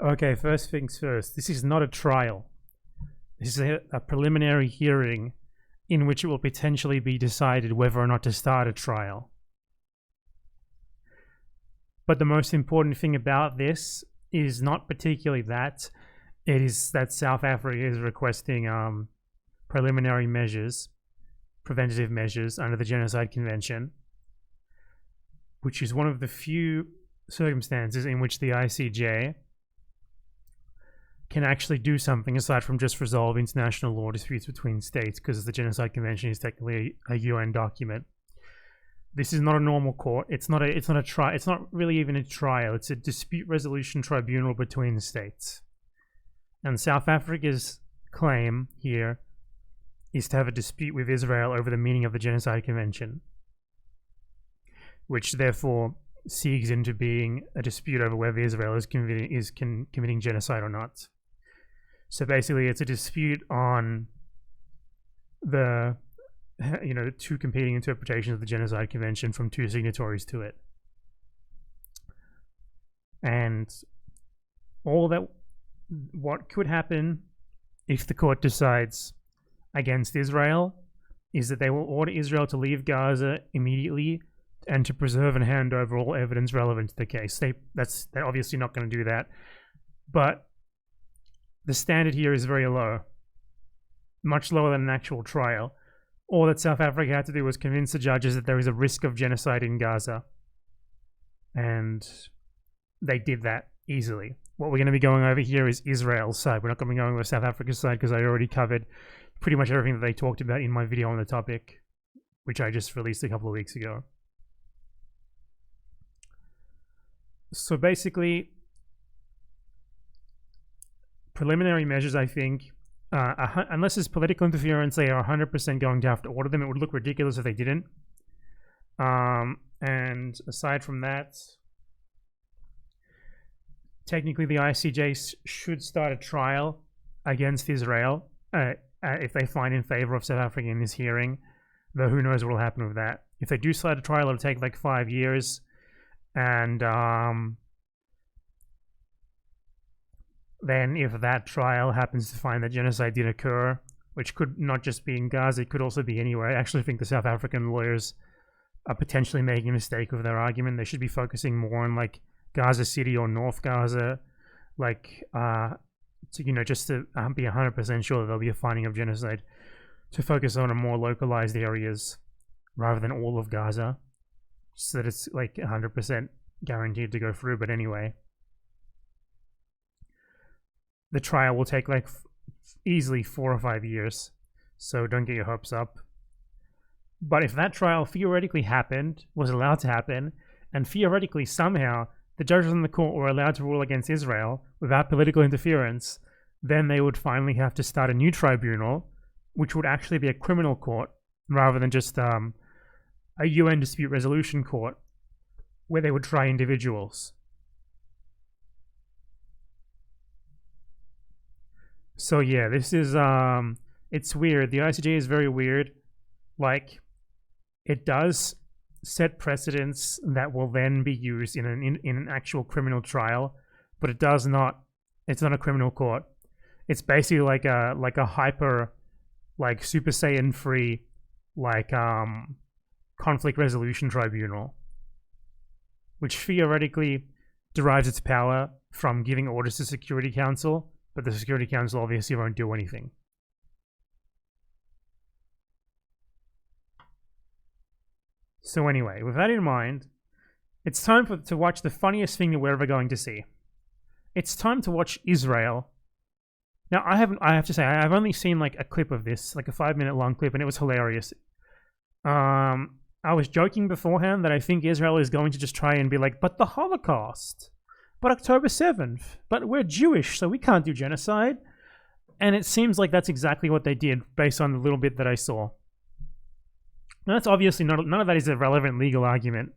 Okay, first things first. This is not a trial. This is a preliminary hearing in which it will potentially be decided whether or not to start a trial. But the most important thing about this is not particularly that. It is that South Africa is requesting preliminary measures, preventative measures under the Genocide Convention, which is one of the few circumstances in which the ICJ can actually do something aside from just resolve international law disputes between states, because the Genocide Convention is technically a UN document. This is not a normal court. It's not a trial. It's not really even a trial. It's a dispute resolution tribunal between the states. And South Africa's claim here is to have a dispute with Israel over the meaning of the Genocide Convention, which therefore segues into being a dispute over whether Israel is committing genocide or not. So basically, it's a dispute on the two competing interpretations of the Genocide Convention from two signatories to it. And what could happen if the court decides against Israel is that they will order Israel to leave Gaza immediately and to preserve and hand over all evidence relevant to the case. They're obviously not going to do that. But the standard here is very low, much lower than an actual trial. All that South Africa had to do was convince the judges that there is a risk of genocide in Gaza. And they did that easily. What we're going to be going over here is Israel's side. We're not going to be going over South Africa's side because I already covered pretty much everything that they talked about in my video on the topic, which I just released a couple of weeks ago. So basically, preliminary measures, I think, unless it's political interference, they are 100% going to have to order them. It would look ridiculous if they didn't. And aside from that, technically the ICJ should start a trial against Israel if they find in favor of South Africa in this hearing, though who knows what will happen with that. If they do start a trial, it'll take like 5 years. And then if that trial happens to find that genocide did occur, which could not just be in Gaza, it could also be anywhere. I actually think the South African lawyers are potentially making a mistake with their argument. They should be focusing more on like Gaza City or North Gaza, like just to be 100% sure that there'll be a finding of genocide, to focus on a more localized areas rather than all of Gaza, so that it's like 100% guaranteed to go through. But anyway, the trial will take like easily 4 or 5 years, so don't get your hopes up. But if that trial theoretically was allowed to happen, and theoretically somehow the judges in the court were allowed to rule against Israel without political interference, then they would finally have to start a new tribunal, which would actually be a criminal court rather than just a UN dispute resolution court where they would try individuals. So yeah, this is it's weird. The ICJ is very weird. Like, it does set precedents that will then be used in an actual criminal trial, but it's not a criminal court. It's basically like a hyper, like Super Saiyan free, like conflict resolution tribunal, which theoretically derives its power from giving orders to Security Council, but the Security Council obviously won't do anything. So anyway, with that in mind, it's time to watch the funniest thing that we're ever going to see. It's time to watch Israel. Now, I have to say, I've only seen like a clip of this, like a 5-minute long clip, and it was hilarious. I was joking beforehand that I think Israel is going to just try and be like, but the Holocaust, but October 7th, but we're Jewish, so we can't do genocide. And it seems like that's exactly what they did based on the little bit that I saw. Now, that's obviously none of that is a relevant legal argument.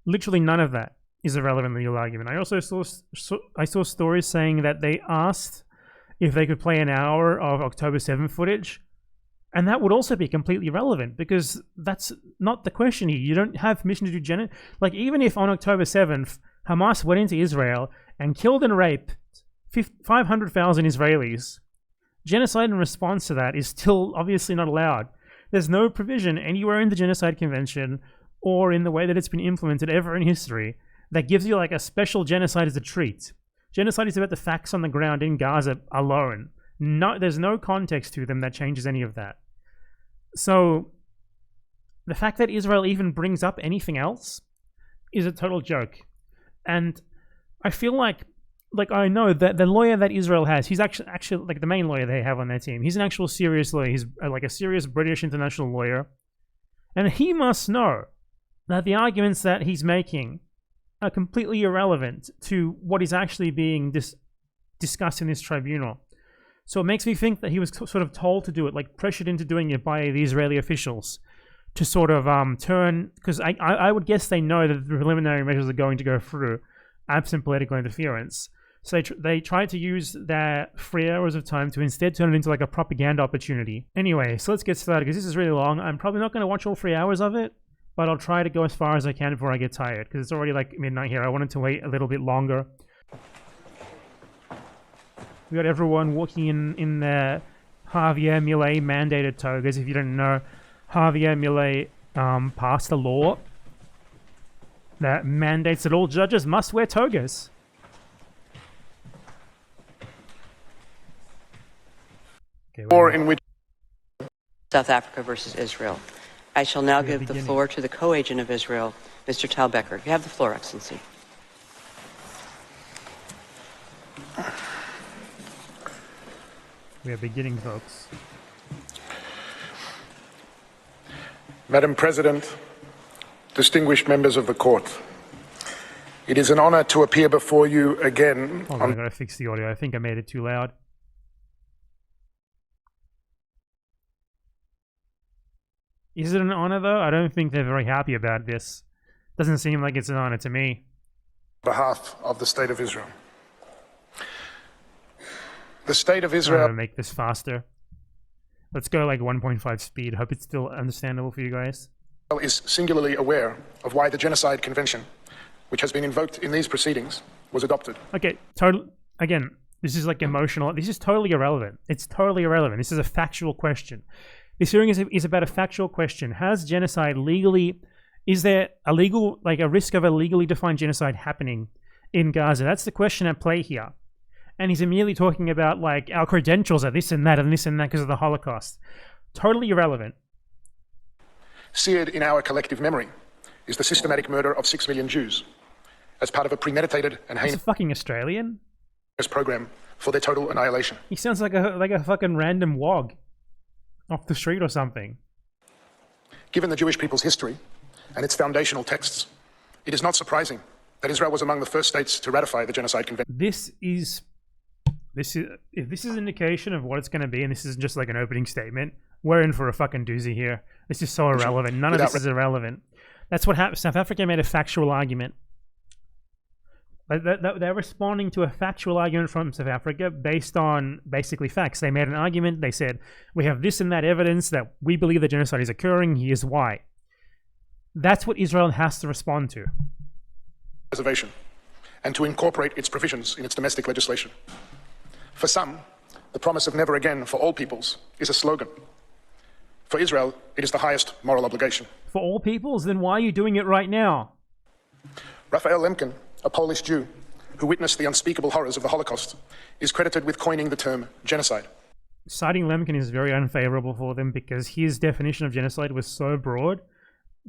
Literally none of that is a relevant legal argument. I also saw stories saying that they asked if they could play an hour of October 7th footage, and that would also be completely relevant, because that's not the question here. You don't have permission to do genocide. Like, even if on October 7th, Hamas went into Israel and killed and raped 500,000 Israelis. Genocide in response to that is still obviously not allowed. There's no provision anywhere in the Genocide Convention or in the way that it's been implemented ever in history that gives you like a special genocide as a treat. Genocide is about the facts on the ground in Gaza alone. No, there's no context to them that changes any of that. So the fact that Israel even brings up anything else is a total joke. And I feel like I know that the lawyer that Israel has, he's actually like the main lawyer they have on their team. He's an actual serious lawyer. He's like a serious British international lawyer. And he must know that the arguments that he's making are completely irrelevant to what is actually being discussed in this tribunal. So it makes me think that he was sort of told to do it, like pressured into doing it by the Israeli officials to sort of turn, because I would guess they know that the preliminary measures are going to go through absent political interference. So they tried to use their 3 hours of time to instead turn it into like a propaganda opportunity. Anyway, so let's get started because this is really long. I'm probably not going to watch all 3 hours of it, but I'll try to go as far as I can before I get tired because it's already like midnight here. I wanted to wait a little bit longer. We got everyone walking in their Javier Milei mandated togas. If you don't know, Javier Milei passed a law that mandates that all judges must wear togas. Okay, or in which South Africa versus Israel. I shall now give the floor to the co-agent of Israel, Mr. Tal Becker. You have the floor, Excellency. We are beginning, folks. Madam President, distinguished members of the court, it is an honor to appear before you again. Hold on, I gotta fix the audio. I think I made it too loud. Is it an honor, though? I don't think they're very happy about this. Doesn't seem like it's an honor to me. On behalf of the State of Israel. The State of Israel... I'm gonna make this faster. Let's go like 1.5 speed. Hope it's still understandable for you guys. ...is singularly aware of why the Genocide Convention, which has been invoked in these proceedings, was adopted. Okay, again, this is like emotional. This is totally irrelevant. It's totally irrelevant. This is a factual question. This hearing is about a factual question. Has genocide legally... Is there a legal, like a risk of a legally defined genocide happening in Gaza? That's the question at play here. And he's immediately talking about like our credentials are this and that because of the Holocaust. Totally irrelevant. Seared in our collective memory is the systematic murder of 6 million Jews as part of a premeditated and heinous... He's a fucking Australian? ...program for their total annihilation. He sounds like a fucking random wog off the street or something. Given the Jewish people's history and its foundational texts, it is not surprising that Israel was among the first states to ratify the Genocide Convention. If this is an indication of what it's going to be, and this isn't just like an opening statement, we're in for a fucking doozy here. This is so irrelevant. None of this is irrelevant. That's what happened. South Africa made a factual argument. They're responding to a factual argument from South Africa based on basically facts. They made an argument. They said, we have this and that evidence that we believe that genocide is occurring. Here's why. That's what Israel has to respond to. Reservation, and to incorporate its provisions in its domestic legislation. For some, the promise of never again for all peoples is a slogan. For Israel, it is the highest moral obligation. For all peoples? Then why are you doing it right now? Raphael Lemkin, a Polish Jew who witnessed the unspeakable horrors of the Holocaust, is credited with coining the term genocide. Citing Lemkin is very unfavorable for them because his definition of genocide was so broad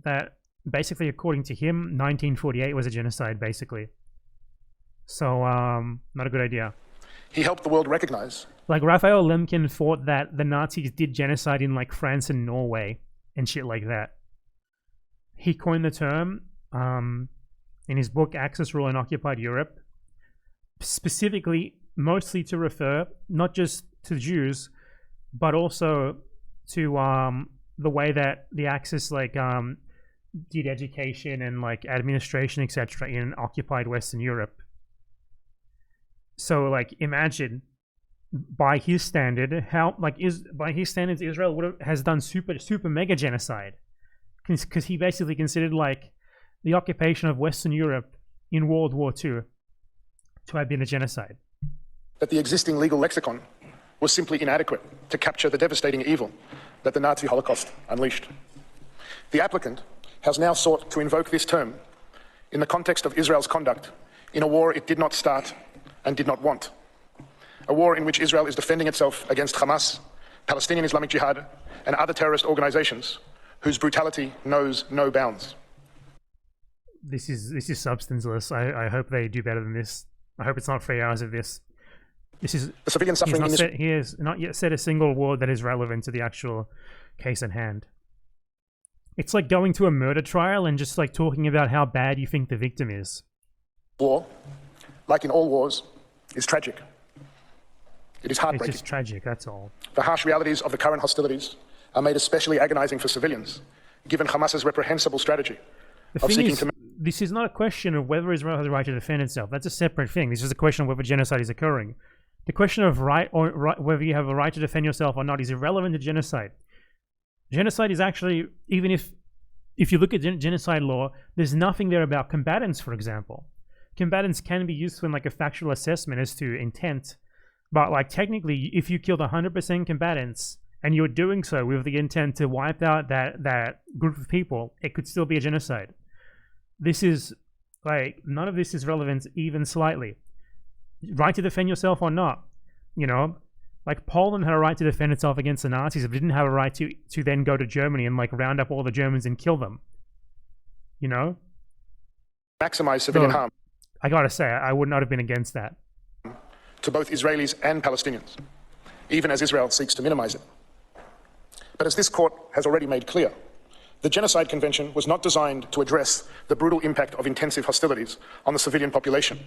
that basically, according to him, 1948 was a genocide, basically. So, not a good idea. He helped the world recognize. Like, Raphael Lemkin thought that the Nazis did genocide in, like, France and Norway and shit like that. He coined the term in his book, Axis, Rule in Occupied Europe, specifically, mostly to refer, not just to Jews, but also to the way that the Axis, like, did education and, like, administration, etc. in occupied Western Europe. So, like, imagine, by his standard, how, like, by his standards, Israel has done super mega genocide, because he basically considered, like, the occupation of Western Europe in World War II to have been a genocide. That the existing legal lexicon was simply inadequate to capture the devastating evil that the Nazi Holocaust unleashed. The applicant has now sought to invoke this term in the context of Israel's conduct in a war it did not start and did not want. A war in which Israel is defending itself against Hamas, Palestinian Islamic Jihad, and other terrorist organizations whose brutality knows no bounds. This is substanceless. I hope they do better than this. I hope it's not 3 hours of this. This is the civilian suffering in this. He has not yet said a single word that is relevant to the actual case at hand. It's like going to a murder trial and just like talking about how bad you think the victim is. War, like in all wars, is tragic. It is heartbreaking. It's just tragic, that's all. The harsh realities of the current hostilities are made especially agonizing for civilians, given Hamas's reprehensible strategy of seeking to... This is not a question of whether Israel has a right to defend itself. That's a separate thing. This is a question of whether genocide is occurring. The question of whether you have a right to defend yourself or not is irrelevant to genocide. Genocide is actually, even if you look at genocide law, there's nothing there about combatants, for example. Combatants can be useful in like a factual assessment as to intent, but like technically, if you killed 100% combatants and you're doing so with the intent to wipe out that group of people, it could still be a genocide. This is like, none of this is relevant even slightly. Right to defend yourself or not, you know? Like Poland had a right to defend itself against the Nazis, but didn't have a right to then go to Germany and like round up all the Germans and kill them. You know? Maximize civilian harm. I gotta say, I would not have been against that. To both Israelis and Palestinians, even as Israel seeks to minimize it. But as this court has already made clear, the Genocide Convention was not designed to address the brutal impact of intensive hostilities on the civilian population,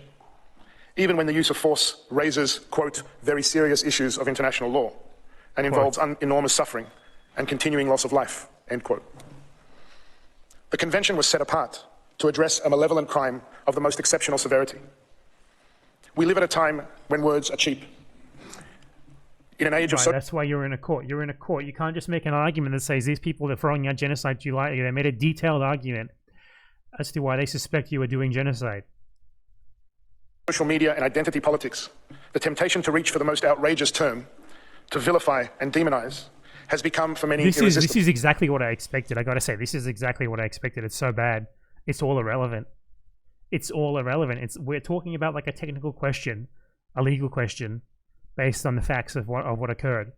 even when the use of force raises, quote, very serious issues of international law and involves enormous suffering and continuing loss of life, end quote. The convention was set apart to address a malevolent crime of the most exceptional severity. We live at a time when words are cheap. In an age of... That's why you're in a court. You're in a court. You can't just make an argument that says these people are throwing out genocide too lightly. They made a detailed argument as to why they suspect you are doing genocide. Social media and identity politics, the temptation to reach for the most outrageous term, to vilify and demonize, has become for many irresistible. This is exactly what I expected. I gotta say, this is exactly what I expected. It's so bad. It's all irrelevant. It's all irrelevant. We're talking about like a technical question, a legal question, based on the facts of what occurred.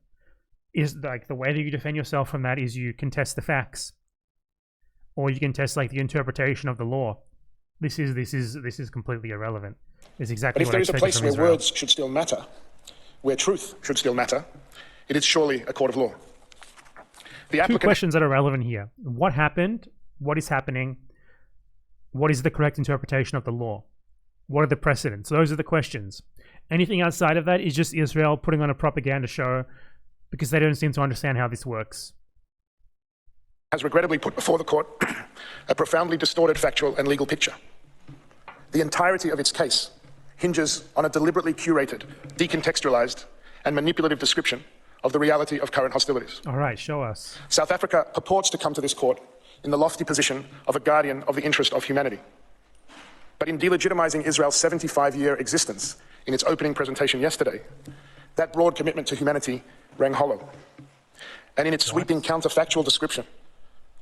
Is like the way that you defend yourself from that is you contest the facts, or you contest like the interpretation of the law. This is completely irrelevant. It's exactly what I expected from Israel. But if there is a place where words should still matter, where truth should still matter, it is surely a court of law. Two questions that are relevant here. What happened? What is happening? What is the correct interpretation of the law? What are the precedents? Those are the questions. Anything outside of that is just Israel putting on a propaganda show because they don't seem to understand how this works. Has regrettably put before the court a profoundly distorted factual and legal picture. The entirety of its case hinges on a deliberately curated, decontextualized, and manipulative description of the reality of current hostilities. All right, show us. South Africa purports to come to this court in the lofty position of a guardian of the interest of humanity. But in delegitimizing Israel's 75-year existence in its opening presentation yesterday, that broad commitment to humanity rang hollow. And in its sweeping counterfactual description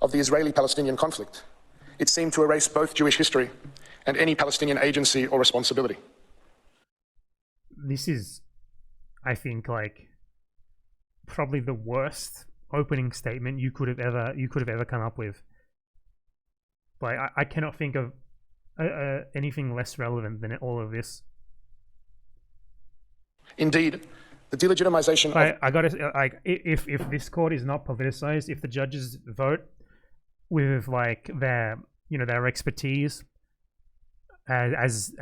of the Israeli-Palestinian conflict, it seemed to erase both Jewish history and any Palestinian agency or responsibility. This is, I think, like probably the worst opening statement you could have ever come up with. Like I cannot think of anything less relevant than all of this. Indeed, the delegitimization of... I gotta like if this court is not politicized, if the judges vote with like their expertise as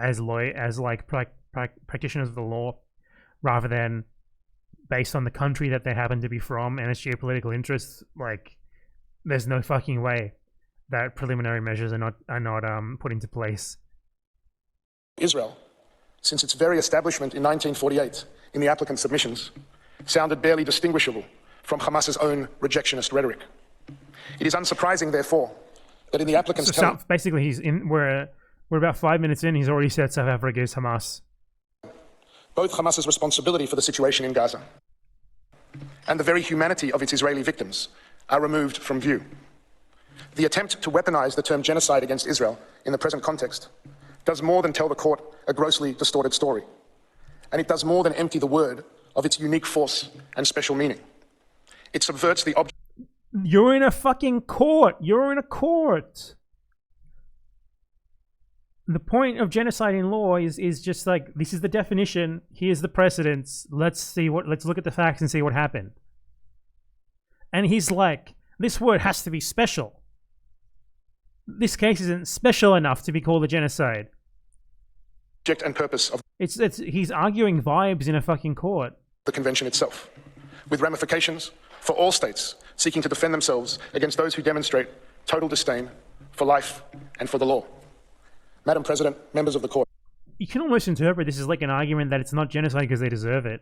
practitioners of the law, rather than based on the country that they happen to be from and its geopolitical interests, like there's no fucking way that preliminary measures are not put into place. Israel, since its very establishment in 1948 in the applicant submissions, sounded barely distinguishable from Hamas's own rejectionist rhetoric. It is unsurprising, therefore, that in the applicant's basically we're about 5 minutes in, he's already said South Africa is Hamas. both Hamas's responsibility for the situation in Gaza and the very humanity of its Israeli victims are removed from view. The attempt to weaponize the term genocide against Israel in the present context does more than tell the court a grossly distorted story, and it does more than empty the word of its unique force and special meaning. It subverts the object. You're in a fucking court. You're in a court. The point of genocide in law is just like, this is the definition, here's the precedents, let's look at the facts and see what happened. And he's like, this word has to be special. This case isn't special enough to be called a genocide. Object and purpose of he's arguing vibes in a fucking court. The convention itself, with ramifications for all states seeking to defend themselves against those who demonstrate total disdain for life and for the law. Madam President, members of the court. You can almost interpret this as like an argument that it's not genocide because they deserve it.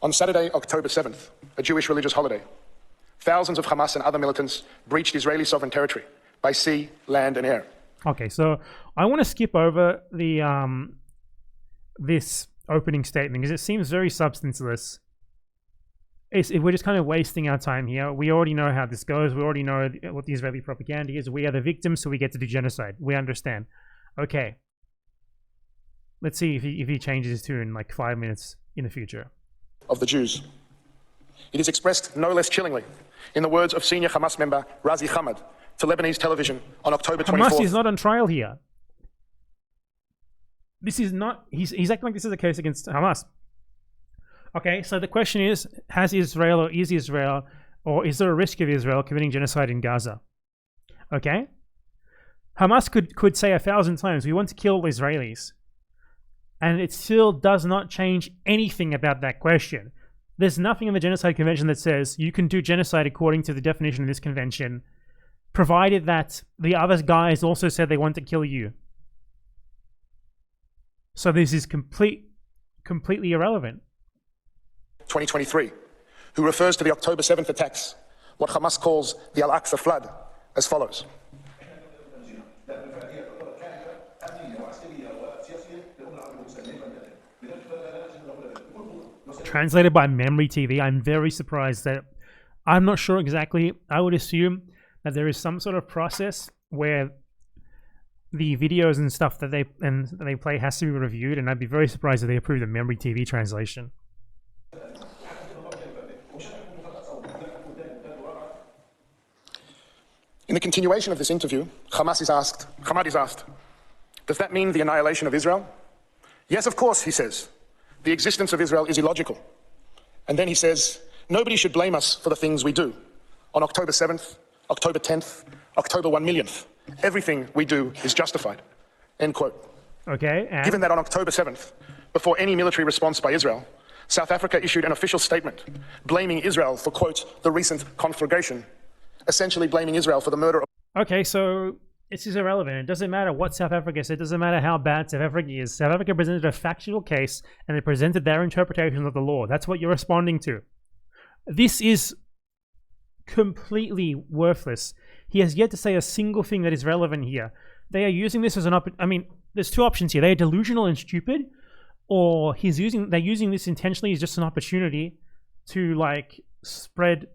On Saturday, October 7th, a Jewish religious holiday, thousands of Hamas and other militants breached Israeli sovereign territory by sea, land, and air. Okay, so I want to skip over the this opening statement because it seems very substanceless. We're just kind of wasting our time here. We already know how this goes. We already know what the Israeli propaganda is. We are the victims, so we get to do genocide. We understand. Okay. Let's see if he changes his tune in like 5 minutes in the future. Of the Jews. It is expressed no less chillingly in the words of senior Hamas member Razi Hamad to Lebanese television on October 24th. Hamas is not on trial here. This is not... He's acting like this is a case against Hamas. Okay, so the question is, has Israel or is there a risk of Israel committing genocide in Gaza? Okay? Hamas could say 1,000 times, we want to kill Israelis. And it still does not change anything about that question. There's nothing in the Genocide Convention that says you can do genocide according to the definition of this convention, provided that the other guys also said they want to kill you. So this is completely irrelevant. 2023, who refers to the October 7th attacks, what Hamas calls the Al-Aqsa flood, as follows. Translated by Memory TV, I'm very surprised that... I'm not sure exactly. I would assume that there is some sort of process where the videos and stuff that they play has to be reviewed, and I'd be very surprised if they approve the Memory TV translation. In the continuation of this interview, Hamad is asked, does that mean the annihilation of Israel? Yes, of course, he says. The existence of Israel is illogical. And then he says, nobody should blame us for the things we do. On October 7th, October 10th, October 1 millionth, everything we do is justified. End quote. Okay. And given that on October 7th, before any military response by Israel, South Africa issued an official statement blaming Israel for, quote, the recent conflagration, essentially blaming Israel for the murder of... Okay, so this is irrelevant. It doesn't matter what South Africa said. It doesn't matter how bad South Africa is. South Africa presented a factual case and they presented their interpretation of the law. That's what you're responding to. This is completely worthless. He has yet to say a single thing that is relevant here. They are using this as an I mean, there's two options here. They are delusional and stupid, or they're using this intentionally as just an opportunity to like spread,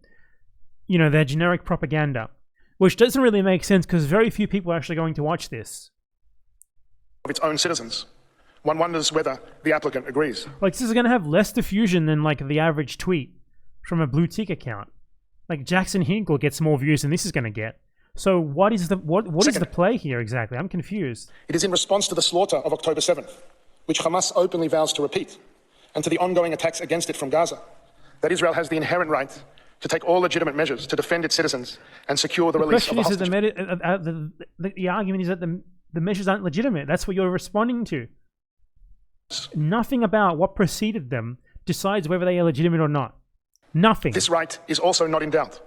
you know, their generic propaganda, which doesn't really make sense because very few people are actually going to watch this. Of its own citizens. One wonders whether the applicant agrees. Like, this is going to have less diffusion than like the average tweet from a blue tick account. Like Jackson Hinkle gets more views than this is going to get. So what is the is the play here exactly? I'm confused. It is in response to the slaughter of October 7th, which Hamas openly vows to repeat, and to the ongoing attacks against it from Gaza, that Israel has the inherent right to take all legitimate measures to defend its citizens and secure the release of the hostages. The argument is that the measures aren't legitimate. That's what you're responding to. Nothing about what preceded them decides whether they are legitimate or not. Nothing. This right is also not in doubt.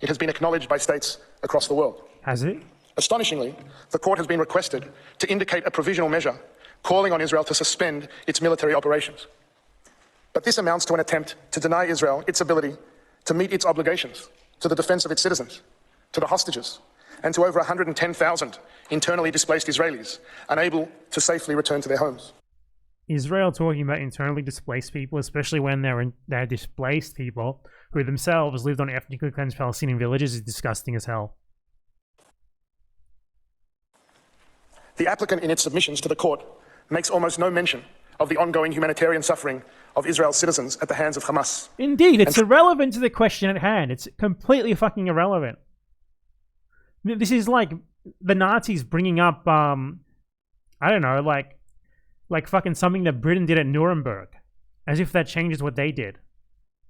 It has been acknowledged by states across the world. Has it? Astonishingly, the court has been requested to indicate a provisional measure calling on Israel to suspend its military operations. But this amounts to an attempt to deny Israel its ability to meet its obligations to the defense of its citizens, to the hostages, and to over 110,000 internally displaced Israelis unable to safely return to their homes. Israel talking about internally displaced people, especially when they're displaced people who themselves lived on ethnically cleansed Palestinian villages, is disgusting as hell. The applicant in its submissions to the court makes almost no mention of the ongoing humanitarian suffering of Israel's citizens at the hands of Hamas. Indeed, it's irrelevant to the question at hand. It's completely fucking irrelevant. This is like the Nazis bringing up, I don't know, like fucking something that Britain did at Nuremberg, as if that changes what they did.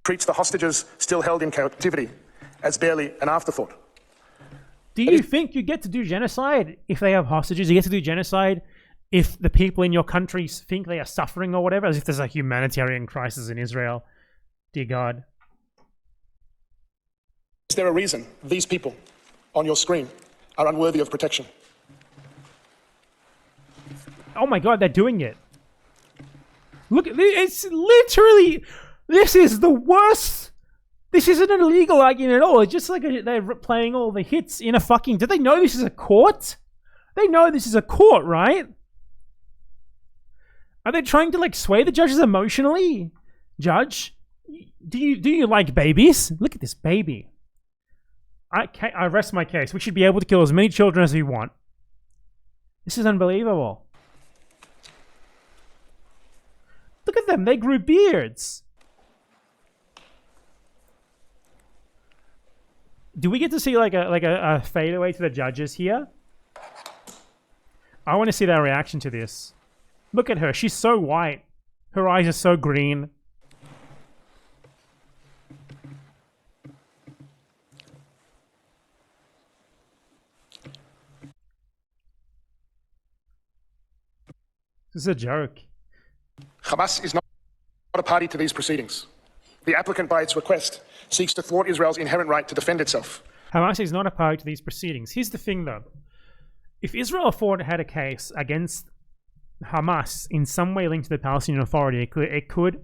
Treats the hostages still held in captivity as barely an afterthought. Do you think you get to do genocide if they have hostages? You get to do genocide if the people in your country think they are suffering or whatever, as if there's a humanitarian crisis in Israel. Dear God. Is there a reason these people on your screen are unworthy of protection? Oh my God, they're doing it. Look, it's literally, this is the worst. This isn't an illegal argument at all. It's just like they're playing all the hits in a fucking... Do they know this is a court? They know this is a court, right? Are they trying to like sway the judges emotionally? Judge, do you like babies? Look at this baby. I rest my case. We should be able to kill as many children as we want. This is unbelievable. Look at them. They grew beards. Do we get to see like a fadeaway to the judges here? I want to see their reaction to this. Look at her. She's so white. Her eyes are so green. This is a joke. Hamas is not a party to these proceedings. The applicant, by its request, seeks to thwart Israel's inherent right to defend itself. Hamas is not a party to these proceedings. Here's the thing, though. If Israel had a case against Hamas in some way linked to the Palestinian Authority, it could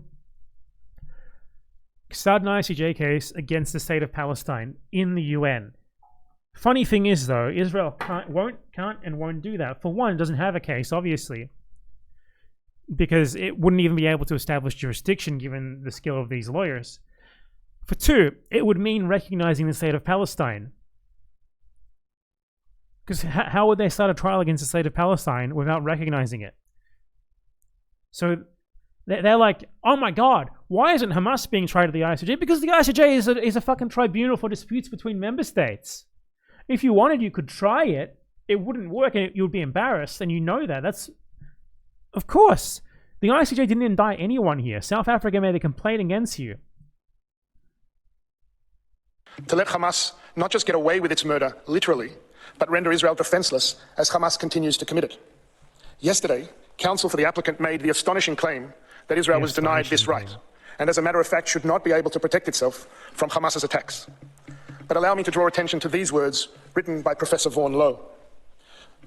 start an ICJ case against the state of Palestine in the UN. Funny thing is, though, Israel can't and won't do that. For one, it doesn't have a case, obviously, because it wouldn't even be able to establish jurisdiction given the skill of these lawyers. For two, it would mean recognizing the state of Palestine. Because how would they start a trial against the state of Palestine without recognizing it? So they're like, oh my God, why isn't Hamas being tried at the ICJ? Because the ICJ is a fucking tribunal for disputes between member states. If you wanted, you could try it. It wouldn't work and you would be embarrassed, and you know that. That's... Of course. The ICJ didn't indict anyone here. South Africa made a complaint against you. To let Hamas not just get away with its murder, literally, but render Israel defenseless as Hamas continues to commit it. Yesterday, counsel for the applicant made the astonishing claim that Israel was denied this right, and as a matter of fact should not be able to protect itself from Hamas's attacks. But allow me to draw attention to these words written by Professor Vaughan Lowe.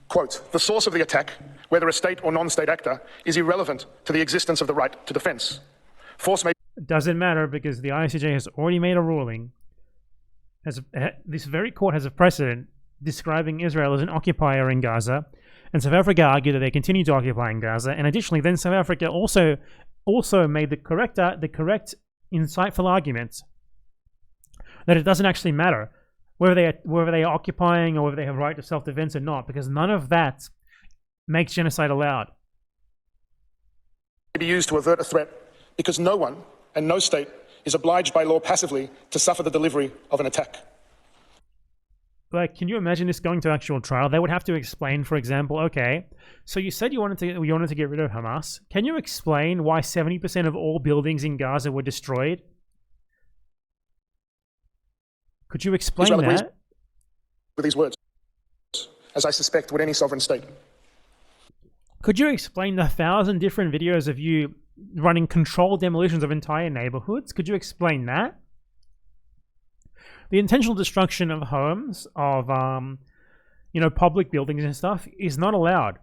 Quote, the source of the attack, whether a state or non-state actor, is irrelevant to the existence of the right to defense. Force may... It doesn't matter because the ICJ has already made a ruling. This very court has a precedent describing Israel as an occupier in Gaza, and South Africa argued that they continue to occupy in Gaza, and additionally then South Africa also made the correct insightful argument that it doesn't actually matter whether they are occupying or whether they have right to self-defense or not, because none of that makes genocide allowed. Be used to avert a threat because no one and no state is obliged by law passively to suffer the delivery of an attack. Like, can you imagine this going to actual trial? They would have to explain, for example, okay, so you said you wanted to get rid of Hamas. Can you explain why 70% of all buildings in Gaza were destroyed? Could you explain Israel agrees that? with these words, as I suspect would any sovereign state. Could you explain the 1,000 different videos of you running controlled demolitions of entire neighborhoods? Could you explain that? The intentional destruction of homes, of public buildings and stuff, is not allowed.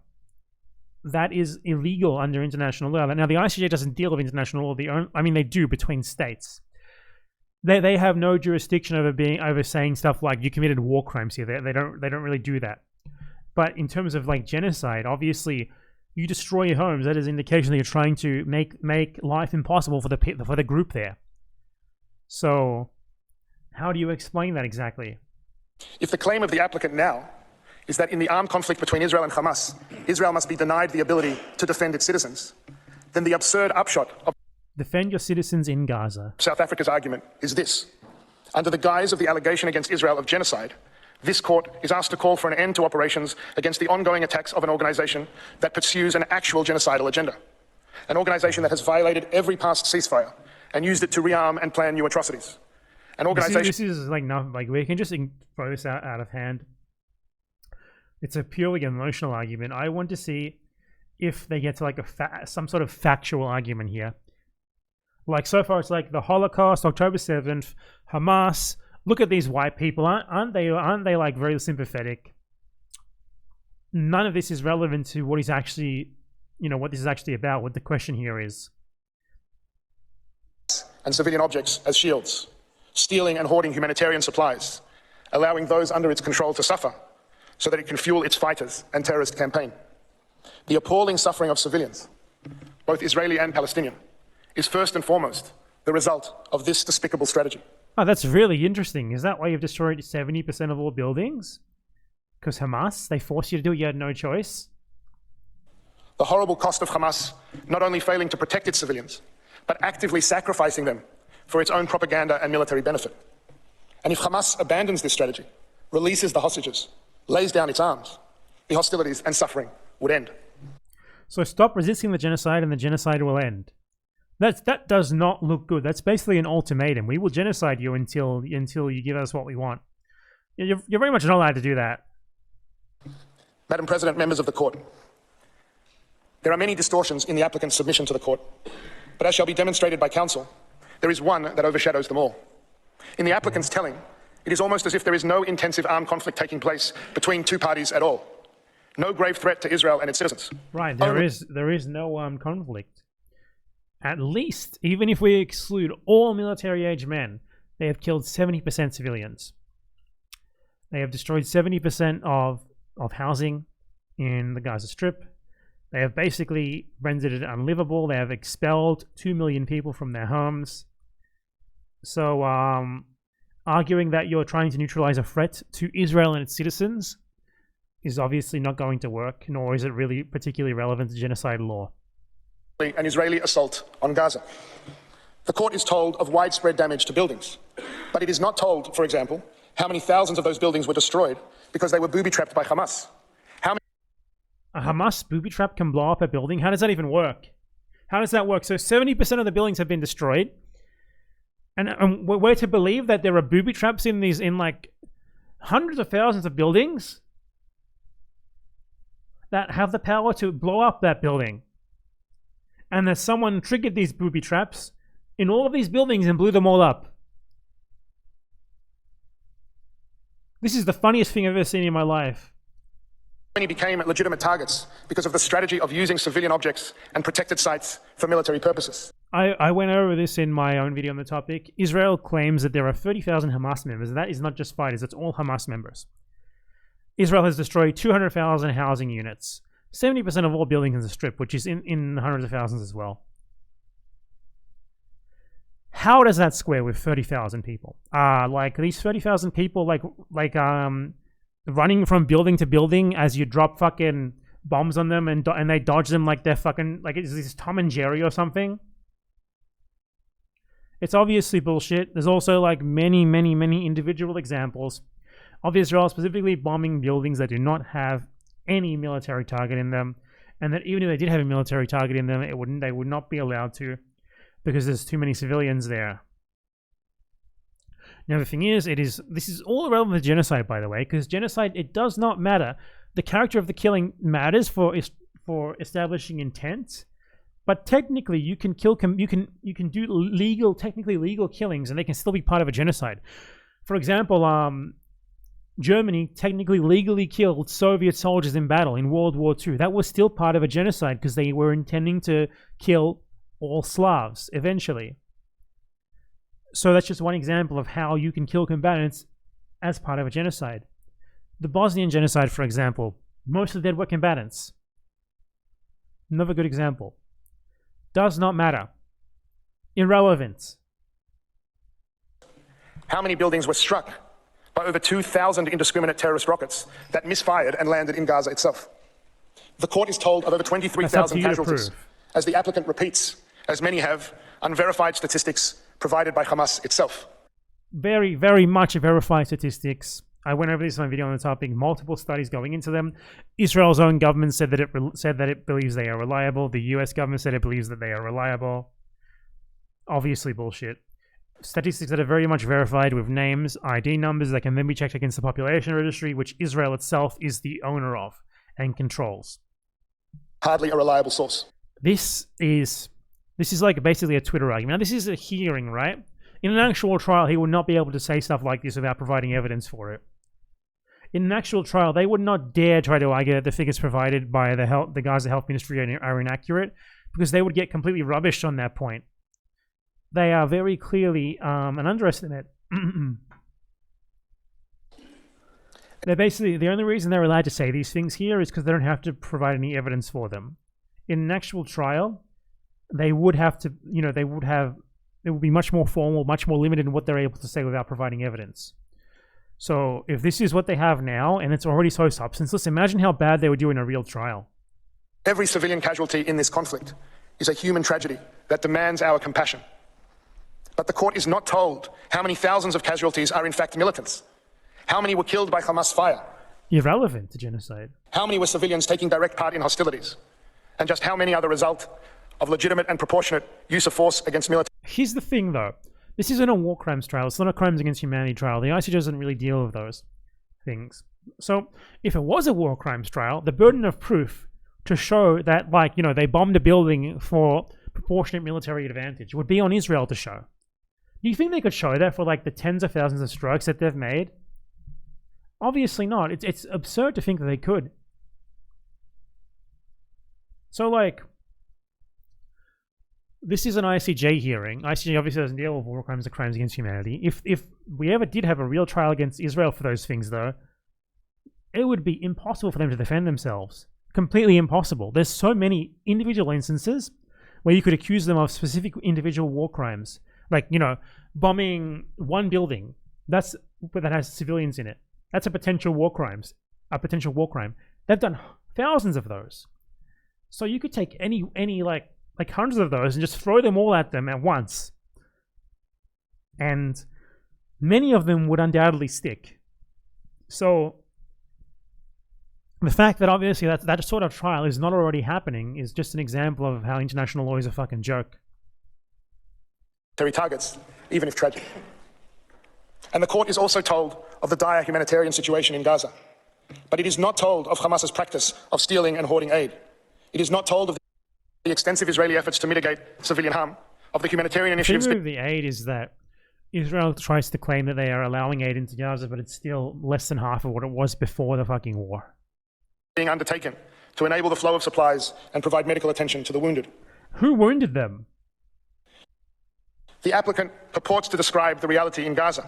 That is illegal under international law. Now, the ICJ doesn't deal with international law. They do between states. They have no jurisdiction over saying stuff like you committed war crimes here. They don't really do that. But in terms of like genocide, obviously, You destroy your homes. That is indication that you're trying to make life impossible for the group there. So, how do you explain that exactly? If the claim of the applicant now is that in the armed conflict between Israel and Hamas, Israel must be denied the ability to defend its citizens, then the absurd upshot of defend your citizens in Gaza. South Africa's argument is this. Under the guise of the allegation against Israel of genocide, this court is asked to call for an end to operations against the ongoing attacks of an organization that pursues an actual genocidal agenda, an organization that has violated every past ceasefire and used it to rearm and plan new atrocities. An organization. This is like nothing. Like we can just throw this out of hand. It's a purely emotional argument. I want to see if they get to like some sort of factual argument here. Like so far, it's like the Holocaust, October 7th, Hamas. Look at these white people. Aren't they like very sympathetic? None of this is relevant to what is actually, what this is actually about. What the question here is. And civilian objects as shields, stealing and hoarding humanitarian supplies, allowing those under its control to suffer so that it can fuel its fighters and terrorist campaign. The appalling suffering of civilians, both Israeli and Palestinian, is first and foremost the result of this despicable strategy. Oh, that's really interesting. Is that why you've destroyed 70% of all buildings? Because Hamas, they forced you to do it, you had no choice? The horrible cost of Hamas not only failing to protect its civilians, but actively sacrificing them for its own propaganda and military benefit. And if Hamas abandons this strategy, releases the hostages, lays down its arms, the hostilities and suffering would end. So stop resisting the genocide and the genocide will end. That does not look good. That's basically an ultimatum. We will genocide you until you give us what we want. You're very much not allowed to do that. Madam President, members of the court, there are many distortions in the applicant's submission to the court, but as shall be demonstrated by counsel, there is one that overshadows them all. In the applicant's telling, it is almost as if there is no intensive armed conflict taking place between two parties at all. No grave threat to Israel and its citizens. Right, there is no armed conflict. At least, even if we exclude all military-age men, they have killed 70% civilians. They have destroyed 70% of housing in the Gaza Strip. They have basically rendered it unlivable. They have expelled 2 million people from their homes. So, arguing that you're trying to neutralize a threat to Israel and its citizens is obviously not going to work, nor is it really particularly relevant to genocide law. An Israeli assault on Gaza. The court is told of widespread damage to buildings, but it is not told, for example, how many thousands of those buildings were destroyed because they were booby-trapped by Hamas. How many... A Hamas booby-trap can blow up a building? How does that even work? How does that work? So 70% of the buildings have been destroyed, and we're to believe that there are booby traps in like hundreds of thousands of buildings that have the power to blow up that building, and that someone triggered these booby traps in all of these buildings and blew them all up. This is the funniest thing I've ever seen in my life. Many became legitimate targets because of the strategy of using civilian objects and protected sites for military purposes. I went over this in my own video on the topic. Israel claims that there are 30,000 Hamas members, and that is not just fighters, it's all Hamas members. Israel has destroyed 200,000 housing units, 70% of all buildings in the Strip, which is in hundreds of thousands as well. How does that square with 30,000 people? Like these 30,000 people, running from building to building as you drop fucking bombs on them and they dodge them like they're fucking, like is this Tom and Jerry or something? It's obviously bullshit. There's also like many individual examples of Israel specifically bombing buildings that do not have any military target in them, and that even if they did have a military target in them, they would not be allowed to because there's too many civilians there. Now the thing is, this is all irrelevant to genocide, by the way, because genocide, it does not matter. The character of the killing matters for establishing intent, but technically you can kill you can do technically legal killings and they can still be part of a genocide. For example, Germany technically legally killed Soviet soldiers in battle in World War II. That was still part of a genocide because they were intending to kill all Slavs eventually. So that's just one example of how you can kill combatants as part of a genocide. The Bosnian genocide, for example, most of the dead were combatants. Another good example. Does not matter. Irrelevant. How many buildings were struck by over 2,000 indiscriminate terrorist rockets that misfired and landed in Gaza itself? The court is told of over 23,000 casualties, as the applicant repeats, as many have, unverified statistics provided by Hamas itself. Very, very much verified statistics. I went over this in my video on the topic. Multiple studies going into them. Israel's own government said that it believes they are reliable. The US government said it believes that they are reliable. Obviously bullshit. Statistics that are very much verified with names, ID numbers that can then be checked against the population registry, which Israel itself is the owner of and controls. Hardly a reliable source. This is like basically a Twitter argument. Now, this is a hearing, right? In an actual trial, he would not be able to say stuff like this without providing evidence for it. In an actual trial, they would not dare try to argue that the figures provided by the Gaza Health Ministry are inaccurate, because they would get completely rubbished on that point. They are very clearly an underestimate. They're basically, the only reason they're allowed to say these things here is because they don't have to provide any evidence for them. In an actual trial, they would have to, it would be much more formal, much more limited in what they're able to say without providing evidence. So if this is what they have now, and it's already so substanceless, imagine how bad they would do in a real trial. Every civilian casualty in this conflict is a human tragedy that demands our compassion. But the court is not told how many thousands of casualties are in fact militants. How many were killed by Hamas fire? Irrelevant to genocide. How many were civilians taking direct part in hostilities? And just how many are the result of legitimate and proportionate use of force against military? Here's the thing, though. This isn't a war crimes trial. It's not a crimes against humanity trial. The ICJ doesn't really deal with those things. So if it was a war crimes trial, the burden of proof to show that, they bombed a building for proportionate military advantage would be on Israel to show. Do you think they could show that for, the tens of thousands of strikes that they've made? Obviously not. It's absurd to think that they could. So, this is an ICJ hearing. ICJ obviously doesn't deal with war crimes or crimes against humanity. If we ever did have a real trial against Israel for those things, though, it would be impossible for them to defend themselves. Completely impossible. There's so many individual instances where you could accuse them of specific individual war crimes. Bombing one building that has civilians in it. That's a potential war crime. They've done thousands of those. So you could take any hundreds of those and just throw them all at them at once. And many of them would undoubtedly stick. So the fact that obviously that sort of trial is not already happening is just an example of how international law is a fucking joke. Targets, even if tragic. And the court is also told of the dire humanitarian situation in Gaza. But it is not told of Hamas's practice of stealing and hoarding aid. It is not told of the extensive Israeli efforts to mitigate civilian harm, of the humanitarian initiatives. The thing with the aid is that Israel tries to claim that they are allowing aid into Gaza, but it's still less than half of what it was before the fucking war. Being undertaken to enable the flow of supplies and provide medical attention to the wounded. Who wounded them? The applicant purports to describe the reality in Gaza,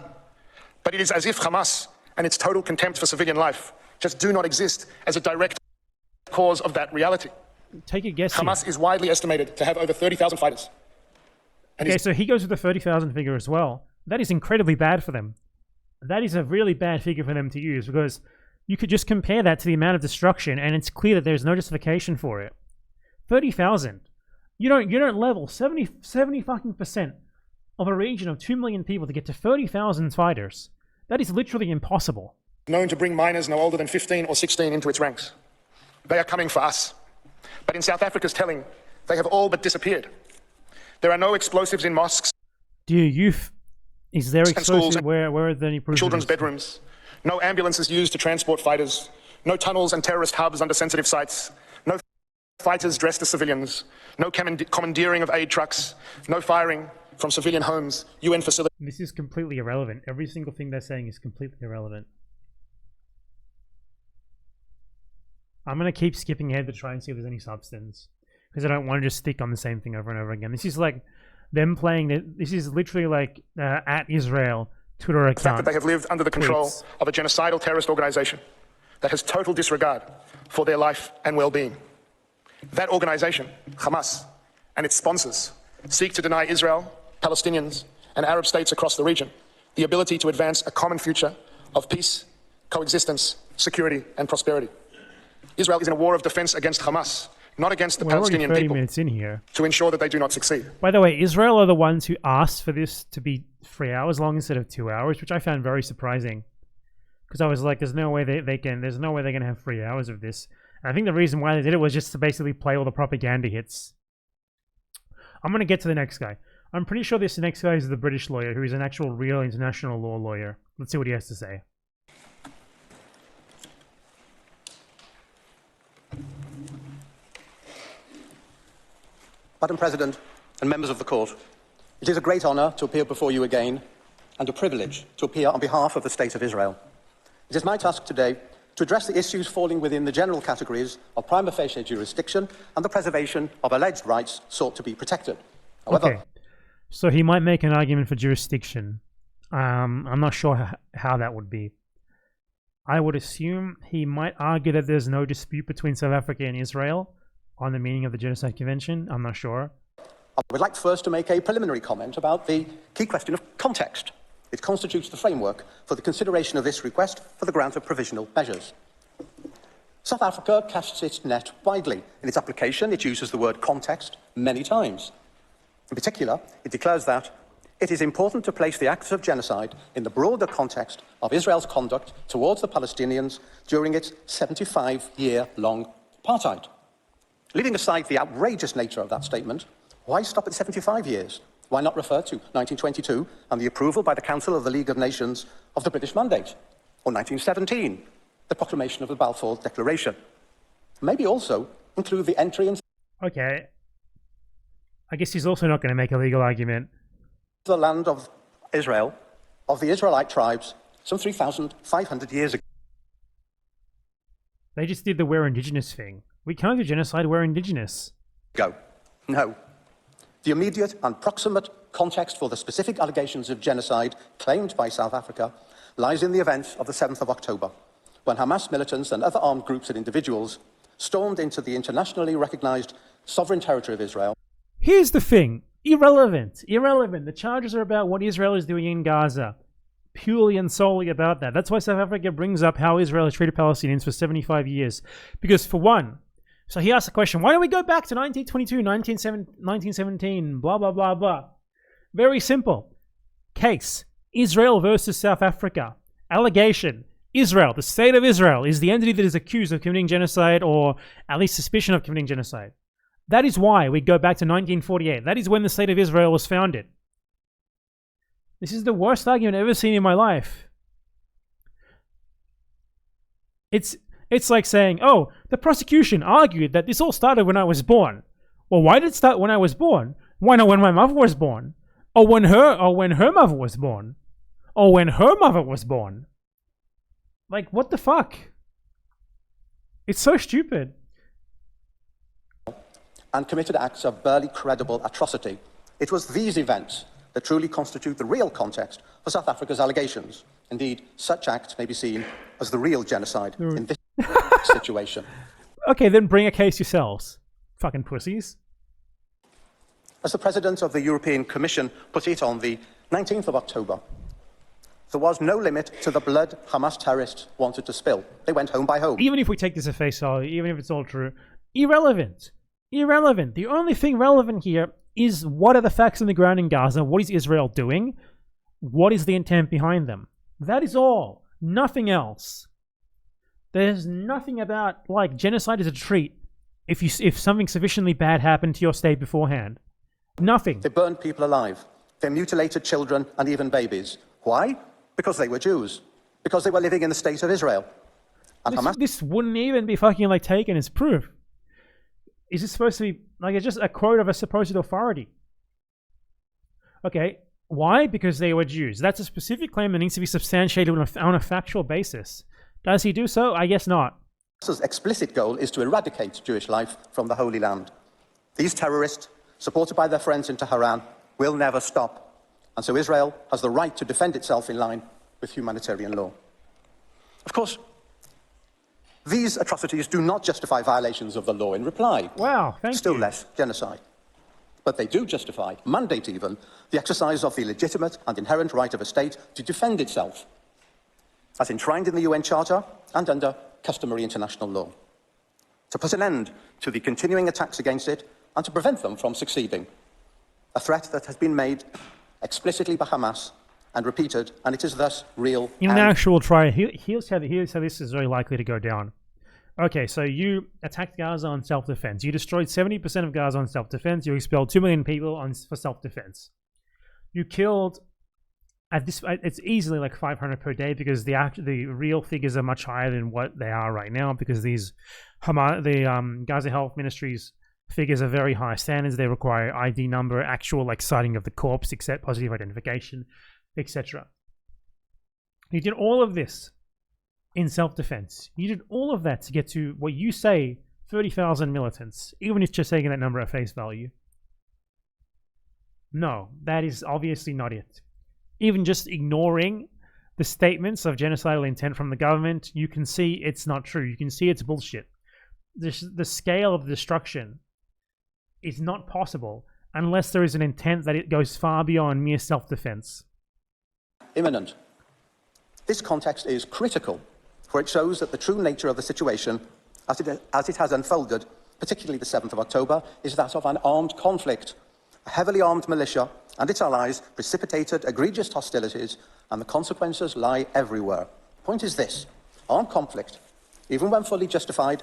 but it is as if Hamas and its total contempt for civilian life just do not exist as a direct cause of that reality. Take a guess. Hamas is widely estimated to have over 30,000 fighters. Okay, so he goes with the 30,000 figure as well. That is incredibly bad for them. That is a really bad figure for them to use, because you could just compare that to the amount of destruction, and it's clear that there's no justification for it. 30,000. You don't level 70 fucking percent of a region of 2 million people to get to 30,000 fighters. That is literally impossible. Known to bring minors no older than 15 or 16 into its ranks. They are coming for us. But in South Africa's telling, they have all but disappeared. There are no explosives in mosques. Dear youth, is there explosives? Where are there any proof? Children's bedrooms. No ambulances used to transport fighters. No tunnels and terrorist hubs under sensitive sites. No fighters dressed as civilians. No commandeering of aid trucks. No firing from civilian homes, UN facilities. This is completely irrelevant. Every single thing they're saying is completely irrelevant. I'm going to keep skipping ahead to try and see if there's any substance, because I don't want to just stick on the same thing over and over again. This is like them playing it. This is literally like at Israel Twitter account. The fact that they have lived under the control of a genocidal terrorist organization that has total disregard for their life and well-being. That organization, Hamas, and its sponsors seek to deny Israel, Palestinians, and Arab states across the region the ability to advance a common future of peace, coexistence, security, and prosperity. Israel is in a war of defense against Hamas, not against the Palestinian already 30 people, minutes in here. to ensure that they do not succeed. By the way, Israel are the ones who asked for this to be 3 hours long instead of 2 hours, which I found very surprising. Because I was like, there's no way they can have 3 hours of this. And I think the reason why they did it was just to basically play all the propaganda hits. I'm going to get to the next guy. I'm pretty sure this next guy is the British lawyer, who is an actual real international law lawyer. Let's see what he has to say. Madam President and members of the Court, it is a great honour to appear before you again and a privilege to appear on behalf of the State of Israel. It is my task today to address the issues falling within the general categories of prima facie jurisdiction and the preservation of alleged rights sought to be protected. However, okay, so he might make an argument for jurisdiction. I'm not sure how that would be. I would assume he might argue that there's no dispute between South Africa and Israel on the meaning of the Genocide Convention. I'm not sure. I would like first to make a preliminary comment about the key question of context. It constitutes the framework for the consideration of this request for the grant of provisional measures. South Africa casts its net widely. In its application, it uses the word context many times. In particular, it declares that it is important to place the acts of genocide in the broader context of Israel's conduct towards the Palestinians during its 75-year-long apartheid. Leaving aside the outrageous nature of that statement, why stop at 75 years? Why not refer to 1922 and the approval by the Council of the League of Nations of the British Mandate? Or 1917, the proclamation of the Balfour Declaration? Maybe also include the entry into Okay. I guess he's also not going to make a legal argument. the land of Israel, of the Israelite tribes, some 3,500 years ago. They just did the we're indigenous thing. We can't do genocide, we're indigenous. No. The immediate and proximate context for the specific allegations of genocide claimed by South Africa lies in the events of the 7th of October, when Hamas militants and other armed groups and individuals stormed into the internationally recognized sovereign territory of Israel. Here's the thing. Irrelevant. The charges are about what Israel is doing in Gaza. Purely and solely about that. That's why South Africa brings up how Israel has treated Palestinians for 75 years. Because for one, so he asked the question, why don't we go back to 1922, 1917, blah, blah, blah, blah. Very simple. Case, Israel versus South Africa. Allegation, Israel, the state of Israel, is the entity that is accused of committing genocide or at least suspicion of committing genocide. That is why we go back to 1948. That is when the state of Israel was founded. This is the worst argument I've ever seen in my life. It's like saying, oh, the prosecution argued that this all started when I was born. Well, why did it start when I was born? Why not when my mother was born? Or when her mother was born? Or when her mother was born? Like, what the fuck? It's so stupid. And committed acts of barely credible atrocity. It was these events that truly constitute the real context for South Africa's allegations. Indeed, such acts may be seen as the real genocide in this situation. Okay, then bring a case yourselves. Fucking pussies. As the President of the European Commission put it on the 19th of October, there was no limit to the blood Hamas terrorists wanted to spill. They went home by home. Even if we take this at face value, even if it's all true, irrelevant. The only thing relevant here is what are the facts on the ground in Gaza? What is Israel doing? What is the intent behind them? That is all. Nothing else. There's nothing about, like, genocide is a treat if something sufficiently bad happened to your state beforehand. Nothing. They burned people alive. They mutilated children and even babies. Why? Because they were Jews. Because they were living in the state of Israel. And This wouldn't even be fucking, like, taken as proof. Is it supposed to be, like, it's just a quote of a supposed authority? Okay, why? Because they were Jews. That's a specific claim that needs to be substantiated on a factual basis. Does he do so? I guess not. Hamas's explicit goal is to eradicate Jewish life from the Holy Land. These terrorists, supported by their friends in Tehran, will never stop. And so Israel has the right to defend itself in line with humanitarian law. Of course, These atrocities do not justify violations of the law in reply. Wow, thank Still you. less genocide. But they do justify, mandate even, the exercise of the legitimate and inherent right of a state to defend itself, as enshrined in the UN Charter and under customary international law, to put an end to the continuing attacks against it and to prevent them from succeeding, a threat that has been made explicitly by Hamas and repeated, and it is thus real. In an actual trial, here's how this is very likely to go down. Okay, so you attacked Gaza on self-defense. You destroyed 70% of Gaza on self-defense. You expelled 2 million people for self-defense. You killed, it's easily like 500 per day, because the real figures are much higher than what they are right now, because the Gaza Health Ministry's figures are very high standards. They require ID number, actual like sighting of the corpse, except positive identification, etc. You did all of this in self-defense. You did all of that to get to what you say 30,000 militants, even if just taking that number at face value. No, that is obviously not it. Even just ignoring the statements of genocidal intent from the government, you can see it's not true. You can see it's bullshit. The scale of the destruction is not possible unless there is an intent that it goes far beyond mere self-defense. Imminent. This context is critical, for it shows that the true nature of the situation, as it has unfolded, particularly the 7th of October, is that of an armed conflict. A heavily armed militia and its allies precipitated egregious hostilities, and the consequences lie everywhere. The point is this: armed conflict, even when fully justified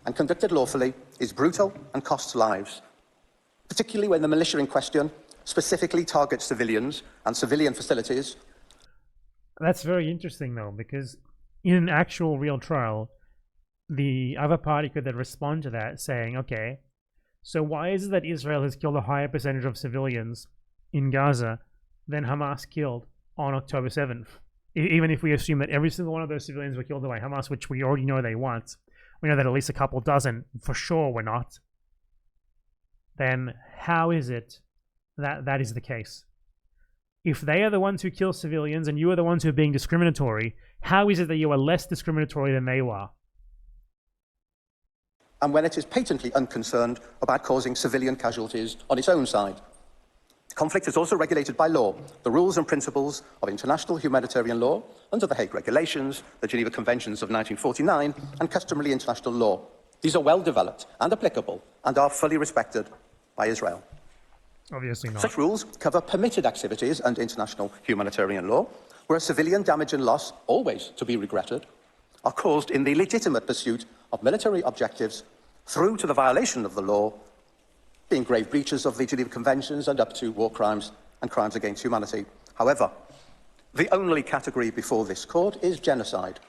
and conducted lawfully, is brutal and costs lives, particularly when the militia in question specifically targets civilians and civilian facilities. That's very interesting, though, because in an actual real trial, the other party could then respond to that saying, okay, so why is it that Israel has killed a higher percentage of civilians in Gaza than Hamas killed on October 7th? Even if we assume that every single one of those civilians were killed by Hamas, which we already know they weren't, we know that at least a couple dozen for sure were not, then how is it that that is the case? If they are the ones who kill civilians and you are the ones who are being discriminatory, how is it that you are less discriminatory than they were? And when it is patently unconcerned about causing civilian casualties on its own side. The conflict is also regulated by law, the rules and principles of international humanitarian law, under the Hague Regulations, the Geneva Conventions of 1949, and customary international law. These are well developed and applicable and are fully respected by Israel. Obviously not. Such rules cover permitted activities under international humanitarian law, where civilian damage and loss, always to be regretted, are caused in the legitimate pursuit of military objectives through to the violation of the law, being grave breaches of the Geneva Conventions and up to war crimes and crimes against humanity. However, the only category before this court is genocide.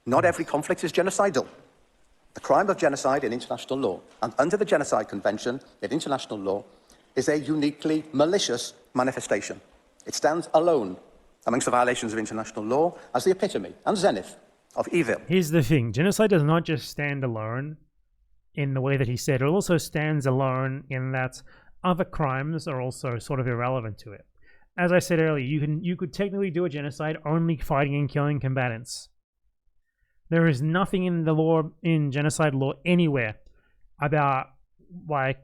Not every conflict is genocidal. The crime of genocide in international law, and under the Genocide Convention in international law, is a uniquely malicious manifestation. It stands alone amongst the violations of international law as the epitome and zenith of evil. Here's the thing. Genocide does not just stand alone in the way that he said. It also stands alone in that other crimes are also sort of irrelevant to it. As I said earlier, you could technically do a genocide only fighting and killing combatants. There is nothing in the law, in genocide law anywhere, about like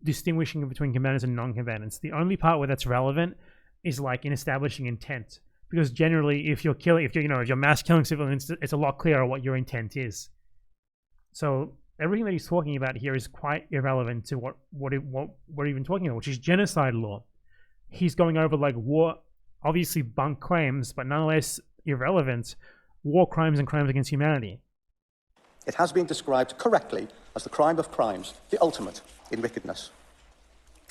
distinguishing between combatants and non-combatants. The only part where that's relevant is like in establishing intent, because generally, if you're mass killing civilians, it's a lot clearer what your intent is. So everything that he's talking about here is quite irrelevant to what we're even talking about, which is genocide law. He's going over like war, obviously bunk claims, but nonetheless irrelevant war crimes and crimes against humanity. It has been described correctly as the crime of crimes, the ultimate in wickedness.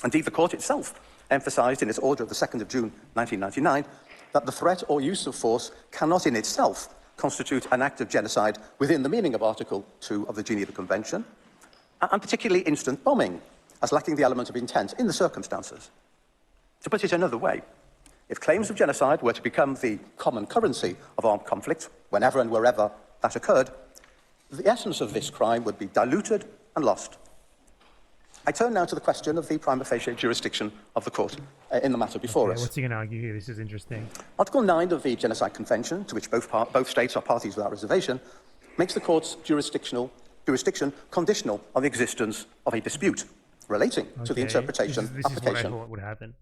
Indeed, the court itself emphasised in its order of the 2nd of June 1999 that the threat or use of force cannot in itself constitute an act of genocide within the meaning of Article 2 of the Geneva Convention, and particularly instant bombing, as lacking the element of intent in the circumstances. To put it another way, if claims of genocide were to become the common currency of armed conflict, whenever and wherever that occurred, the essence of this crime would be diluted and lost. I turn now to the question of the prima facie jurisdiction of the court in the matter before us. What's he going to argue here? This is interesting. Article 9 of the Genocide Convention, to which both states are parties without reservation, makes the court's jurisdiction conditional on the existence of a dispute relating to the interpretation this application. Is what I thought would happen.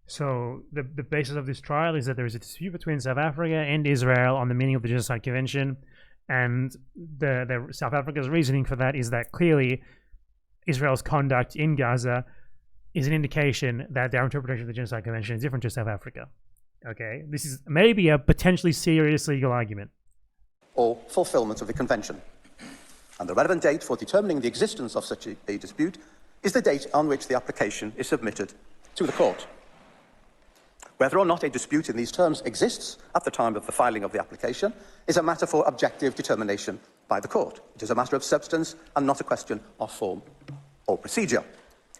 So the basis of this trial is that there is a dispute between South Africa and Israel on the meaning of the Genocide Convention, and the South Africa's reasoning for that is that clearly Israel's conduct in Gaza is an indication that their interpretation of the Genocide Convention is different to South Africa. Okay, this is maybe a potentially serious legal argument. Or fulfillment of the convention. And the relevant date for determining the existence of such a dispute is the date on which the application is submitted to the court. Whether or not a dispute in these terms exists at the time of the filing of the application is a matter for objective determination by the court. It is a matter of substance and not a question of form or procedure.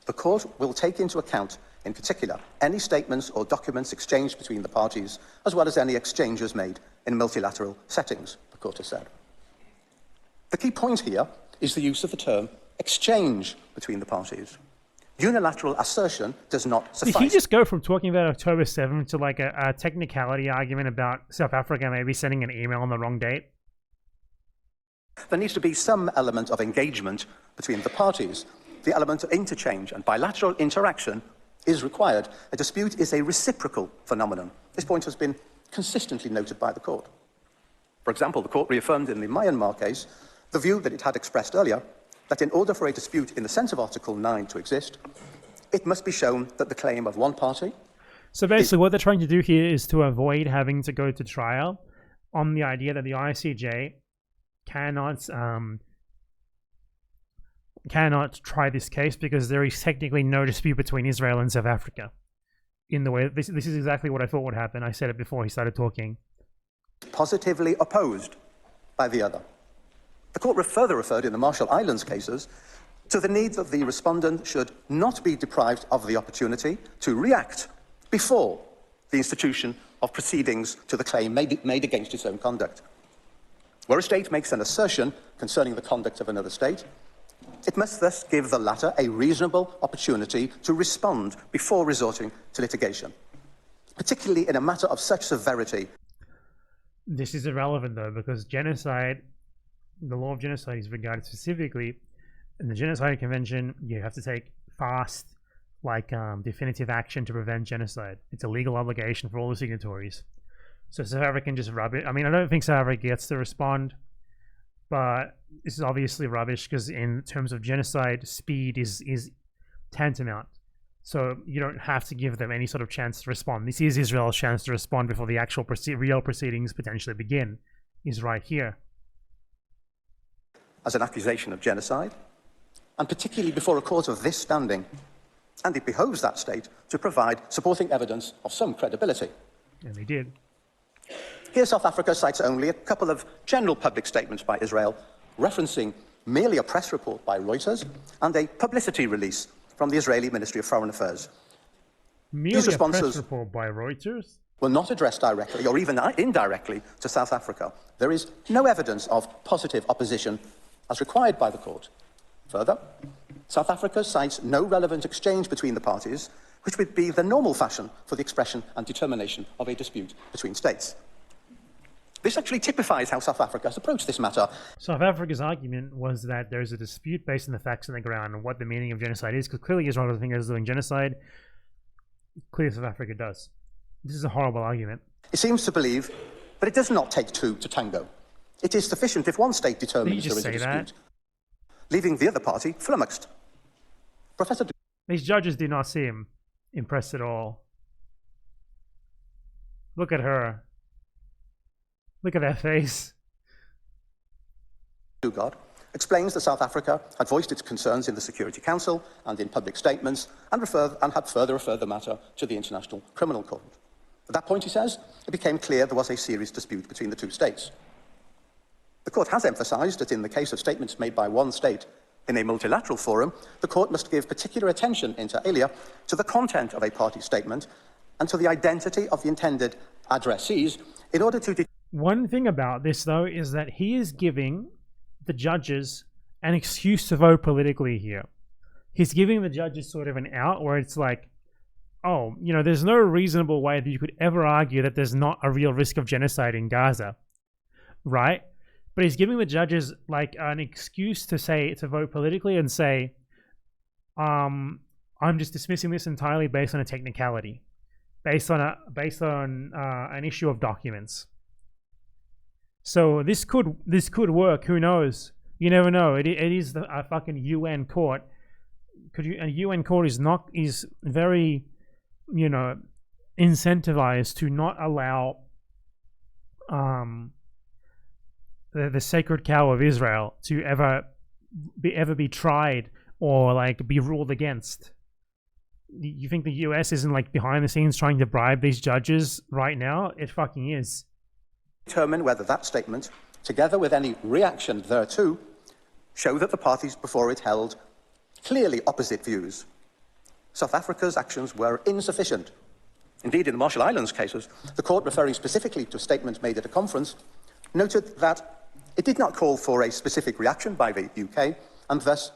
The court will take into account, in particular, any statements or documents exchanged between the parties, as well as any exchanges made in multilateral settings, the court has said. The key point here is the use of the term exchange between the parties. Unilateral assertion does not suffice. Did he just go from talking about October 7th to like a technicality argument about South Africa maybe sending an email on the wrong date? There needs to be some element of engagement between the parties. The element of interchange and bilateral interaction is required. A dispute is a reciprocal phenomenon. This point has been consistently noted by the court. For example, the court reaffirmed in the Myanmar case the view that it had expressed earlier, that in order for a dispute in the sense of Article 9 to exist, it must be shown that the claim of one party... So basically what they're trying to do here is to avoid having to go to trial on the idea that the ICJ cannot try this case because there is technically no dispute between Israel and South Africa. In the way this is exactly what I thought would happen. I said it before he started talking. Positively opposed by the other. The court further referred in the Marshall Islands cases to the need that the respondent should not be deprived of the opportunity to react before the institution of proceedings to the claim made against its own conduct. Where a state makes an assertion concerning the conduct of another state, it must thus give the latter a reasonable opportunity to respond before resorting to litigation, particularly in a matter of such severity. This is irrelevant though, because genocide, the law of genocide is regarded specifically in the Genocide Convention. You have to take fast, definitive action to prevent genocide. It's a legal obligation for all the signatories. So South Africa can just rub it. I mean, I don't think South Africa gets to respond, but this is obviously rubbish because in terms of genocide, speed is tantamount. So you don't have to give them any sort of chance to respond. This is Israel's chance to respond before the actual real proceedings potentially begin, is right here. As an accusation of genocide, and particularly before a court of this standing, and it behoves that state to provide supporting evidence of some credibility. And they did. Here South Africa cites only a couple of general public statements by Israel, referencing merely a press report by Reuters and a publicity release from the Israeli Ministry of Foreign Affairs. Merely a press report by Reuters? Were not addressed directly or even indirectly to South Africa. There is no evidence of positive opposition as required by the court. Further, South Africa cites no relevant exchange between the parties, which would be the normal fashion for the expression and determination of a dispute between states. This actually typifies how South Africa has approached this matter. South Africa's argument was that there's a dispute based on the facts on the ground and what the meaning of genocide is, because clearly Israel doesn't think it's doing genocide. Clearly South Africa does. This is a horrible argument. It seems to believe that it does not take two to tango. It is sufficient if one state determines there is a dispute, leaving the other party flummoxed. These judges do not seem impressed at all. Look at her. Look at that face. Dugard explains that South Africa had voiced its concerns in the Security Council and in public statements and had further referred the matter to the International Criminal Court. At that point, he says, it became clear there was a serious dispute between the two states. The court has emphasized that in the case of statements made by one state in a multilateral forum, the court must give particular attention, inter alia, to the content of a party statement and to the identity of the intended addressees in order to... One thing about this, though, is that he is giving the judges an excuse to vote politically here. He's giving the judges sort of an out where it's like, oh, you know, there's no reasonable way that you could ever argue that there's not a real risk of genocide in Gaza, right? but he's giving the judges like an excuse to vote politically and say, I'm just dismissing this entirely based on a technicality, based on an issue of documents. So this could work. Who knows? You never know. It is a fucking UN court. A UN court is very, incentivized to not allow the sacred cow of Israel to ever be tried or like be ruled against. You think the US isn't like behind the scenes trying to bribe these judges right now? It fucking is. Determine whether that statement, together with any reaction thereto, show that the parties before it held clearly opposite views. South Africa's actions were insufficient. Indeed, in the Marshall Islands cases, the court, referring specifically to a statement made at a conference, noted that it did not call for a specific reaction by the UK, and thus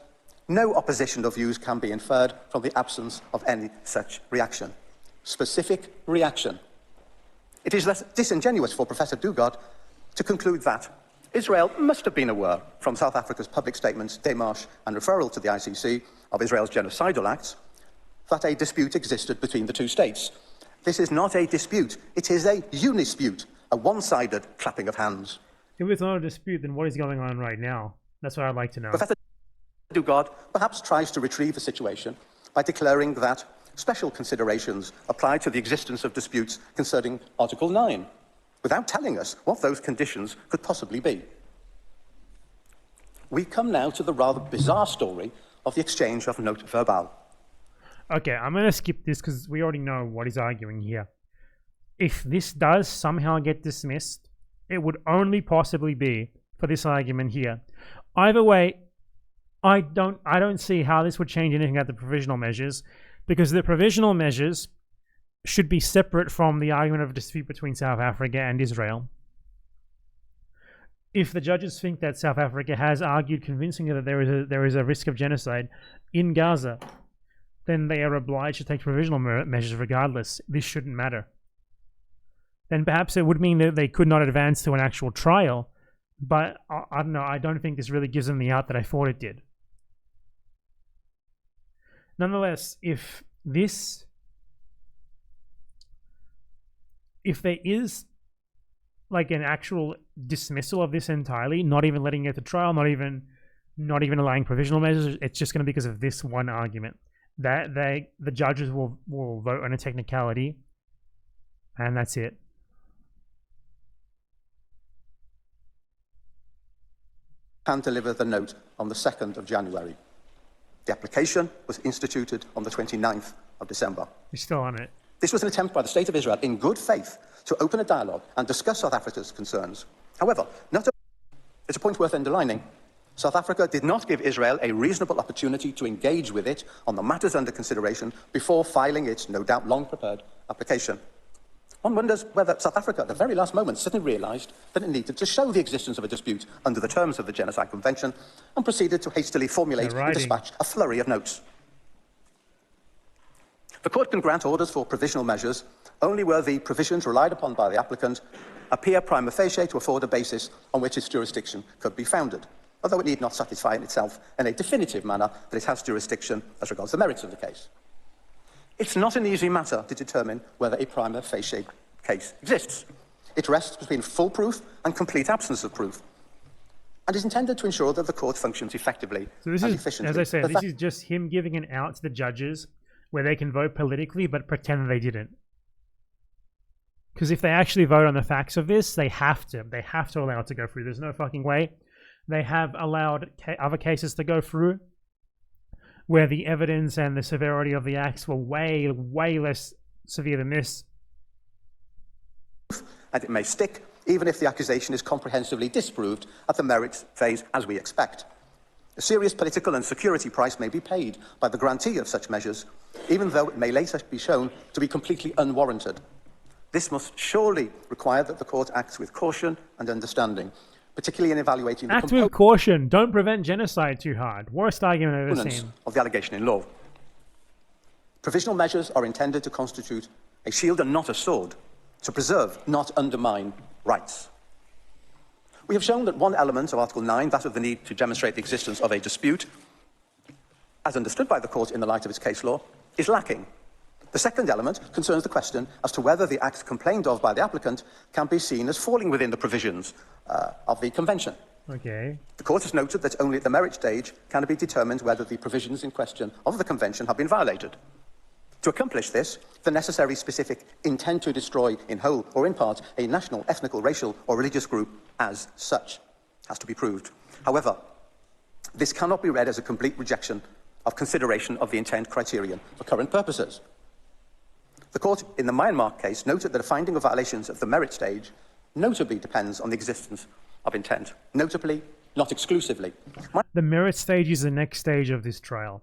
no opposition of views can be inferred from the absence of any such reaction. Specific reaction. It is thus disingenuous for Professor Dugard to conclude that Israel must have been aware from South Africa's public statements, démarche and referral to the ICC of Israel's genocidal acts that a dispute existed between the two states. This is not a dispute, it is a unispute, a one-sided clapping of hands. If it's not a dispute, then what is going on right now? That's what I'd like to know. Professor Dugard perhaps tries to retrieve the situation by declaring that special considerations apply to the existence of disputes concerning Article 9, without telling us what those conditions could possibly be. We come now to the rather bizarre story of the exchange of note verbal. Okay, I'm going to skip this because we already know what he's arguing here. If this does somehow get dismissed, it would only possibly be for this argument here. Either way, I don't see how this would change anything about the provisional measures, because the provisional measures should be separate from the argument of a dispute between South Africa and Israel. If the judges think that South Africa has argued convincingly that there is a risk of genocide in Gaza, then they are obliged to take provisional measures regardless. This shouldn't matter. Then perhaps it would mean that they could not advance to an actual trial, but I don't know, I don't think this really gives them the out that I thought it did. Nonetheless, if there is like an actual dismissal of this entirely, not even letting it to trial, not even allowing provisional measures, it's just going to be because of this one argument that the judges will vote on a technicality, and that's it. Can deliver the note on the 2nd of January. The application was instituted on the 29th of December. You're still on it. This was an attempt by the State of Israel, in good faith, to open a dialogue and discuss South Africa's concerns. However, it's a point worth underlining. South Africa did not give Israel a reasonable opportunity to engage with it on the matters under consideration before filing its, no doubt, long-prepared application. One wonders whether South Africa, at the very last moment, suddenly realised that it needed to show the existence of a dispute under the terms of the Genocide Convention and proceeded to hastily formulate and dispatch a flurry of notes. The court can grant orders for provisional measures only where the provisions relied upon by the applicant appear prima facie to afford a basis on which its jurisdiction could be founded, although it need not satisfy in itself in a definitive manner that it has jurisdiction as regards the merits of the case. It's not an easy matter to determine whether a prima facie case exists. It rests between full proof and complete absence of proof, and is intended to ensure that the court functions effectively and efficiently. As I said, this is just him giving an out to the judges where they can vote politically but pretend they didn't. Because if they actually vote on the facts of this, they have to allow it to go through. There's no fucking way. They have allowed other cases to go through where the evidence and the severity of the acts were way, way less severe than this. And it may stick, even if the accusation is comprehensively disproved at the merits phase, as we expect. A serious political and security price may be paid by the grantee of such measures, even though it may later be shown to be completely unwarranted. This must surely require that the court acts with caution and understanding, particularly in evaluating the Act with caution. Don't prevent genocide too hard. Worst argument I've ever seen. Of the allegation in law. Provisional measures are intended to constitute a shield and not a sword, to preserve, not undermine, rights. We have shown that one element of Article 9, that of the need to demonstrate the existence of a dispute, as understood by the court in the light of its case law, is lacking. The second element concerns the question as to whether the act complained of by the applicant can be seen as falling within the provisions of the Convention. Okay. The court has noted that only at the merit stage can it be determined whether the provisions in question of the Convention have been violated. To accomplish this, the necessary specific intent to destroy in whole or in part a national, ethnic, racial or religious group as such has to be proved. However, this cannot be read as a complete rejection of consideration of the intent criterion for current purposes. The court in the Myanmar case noted that a finding of violations at the merit stage notably depends on the existence of intent. Notably, not exclusively. The merit stage is the next stage of this trial.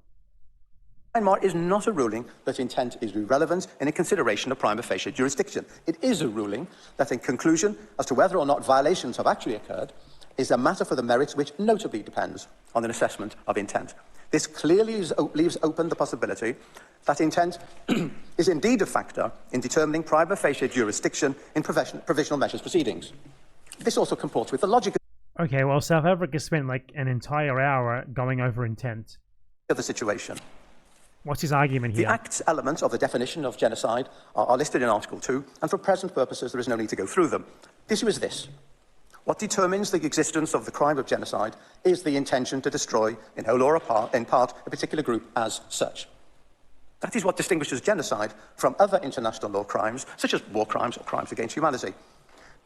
Myanmar is not a ruling that intent is irrelevant in a consideration of prima facie jurisdiction. It is a ruling that in conclusion as to whether or not violations have actually occurred is a matter for the merits which notably depends on an assessment of intent. This clearly leaves open the possibility that intent is indeed a factor in determining prima facie jurisdiction in provisional measures proceedings. This also comports with the logic Okay, well, South Africa spent like an entire hour going over intent. of the situation. What's his argument The here? Act's elements of the definition of genocide are listed in Article 2, and for present purposes there is no need to go through them. The issue is this. What determines the existence of the crime of genocide is the intention to destroy, in whole or in part, a particular group as such. That is what distinguishes genocide from other international law crimes, such as war crimes or crimes against humanity.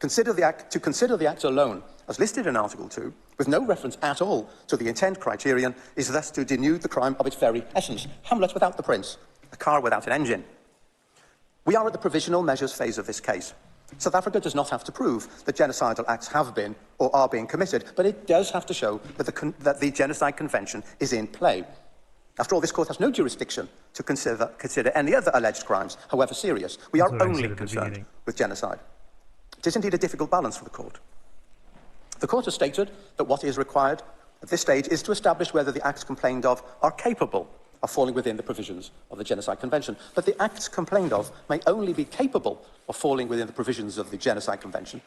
To consider the act alone, as listed in Article 2, with no reference at all to the intent criterion, is thus to denude the crime of its very essence. Hamlet without the prince, a car without an engine. We are at the provisional measures phase of this case. South Africa does not have to prove that genocidal acts have been or are being committed, but it does have to show that the Genocide Convention is in play. After all, this court has no jurisdiction to consider any other alleged crimes, however serious. We are only concerned with genocide. It is indeed a difficult balance for the court. The court has stated that what is required at this stage is to establish whether the acts complained of are capable of falling within the provisions of the Genocide Convention. But the acts complained of may only be capable of falling within the provisions of the Genocide Convention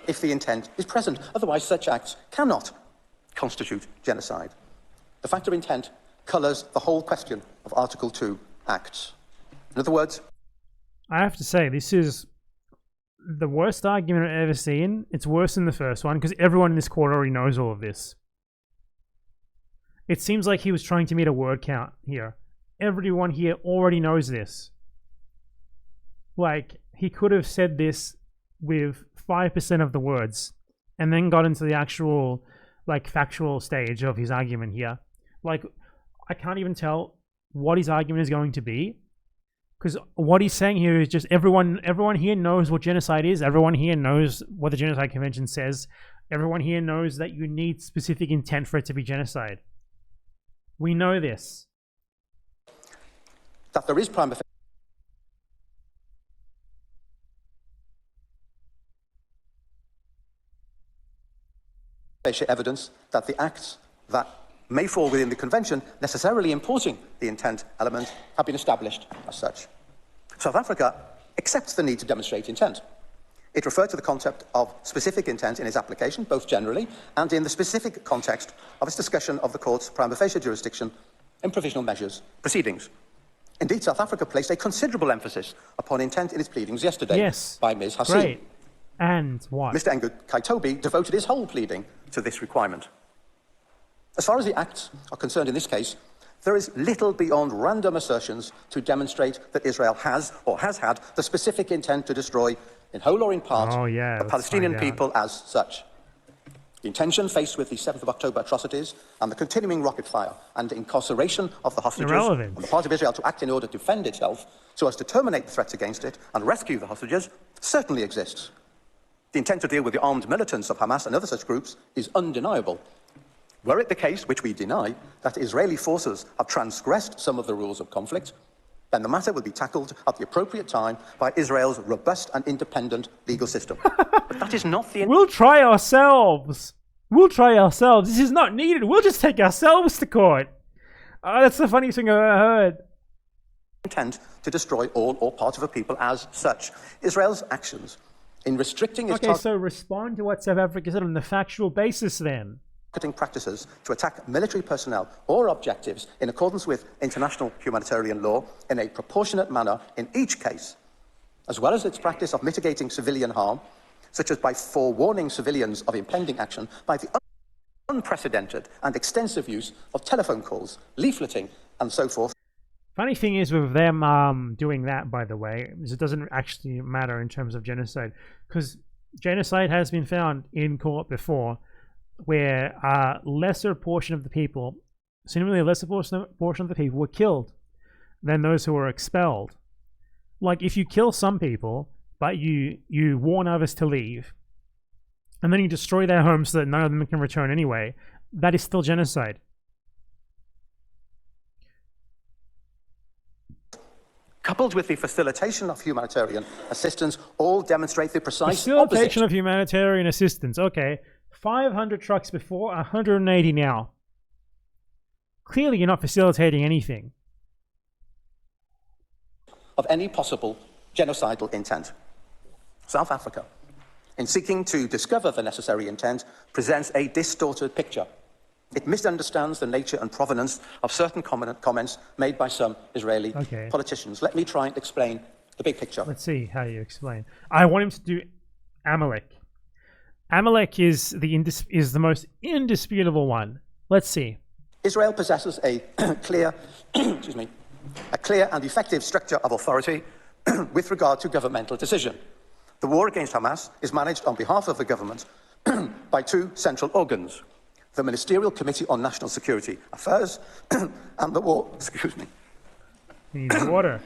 if the intent is present. Otherwise, such acts cannot constitute genocide. The factor intent colours the whole question of Article 2 acts. In other words, I have to say, this is the worst argument I've ever seen. It's worse than the first one because everyone in this court already knows all of this. It seems like he was trying to meet a word count here. Everyone here already knows this. Like, he could have said this with 5% of the words and then got into the actual, like, factual stage of his argument here. Like, I can't even tell what his argument is going to be. Because what he's saying here is just everyone here knows what genocide is. Everyone here knows what the Genocide Convention says. Everyone here knows that you need specific intent for it to be genocide. We know this. That there is prima facie evidence that the acts that may fall within the Convention, necessarily importing the intent element, have been established as such. South Africa accepts the need to demonstrate intent. It referred to the concept of specific intent in its application, both generally and in the specific context of its discussion of the court's prima facie jurisdiction in provisional measures proceedings. Indeed, South Africa placed a considerable emphasis upon intent in its pleadings yesterday by Ms. Hassim. Great. And what? Mr. Engu Kaitobi devoted his whole pleading to this requirement. As far as the acts are concerned in this case, there is little beyond random assertions to demonstrate that Israel has or has had the specific intent to destroy, in whole or in part, the Palestinian people as such. The intention faced with the 7th of October atrocities and the continuing rocket fire and incarceration of the hostages on the part of Israel to act in order to defend itself so as to terminate the threats against it and rescue the hostages certainly exists. The intent to deal with the armed militants of Hamas and other such groups is undeniable. Were it the case, which we deny, that Israeli forces have transgressed some of the rules of conflict, then the matter will be tackled at the appropriate time by Israel's robust and independent legal system. But that is not the... We'll try ourselves. We'll try ourselves. This is not needed. We'll just take ourselves to court. Oh, that's the funniest thing I've ever heard. Intent to destroy all or part of a people as such. Israel's actions in restricting its Okay, so respond to what South Africa said on the factual basis then. targeting practices to attack military personnel or objectives in accordance with international humanitarian law in a proportionate manner in each case, as well as its practice of mitigating civilian harm, such as by forewarning civilians of impending action by the unprecedented and extensive use of telephone calls, leafleting, and so forth. Funny thing is with them doing that, by the way, is it doesn't actually matter in terms of genocide, because genocide has been found in court before where a lesser portion of the people, seemingly a lesser portion of the people were killed than those who were expelled. Like if you kill some people, but you warn others to leave, and then you destroy their homes so that none of them can return anyway, that is still genocide. Coupled with the facilitation of humanitarian assistance, all demonstrate the precise Facilitation opposite. of humanitarian assistance. Okay, 500 trucks before, 180 now. Clearly you're not facilitating anything. Of any possible genocidal intent. South Africa, in seeking to discover the necessary intent, presents a distorted picture. It misunderstands the nature and provenance of certain comments made by some Israeli politicians. Let me try and explain the big picture. Let's see how you explain. I want him to do Amalek. Amalek is the most indisputable one. Let's see. Israel possesses a clear, a clear and effective structure of authority with regard to governmental decision. The war against Hamas is managed on behalf of the government by two central organs: the Ministerial Committee on National Security Affairs and the War. Excuse me. He needs water.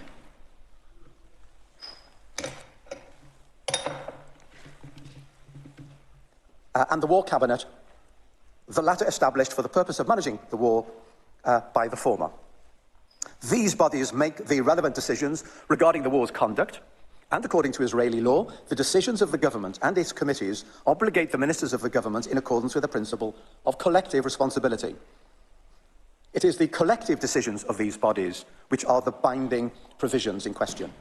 And the War Cabinet, the latter established for the purpose of managing the war by the former. These bodies make the relevant decisions regarding the war's conduct, and according to Israeli law, the decisions of the government and its committees obligate the ministers of the government in accordance with the principle of collective responsibility. It is the collective decisions of these bodies which are the binding provisions in question.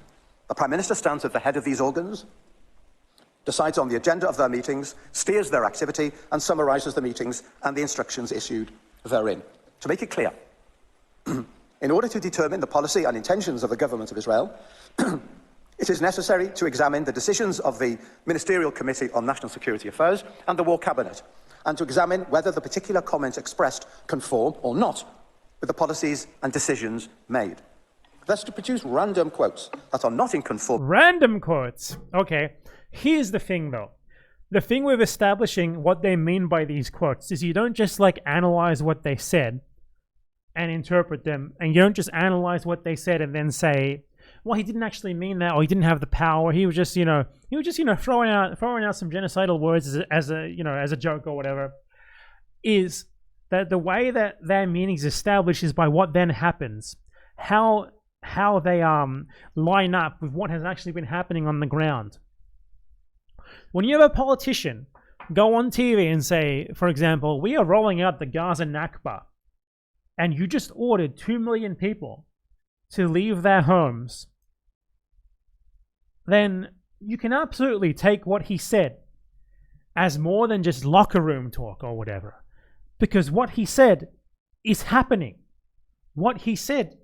The Prime Minister stands at the head of these organs, decides on the agenda of their meetings, steers their activity, and summarises the meetings and the instructions issued therein. To make it clear, in order to determine the policy and intentions of the government of Israel, it is necessary to examine the decisions of the Ministerial Committee on National Security Affairs and the War Cabinet, and to examine whether the particular comments expressed conform or not with the policies and decisions made. Thus, to produce random quotes that are not in conformity. Random quotes. Okay. Here's the thing, though. The thing with establishing what they mean by these quotes is you don't just like analyze what they said and interpret them, and you don't just analyze what they said and then say, well, he didn't actually mean that, or he didn't have the power. He was just, throwing out some genocidal words as a joke or whatever. Is that the way that their meaning is established is by what then happens, how they line up with what has actually been happening on the ground. When you have a politician go on TV and say, for example, we are rolling out the Gaza Nakba, and you just ordered 2 million people to leave their homes, then you can absolutely take what he said as more than just locker room talk or whatever. Because what he said is happening. What he said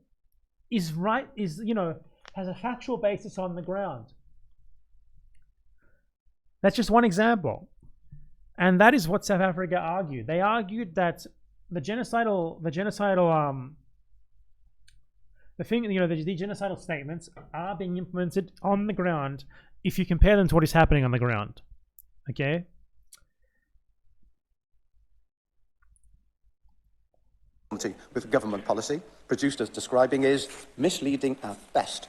is right, has a factual basis on the ground. That's just one example. And that is what South Africa argued. They argued that the genocidal statements are being implemented on the ground if you compare them to what is happening on the ground. Okay? With government policy, produced as describing is misleading at best.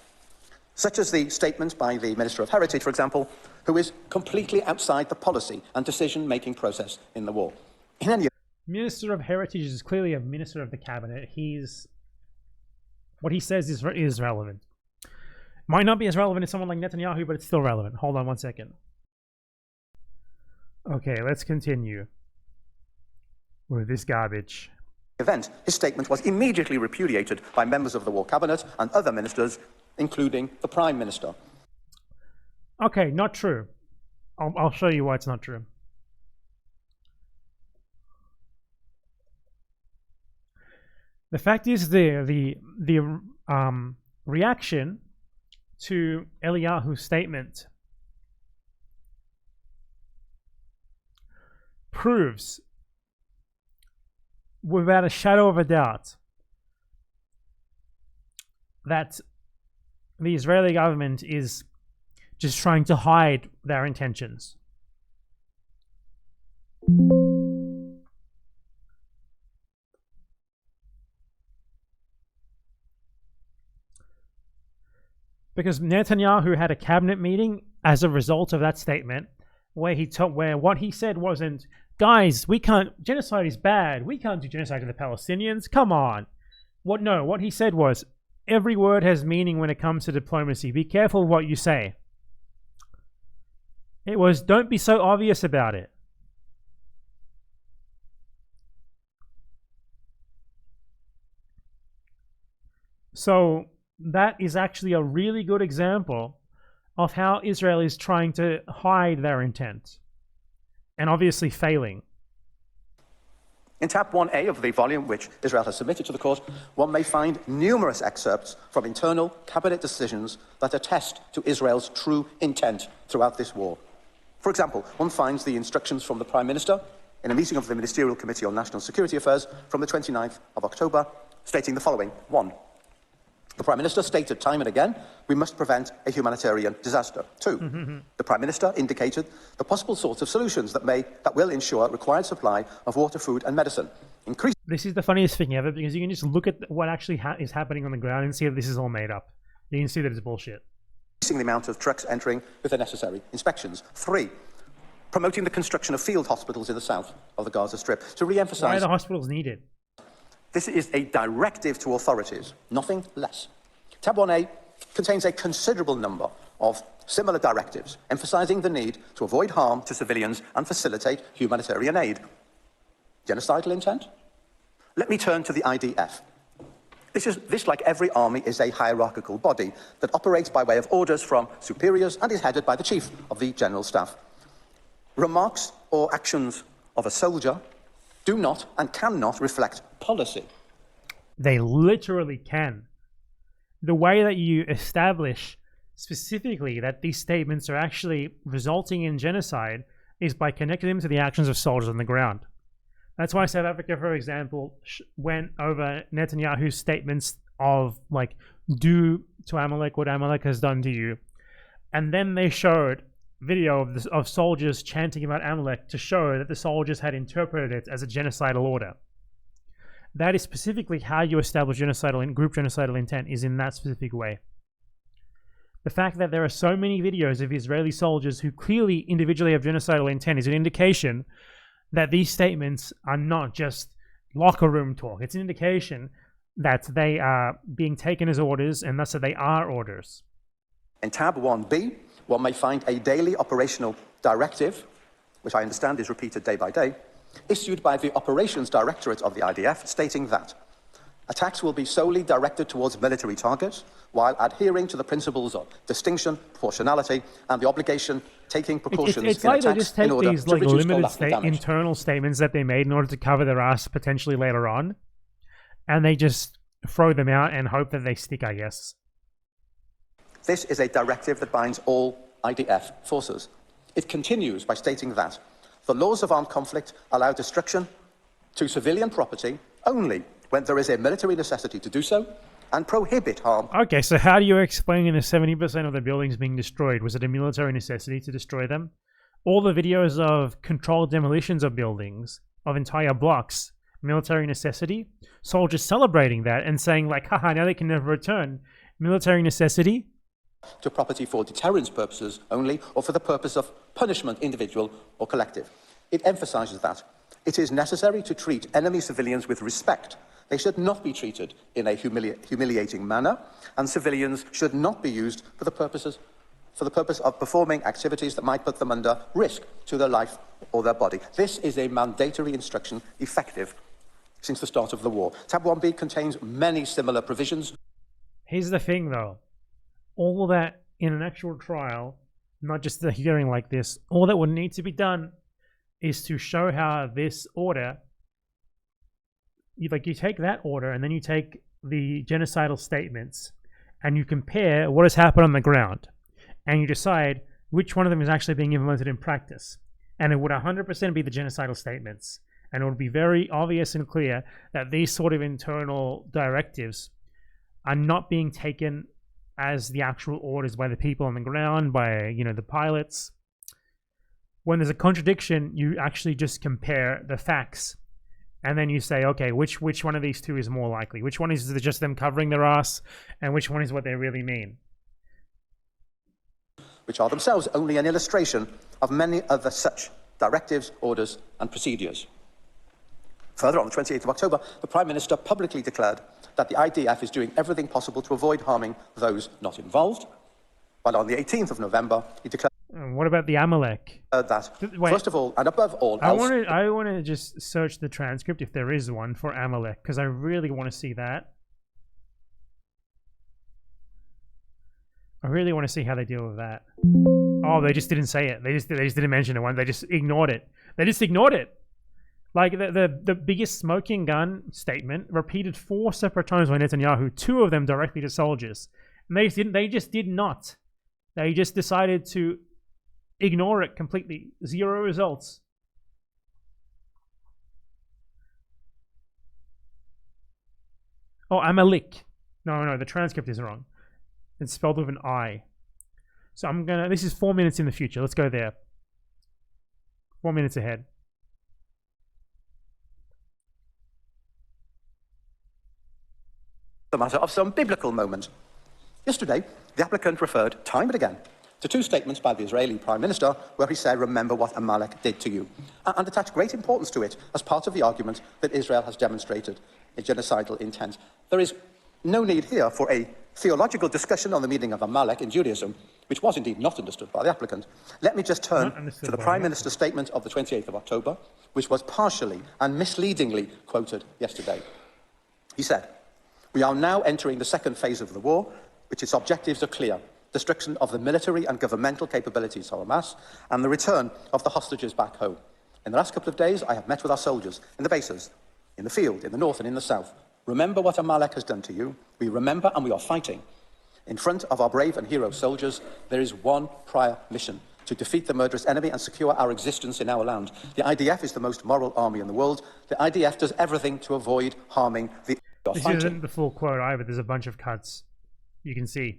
Such as the statement by the Minister of Heritage, for example, who is completely outside the policy and decision-making process in the war. In any Minister of Heritage is clearly a minister of the cabinet. What he says is relevant. Might not be as relevant as someone like Netanyahu, but it's still relevant. Hold on one second. Okay, let's continue with this garbage. event, his statement was immediately repudiated by members of the War Cabinet and other ministers, including the Prime Minister. Okay, not true. I'll show you why it's not true. The fact is, the reaction to Eliyahu's statement proves, without a shadow of a doubt, that the Israeli government is just trying to hide their intentions. Because Netanyahu had a cabinet meeting as a result of that statement, where what he said wasn't, guys, we can't, genocide is bad, we can't do genocide to the Palestinians, come on. What he said was, every word has meaning when it comes to diplomacy, be careful what you say. It was, don't be so obvious about it. So that is actually a really good example of how Israel is trying to hide their intent, and obviously failing. In tab 1A of the volume which Israel has submitted to the court, one may find numerous excerpts from internal cabinet decisions that attest to Israel's true intent throughout this war. For example, one finds the instructions from the Prime Minister in a meeting of the Ministerial Committee on National Security Affairs from the 29th of October, stating the following. 1. The Prime Minister stated time and again, we must prevent a humanitarian disaster. 2. The Prime Minister indicated the possible sorts of solutions that will ensure required supply of water, food and medicine. This is the funniest thing ever, because you can just look at what actually is happening on the ground and see that this is all made up. You can see that it's bullshit. Increasing the amount of trucks entering with the necessary inspections. 3. Promoting the construction of field hospitals in the south of the Gaza Strip to re-emphasize... Why are the hospitals needed? This is a directive to authorities, nothing less. Tab 1A contains a considerable number of similar directives, emphasizing the need to avoid harm to civilians and facilitate humanitarian aid. Genocidal intent? Let me turn to the IDF. This, like every army, is a hierarchical body that operates by way of orders from superiors and is headed by the Chief of the General Staff. Remarks or actions of a soldier do not and cannot reflect policy. They literally can. The way that you establish specifically that these statements are actually resulting in genocide is by connecting them to the actions of soldiers on the ground. That's why South Africa, for example, went over Netanyahu's statements of, like, do to Amalek what Amalek has done to you. And then they showed video of soldiers chanting about Amalek to show that the soldiers had interpreted it as a genocidal order. That is specifically how you establish group genocidal intent, is in that specific way. The fact that there are so many videos of Israeli soldiers who clearly individually have genocidal intent is an indication that these statements are not just locker room talk. It's an indication that they are being taken as orders, and thus that they are orders. In tab 1B, one may find a daily operational directive, which I understand is repeated day by day, issued by the Operations Directorate of the IDF, stating that attacks will be solely directed towards military targets, while adhering to the principles of distinction, proportionality, and the obligation taking precautions it's in like they attacks just take in order these to like reduce limited collateral damage. internal statements that they made in order to cover their ass potentially later on, and they just throw them out and hope that they stick, I guess. This is a directive that binds all IDF forces. It continues by stating that the laws of armed conflict allow destruction to civilian property only when there is a military necessity to do so, and prohibit harm. Okay, so how do you explain the 70% of the buildings being destroyed? Was it a military necessity to destroy them? All the videos of controlled demolitions of buildings, of entire blocks, military necessity? Soldiers celebrating that and saying, like, haha, now they can never return. Military necessity? To property for deterrence purposes only, or for the purpose of punishment, individual or collective. It emphasizes that it is necessary to treat enemy civilians with respect. They should not be treated in a humiliating manner, and civilians should not be used for the purpose of performing activities that might put them under risk to their life or their body. This is a mandatory instruction effective since the start of the war. Tab 1B contains many similar provisions. Here's the thing, though. All that in an actual trial not just a hearing like this. All that would need to be done is to show how this order, you take that order and then you take the genocidal statements and you compare what has happened on the ground and you decide which one of them is actually being implemented in practice. And it would 100% be the genocidal statements. And it would be very obvious and clear that these sort of internal directives are not being taken as the actual orders by the people on the ground, by the pilots. When there's a contradiction, you actually just compare the facts, and then you say, okay, which one of these two is more likely? Which one is just them covering their ass, and which one is what they really mean? Which are themselves only an illustration of many other such directives, orders, and procedures. Further, on the 28th of October, the Prime Minister publicly declared that the IDF is doing everything possible to avoid harming those not involved. While on the 18th of November, he declared what about the Amalek? That, first of all, and above all I else... I want to just search the transcript, if there is one, for Amalek, because I really want to see that. I really want to see how they deal with that. Oh, they just didn't say it. They just didn't mention it once. They just ignored it. They just ignored it. Like the biggest smoking gun statement repeated 4 separate times by Netanyahu, 2 of them directly to soldiers. And they just did not. They just decided to ignore it completely. 0 results. Oh, Amalek. No, the transcript is wrong. It's spelled with an I. So this is 4 minutes in the future. Let's go there. 4 minutes ahead. The matter of some biblical moment. Yesterday, the applicant referred time and again to 2 statements by the Israeli Prime Minister where he said, remember what Amalek did to you, and attached great importance to it as part of the argument that Israel has demonstrated a genocidal intent. There is no need here for a theological discussion on the meaning of Amalek in Judaism, which was indeed not understood by the applicant. Let me just turn to the Prime Minister's statement of the 28th of October, which was partially and misleadingly quoted yesterday. He said, we are now entering the second phase of the war, which its objectives are clear: destruction of the military and governmental capabilities of Hamas, and the return of the hostages back home. In the last couple of days, I have met with our soldiers in the bases, in the field, in the north and in the south. Remember what Amalek has done to you. We remember and we are fighting. In front of our brave and hero soldiers, there is one prior mission: to defeat the murderous enemy and secure our existence in our land. The IDF is the most moral army in the world. The IDF does everything to avoid harming the... This isn't the full quote either. There's a bunch of cuts. You can see.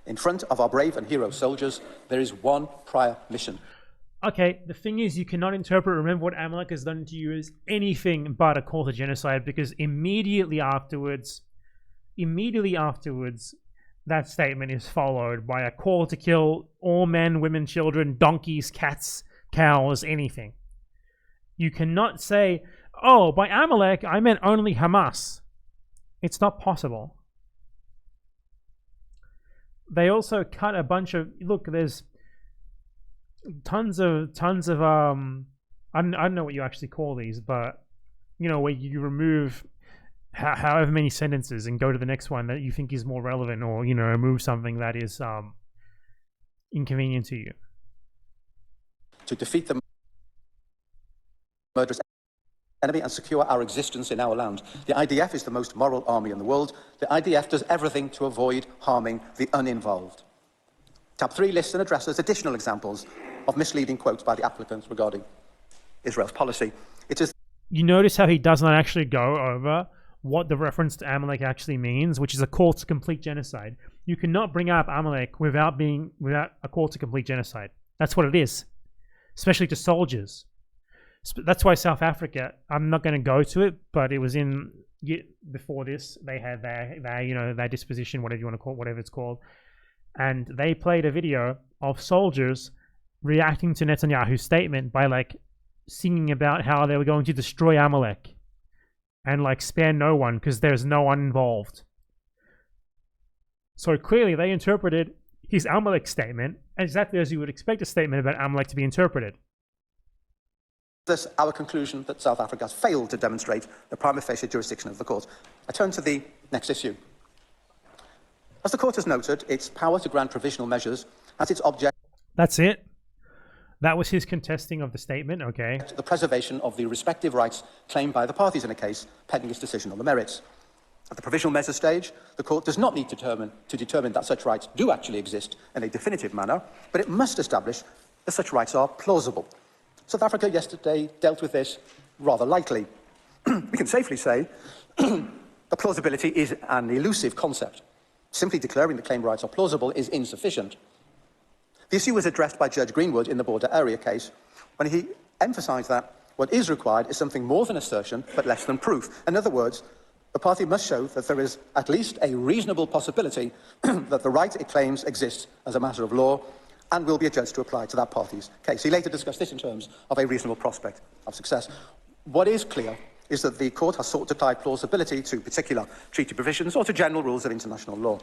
In front of our brave and hero soldiers, there is one prior mission. Okay, the thing is, you cannot interpret remember what Amalek has done to you as anything but a call to genocide, because immediately afterwards, that statement is followed by a call to kill all men, women, children, donkeys, cats, cows, anything. You cannot say, oh, by Amalek, I meant only Hamas. It's not possible. They also cut a bunch of... Look, there's tons of I don't know what you actually call these, but where you remove however many sentences and go to the next one that you think is more relevant, or remove something that is inconvenient to you. To defeat the murderous enemy and secure our existence in our land. The IDF is the most moral army in the world. The IDF does everything to avoid harming the uninvolved. Tab 3 lists and addresses additional examples of misleading quotes by the applicants regarding Israel's policy. It is... You notice how he does not actually go over what the reference to Amalek actually means, which is a call to complete genocide. You cannot bring up Amalek without a call to complete genocide. That's what it is, especially to soldiers. That's why South Africa, I'm not going to go to it, but it was before this, they had their disposition, whatever you want to call it, whatever it's called. And they played a video of soldiers reacting to Netanyahu's statement by singing about how they were going to destroy Amalek and spare no one because there's no one involved. So clearly they interpreted his Amalek statement exactly as you would expect a statement about Amalek to be interpreted. Thus, our conclusion that South Africa has failed to demonstrate the prima facie jurisdiction of the court. I turn to the next issue. As the court has noted, its power to grant provisional measures has its object That's it. That was his contesting of the statement. Okay. The preservation of the respective rights claimed by the parties in a case pending its decision on the merits. At the provisional measure stage, the court does not need to determine that such rights do actually exist in a definitive manner, but it must establish that such rights are plausible. South Africa yesterday dealt with this rather lightly. We can safely say that plausibility is an elusive concept. Simply declaring the claimed rights are plausible is insufficient. The issue was addressed by Judge Greenwood in the border area case, when he emphasised that what is required is something more than assertion, but less than proof. In other words, the party must show that there is at least a reasonable possibility that the right it claims exists as a matter of law and will be adjudged to apply to that party's case. He later discussed this in terms of a reasonable prospect of success. What is clear is that the court has sought to tie plausibility to particular treaty provisions or to general rules of international law.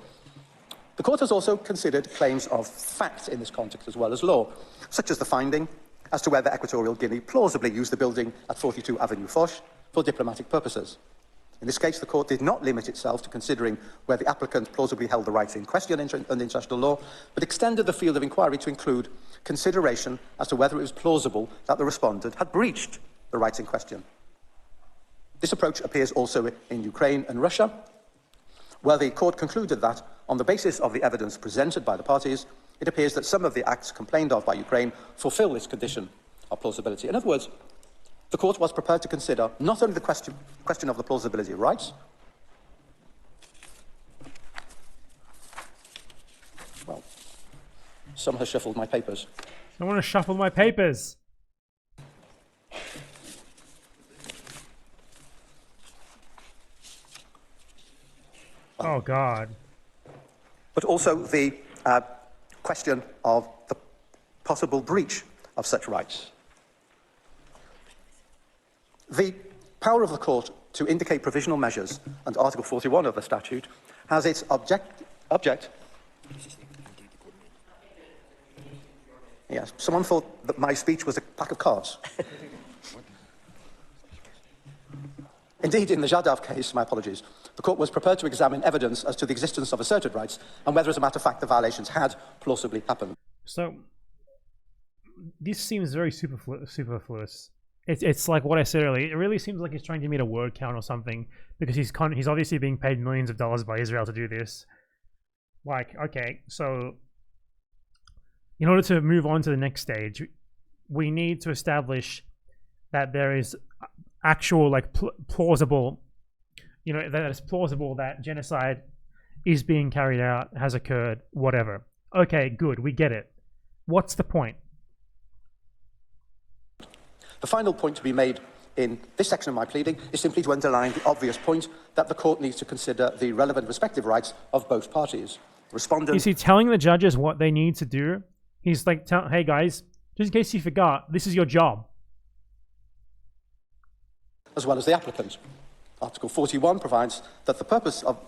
The court has also considered claims of fact in this context as well as law, such as the finding as to whether Equatorial Guinea plausibly used the building at 42 Avenue Foch for diplomatic purposes. In this case, the court did not limit itself to considering where the applicant plausibly held the rights in question under international law, but extended the field of inquiry to include consideration as to whether it was plausible that the respondent had breached the rights in question. This approach appears also in Ukraine and Russia, where the court concluded that, on the basis of the evidence presented by the parties, it appears that some of the acts complained of by Ukraine fulfill this condition of plausibility. In other words, the court was prepared to consider not only the question of the plausibility of rights, well, someone has shuffled my papers. Someone has shuffled my papers. Oh, God. But also the question of the possible breach of such rights. The power of the court to indicate provisional measures under Article 41 of the statute has its object. Yes, someone thought that my speech was a pack of cards. Indeed, in the Jadhav case, my apologies, the court was prepared to examine evidence as to the existence of asserted rights and whether, as a matter of fact, the violations had plausibly happened. So, this seems very superfluous. It's like what I said earlier. It really seems like he's trying to meet a word count or something, because he's obviously being paid millions of dollars by Israel to do this. Like, okay, so in order to move on to the next stage, we need to establish that there is actual, like, plausible, that it's plausible that genocide is being carried out, has occurred, whatever. Okay, good, we get it. What's the point? The final point to be made in this section of my pleading is simply to underline the obvious point that the court needs to consider the relevant respective rights of both parties. Respondent... Is he telling the judges what they need to do? He's like, hey guys, just in case you forgot, this is your job. As well as the applicant. Article 41 provides that the purpose of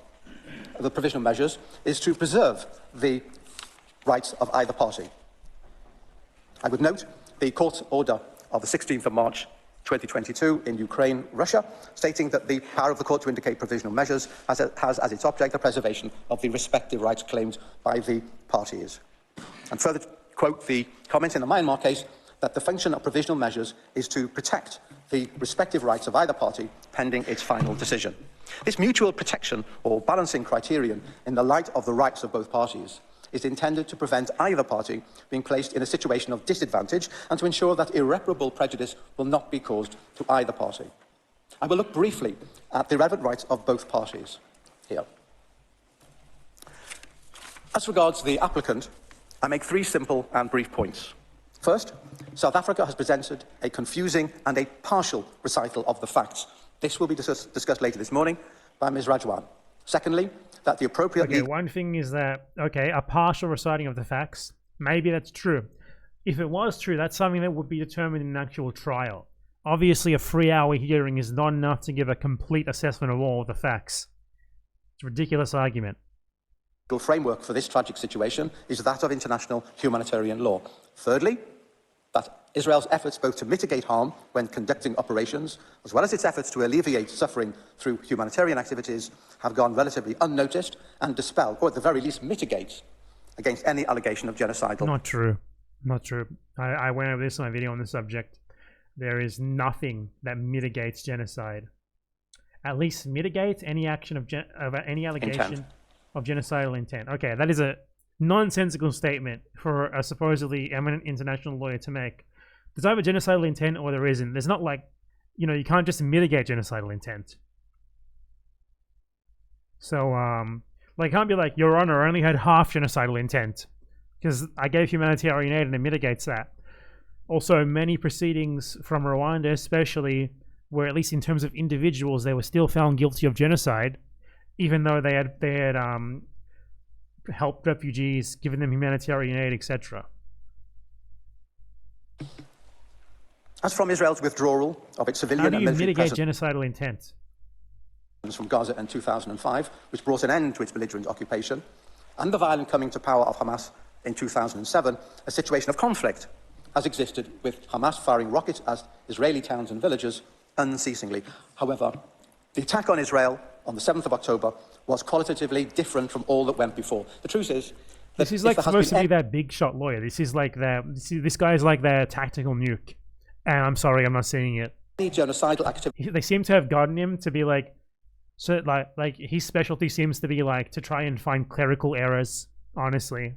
the provisional measures is to preserve the rights of either party. I would note the court order of the 16th of March 2022 in Ukraine, Russia, stating that the power of the court to indicate provisional measures has as its object the preservation of the respective rights claimed by the parties. And further quote the comment in the Myanmar case that the function of provisional measures is to protect the respective rights of either party pending its final decision. This mutual protection or balancing criterion in the light of the rights of both parties is intended to prevent either party being placed in a situation of disadvantage and to ensure that irreparable prejudice will not be caused to either party. I will look briefly at the relevant rights of both parties here. As regards the applicant, I make three simple and brief points. First, South Africa has presented a confusing and a partial recital of the facts. This will be discussed later this morning by Ms. Rajwan. Secondly, that the appropriate... Okay, one thing is that, okay, a partial reciting of the facts, maybe that's true. If it was true, that's something that would be determined in an actual trial. Obviously, a 3-hour hearing is not enough to give a complete assessment of all of the facts. It's a ridiculous argument. The framework for this tragic situation is that of international humanitarian law. Thirdly, that Israel's efforts both to mitigate harm when conducting operations, as well as its efforts to alleviate suffering through humanitarian activities, have gone relatively unnoticed and dispel, or at the very least mitigate, against any allegation of genocidal... Not true. Not true. I went over this in my video on the subject. There is nothing that mitigates genocide. At least mitigate any action of any allegation of genocidal intent. Okay, that is a nonsensical statement for a supposedly eminent international lawyer to make. There's either genocidal intent or there isn't. There's not like, you know, you can't just mitigate genocidal intent. So, like, can't be like, Your Honor, I only had half genocidal intent because I gave humanitarian aid and it mitigates that. Also, many proceedings from Rwanda, especially, where at least in terms of individuals, they were still found guilty of genocide, even though they had helped refugees, given them humanitarian aid, etc. As from Israel's withdrawal of its civilian and military mitigate genocidal intent? From Gaza in 2005, which brought an end to its belligerent occupation, and the violent coming to power of Hamas in 2007, a situation of conflict has existed, with Hamas firing rockets at Israeli towns and villages unceasingly. However, the attack on Israel on the 7th of October was qualitatively different from all that went before. The truth is, this is like supposed to be that big shot lawyer. This is like this guy is like their tactical nuke. And I'm sorry, I'm not seeing it. Genocidal activity. They seem to have gotten him to be like, so like his specialty seems to be like to try and find clerical errors. Honestly,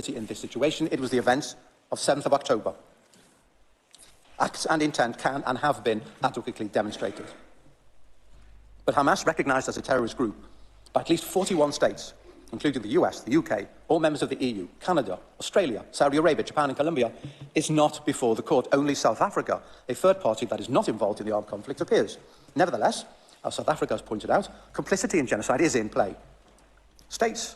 in this situation, it was the events of 7th of October. Acts and intent can and have been adequately demonstrated. But Hamas, recognized as a terrorist group by at least 41 states, including the US, the UK, all members of the EU, Canada, Australia, Saudi Arabia, Japan and Colombia, is not before the court. Only South Africa, a third party that is not involved in the armed conflict, appears. Nevertheless, as South Africa has pointed out, complicity in genocide is in play. States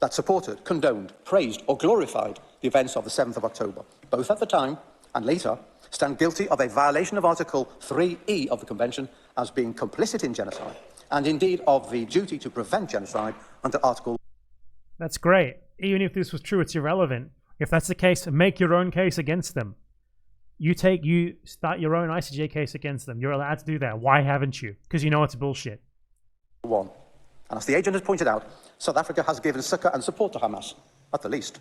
that supported, condoned, praised or glorified the events of the 7th of October, both at the time and later, stand guilty of a violation of Article 3E of the Convention as being complicit in genocide, and indeed of the duty to prevent genocide under Article... That's great. Even if this was true, it's irrelevant. If that's the case, make your own case against them. You start your own ICJ case against them. You're allowed to do that. Why haven't you? Because you know it's bullshit. 1. And as the agent has pointed out, South Africa has given succor and support to Hamas, at the least.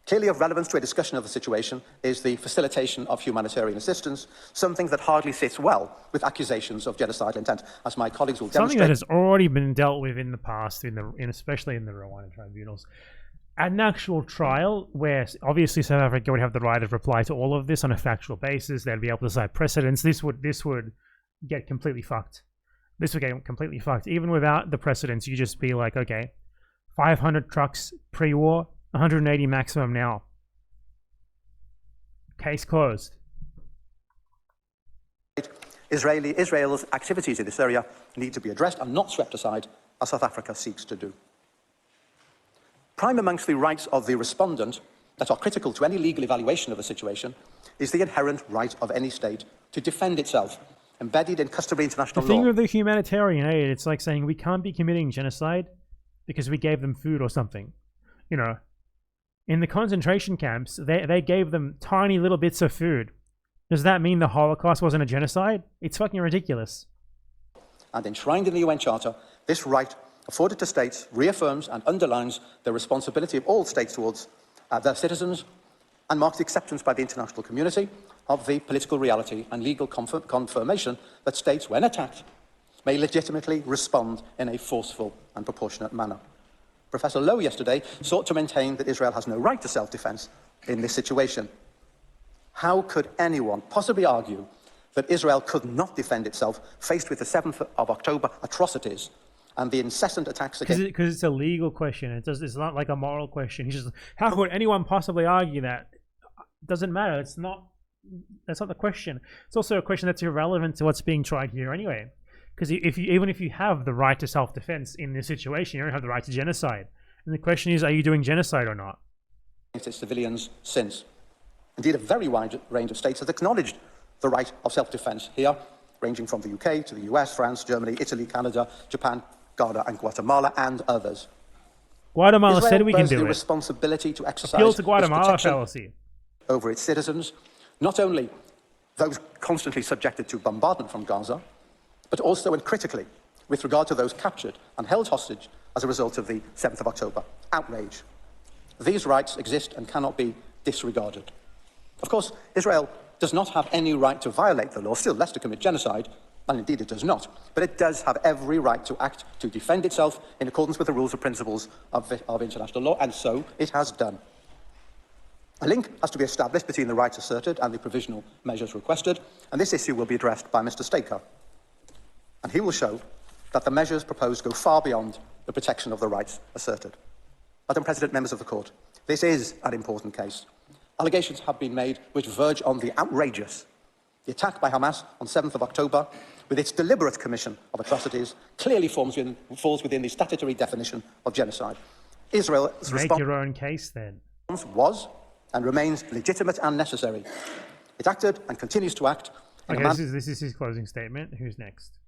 Clearly of relevance to a discussion of the situation is the facilitation of humanitarian assistance, something that hardly sits well with accusations of genocidal intent, as my colleagues will demonstrate. Something that has already been dealt with in the past, especially in the Rwanda tribunals. At an actual trial, where obviously South Africa would have the right of reply to all of this on a factual basis, they'd be able to cite precedents. This would get completely fucked. This would get completely fucked. Even without the precedents, you just be like, okay, 500 trucks pre-war, 180 maximum now. Case closed. Israel's activities in this area need to be addressed and not swept aside, as South Africa seeks to do. Prime amongst the rights of the respondent that are critical to any legal evaluation of the situation is the inherent right of any state to defend itself, embedded in customary international law. The thing with the humanitarian aid, it's like saying we can't be committing genocide because we gave them food or something. You know, in the concentration camps, they gave them tiny little bits of food. Does that mean the Holocaust wasn't a genocide? It's fucking ridiculous. And enshrined in the UN Charter, this right afforded to states reaffirms and underlines the responsibility of all states towards their citizens and marks acceptance by the international community of the political reality and legal confirmation that states, when attacked, may legitimately respond in a forceful and proportionate manner. Professor Lowe yesterday sought to maintain that Israel has no right to self-defense in this situation. How could anyone possibly argue that Israel could not defend itself faced with the 7th of October atrocities and the incessant attacks against... Because it's a legal question. It's not like a moral question. He's just, how could anyone possibly argue that? It doesn't matter. That's not the question. It's also a question that's irrelevant to what's being tried here anyway. Because even if you have the right to self-defense in this situation, you don't have the right to genocide. And the question is, are you doing genocide or not? ...its civilians since. Indeed, a very wide range of states has acknowledged the right of self-defense here, ranging from the UK to the US, France, Germany, Italy, Canada, Japan, Ghana and Guatemala and others. Guatemala Israel said we can bears do the it. Responsibility to exercise Appeal to Guatemala its protection fallacy over its citizens, not only those constantly subjected to bombardment from Gaza, but also and critically with regard to those captured and held hostage as a result of the 7th of October outrage. These rights exist and cannot be disregarded. Of course, Israel does not have any right to violate the law, still less to commit genocide, and indeed it does not, but it does have every right to act to defend itself in accordance with the rules and principles of international law, and so it has done. A link has to be established between the rights asserted and the provisional measures requested, and this issue will be addressed by Mr. Staker. And he will show that the measures proposed go far beyond the protection of the rights asserted. Madam President, members of the Court, this is an important case. Allegations have been made which verge on the outrageous. The attack by Hamas on 7th of October, with its deliberate commission of atrocities, clearly falls within the statutory definition of genocide. Israel's Make your own case, then. response was and remains legitimate and necessary. It acted and continues to act. Okay, this is his closing statement. Who's next?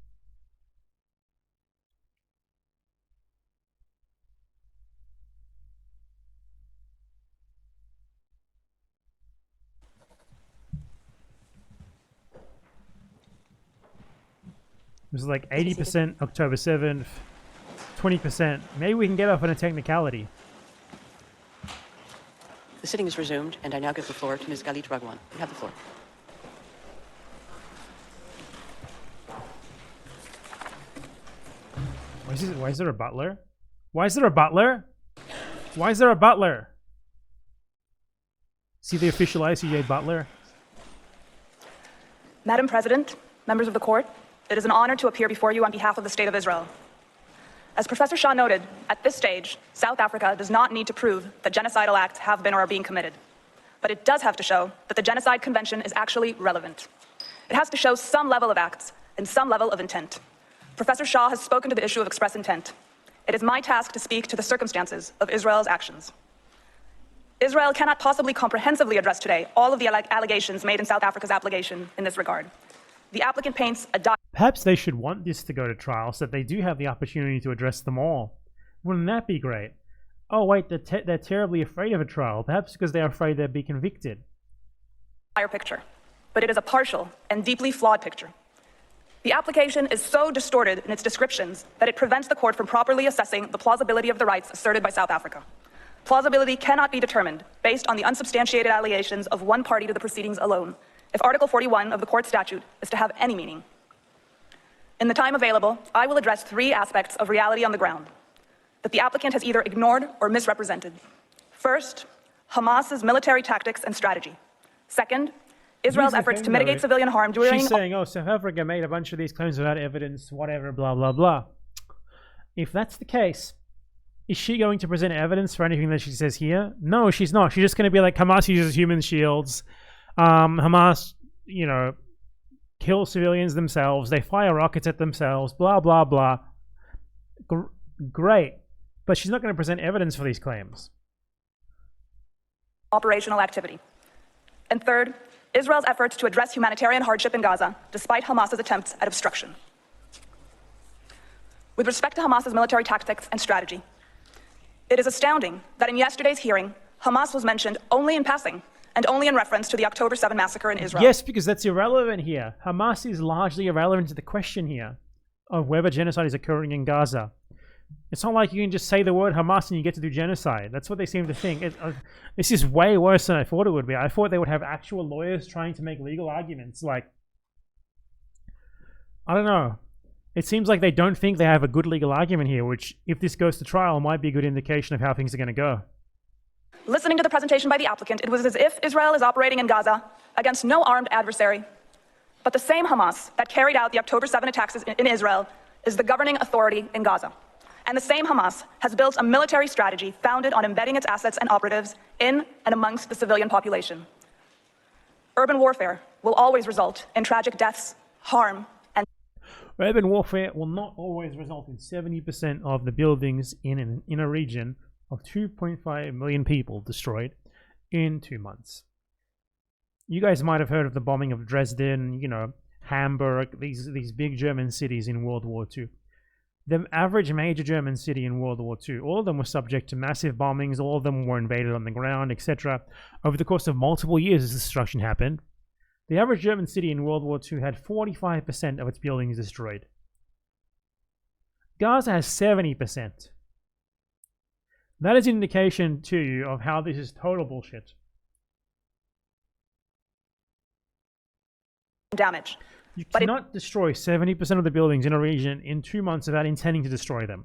It was like 80% October 7th, 20%. Maybe we can get off on a technicality. The sitting is resumed, and I now give the floor to Ms. Galit Ragwan. You have the floor. Why is there a butler? Why is there a butler? Why is there a butler? See the official ICJ butler? Madam President, members of the court, it is an honor to appear before you on behalf of the State of Israel. As Professor Shah noted, at this stage, South Africa does not need to prove that genocidal acts have been or are being committed. But it does have to show that the Genocide Convention is actually relevant. It has to show some level of acts and some level of intent. Professor Shah has spoken to the issue of express intent. It is my task to speak to the circumstances of Israel's actions. Israel cannot possibly comprehensively address today all of the allegations made in South Africa's application in this regard. The applicant paints a Perhaps they should want this to go to trial so that they do have the opportunity to address them all. Wouldn't that be great? Oh wait, they're terribly afraid of a trial, perhaps because they're afraid they'll be convicted. Picture, but it is a partial and deeply flawed picture. The application is so distorted in its descriptions that it prevents the court from properly assessing the plausibility of the rights asserted by South Africa. Plausibility cannot be determined based on the unsubstantiated allegations of one party to the proceedings alone, if Article 41 of the court statute is to have any meaning. In the time available, I will address three aspects of reality on the ground that the applicant has either ignored or misrepresented. First, Hamas's military tactics and strategy. Second, Israel's efforts to mitigate civilian harm during... She's saying, oh, South Africa made a bunch of these claims without evidence, whatever, blah, blah, blah. If that's the case, is she going to present evidence for anything that she says here? No, she's not. She's just going to be like, Hamas uses human shields. Hamas, you know, kill civilians themselves. They fire rockets at themselves, blah, blah, blah. Great. But she's not going to present evidence for these claims. Operational activity. And third, Israel's efforts to address humanitarian hardship in Gaza, despite Hamas's attempts at obstruction. With respect to Hamas's military tactics and strategy, it is astounding that in yesterday's hearing, Hamas was mentioned only in passing and only in reference to the October 7 massacre in Israel. Yes, because that's irrelevant here. Hamas is largely irrelevant to the question here of whether genocide is occurring in Gaza. It's not like you can just say the word Hamas and you get to do genocide. That's what they seem to think. This is way worse than I thought it would be. I thought they would have actual lawyers trying to make legal arguments. Like, I don't know. It seems like they don't think they have a good legal argument here, which, if this goes to trial, might be a good indication of how things are going to go. Listening to the presentation by the applicant, it was as if Israel is operating in Gaza against no armed adversary. But the same Hamas that carried out the October 7 attacks in Israel is the governing authority in Gaza. And the same Hamas has built a military strategy founded on embedding its assets and operatives in and amongst the civilian population. Urban warfare will always result in tragic deaths, harm, and... Urban warfare will not always result in 70% of the buildings in a region of 2.5 million people destroyed in 2 months. You guys might have heard of the bombing of Dresden, you know, Hamburg, these big German cities in World War II. The average major German city in World War II, all of them were subject to massive bombings, all of them were invaded on the ground, etc. Over the course of multiple years as destruction happened, the average German city in World War II had 45% of its buildings destroyed. Gaza has 70%. That is an indication to you of how this is total bullshit. Damage. You cannot destroy 70% of the buildings in a region in 2 months without intending to destroy them.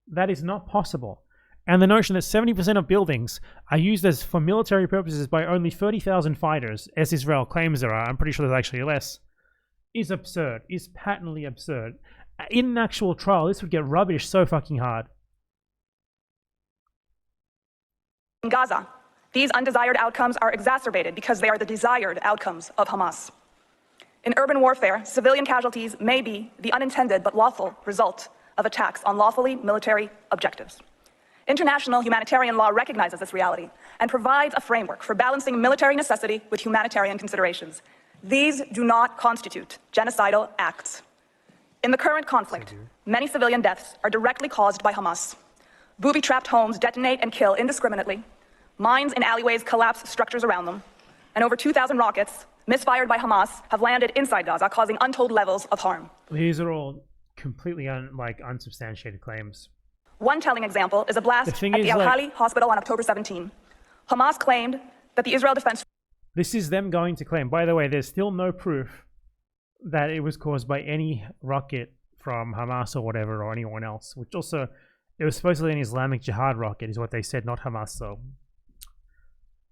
That is not possible. And the notion that 70% of buildings are used as for military purposes by only 30,000 fighters, as Israel claims there are, I'm pretty sure there's actually less, is absurd, is patently absurd. In an actual trial, this would get rubbished so fucking hard. In Gaza, these undesired outcomes are exacerbated because they are the desired outcomes of Hamas. In urban warfare, civilian casualties may be the unintended but lawful result of attacks on lawfully military objectives. International humanitarian law recognizes this reality and provides a framework for balancing military necessity with humanitarian considerations. These do not constitute genocidal acts. In the current conflict, many civilian deaths are directly caused by Hamas. Booby-trapped homes detonate and kill indiscriminately. Mines in alleyways collapse structures around them. And over 2,000 rockets, misfired by Hamas, have landed inside Gaza, causing untold levels of harm. These are all completely unsubstantiated claims. One telling example is a blast at the Al-Hali hospital on October 17. Hamas claimed that the Israel Defense... This is them going to claim. By the way, there's still no proof that it was caused by any rocket from Hamas or whatever, or anyone else. Which also, it was supposedly an Islamic Jihad rocket, is what they said, not Hamas, though.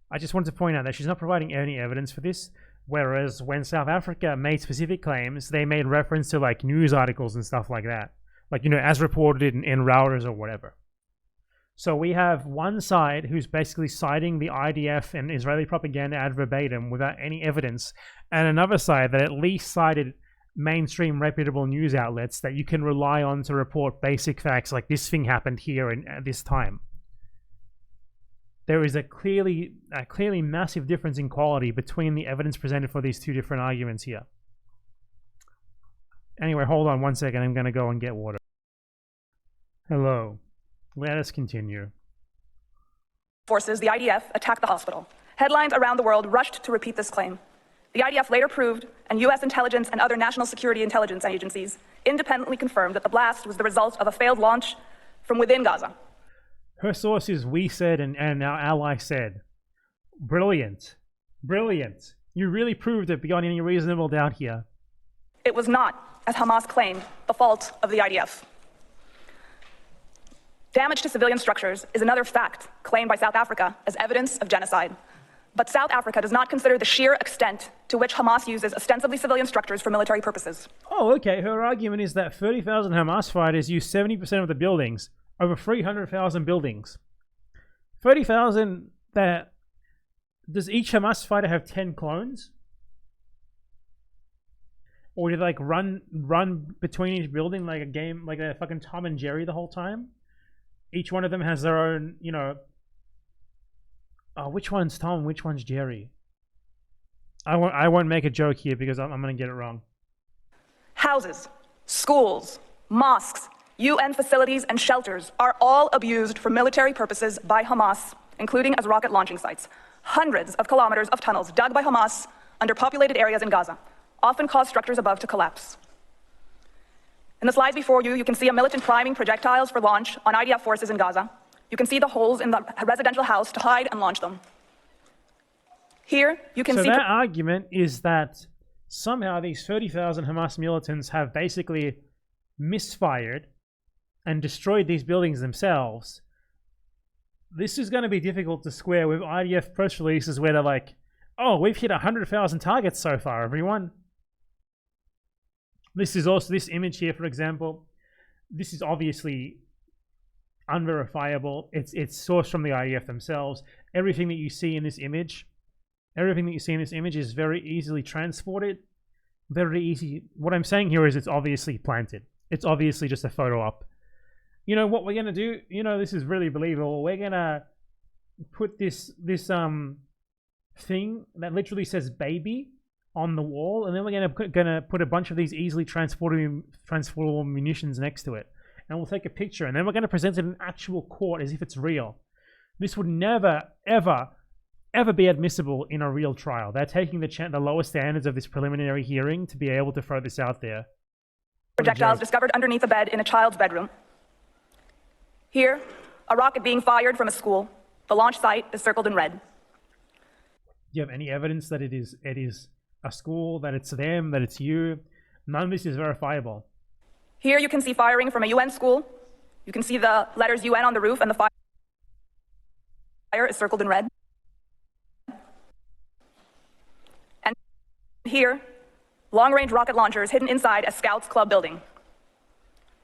I just wanted to point out that she's not providing any evidence for this. Whereas when South Africa made specific claims, they made reference to like news articles and stuff like that. Like, you know, as reported in Reuters or whatever. So we have one side who's basically citing the IDF and Israeli propaganda ad verbatim without any evidence, and another side that at least cited mainstream reputable news outlets that you can rely on to report basic facts like this thing happened here and at this time. There is a clearly massive difference in quality between the evidence presented for these two different arguments here. Anyway, hold on one second. I'm going to go and get water. Hello. Let us continue. Forces, the IDF, attacked the hospital. Headlines around the world rushed to repeat this claim. The IDF later proved, and U.S. intelligence and other national security intelligence agencies independently confirmed that the blast was the result of a failed launch from within Gaza. Her source is we said and our ally said. Brilliant. Brilliant. You really proved it beyond any reasonable doubt here. It was not, as Hamas claimed, the fault of the IDF. Damage to civilian structures is another fact claimed by South Africa as evidence of genocide. But South Africa does not consider the sheer extent to which Hamas uses ostensibly civilian structures for military purposes. Oh, okay. Her argument is that 30,000 Hamas fighters use 70% of the buildings, over 300,000 buildings. 30,000 that... Does each Hamas fighter have 10 clones? Or do they like run between each building like a game, like a fucking Tom and Jerry the whole time? Each one of them has their own, you know... Oh, which one's Tom? Which one's Jerry? I won't make a joke here because I'm going to get it wrong. Houses, schools, mosques, UN facilities, and shelters are all abused for military purposes by Hamas, including as rocket launching sites. Hundreds of kilometers of tunnels dug by Hamas under populated areas in Gaza often cause structures above to collapse. In the slides before you, you can see a militant priming projectiles for launch on IDF forces in Gaza. You can see the holes in the residential house to hide and launch them. Here, you can see... So that argument is that somehow these 30,000 Hamas militants have basically misfired and destroyed these buildings themselves. This is going to be difficult to square with IDF press releases where they're like, oh, we've hit 100,000 targets so far, everyone. This is also, this image here, for example, this is obviously unverifiable. It's sourced from the IDF themselves. Everything that you see in this image is very easily transported. Very easy. What I'm saying here is it's obviously planted. It's obviously just a photo op. You know what we're gonna do? You know, this is really believable. We're gonna put this thing that literally says baby on the wall, and then we're gonna put a bunch of these easily transportable munitions next to it, and we'll take a picture, and then we're gonna present it in actual court as if it's real. This would never, ever be admissible in a real trial. They're taking the lower standards of this preliminary hearing to be able to throw this out there. Projectiles discovered underneath a bed in a child's bedroom. Here, a rocket being fired from a school. The launch site is circled in red. Do you have any evidence that it is a school, that it's them, that it's you? None of this is verifiable. Here you can see firing from a UN school. You can see the letters UN on the roof, and the fire is circled in red. And here, long-range rocket launchers hidden inside a Scouts Club building.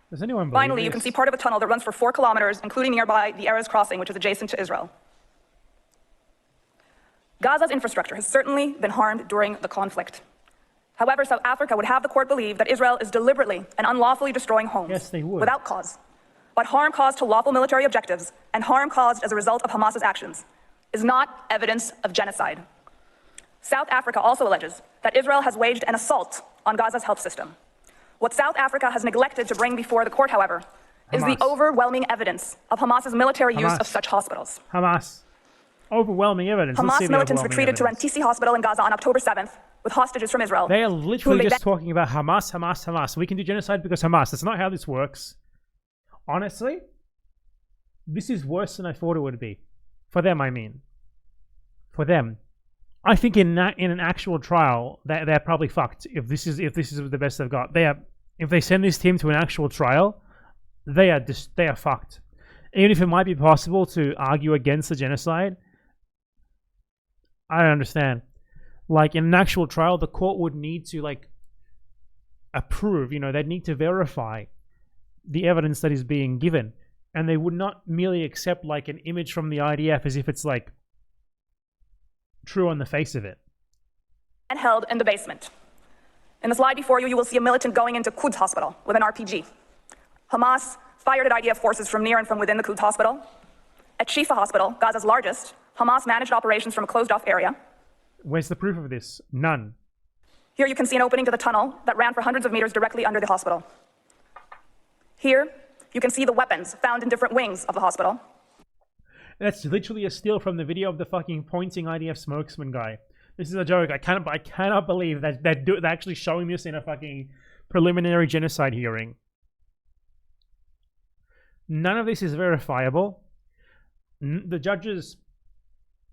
Does anyone believe Finally, you can see part of a tunnel that runs for 4 kilometers, including nearby the Erez crossing, which is adjacent to Israel. Gaza's infrastructure has certainly been harmed during the conflict. However, South Africa would have the court believe that Israel is deliberately and unlawfully destroying homes. Yes, they would. Without cause. But harm caused to lawful military objectives and harm caused as a result of Hamas's actions is not evidence of genocide. South Africa also alleges that Israel has waged an assault on Gaza's health system. What South Africa has neglected to bring before the court, however, is the overwhelming evidence of Hamas's military use of such hospitals. Hamas. Overwhelming evidence. Hamas militants retreated to Rantisi Hospital in Gaza on October 7th with hostages from Israel. They are literally just talking about Hamas, Hamas, Hamas. We can do genocide because Hamas. That's not how this works. Honestly, this is worse than I thought it would be. For them, I mean. For them. I think in an actual trial, they're probably fucked. If this is the best they've got, if they send this team to an actual trial, they are fucked. Even if it might be possible to argue against the genocide, I don't understand. Like in an actual trial, the court would need to like approve. They'd need to verify the evidence that is being given, and they would not merely accept like an image from the IDF as if it's like true on the face of it. And held in the basement. In the slide before you, you will see a militant going into Quds Hospital with an RPG. Hamas fired at IDF forces from near and from within the Quds Hospital. At Shifa Hospital, Gaza's largest, Hamas managed operations from a closed-off area. Where's the proof of this? None. Here you can see an opening to the tunnel that ran for hundreds of meters directly under the hospital. Here, you can see the weapons found in different wings of the hospital. That's literally a steal from the video of the fucking pointing IDF spokesman guy. This is a joke. I cannot believe that they're actually showing this in a fucking preliminary genocide hearing. None of this is verifiable. The judges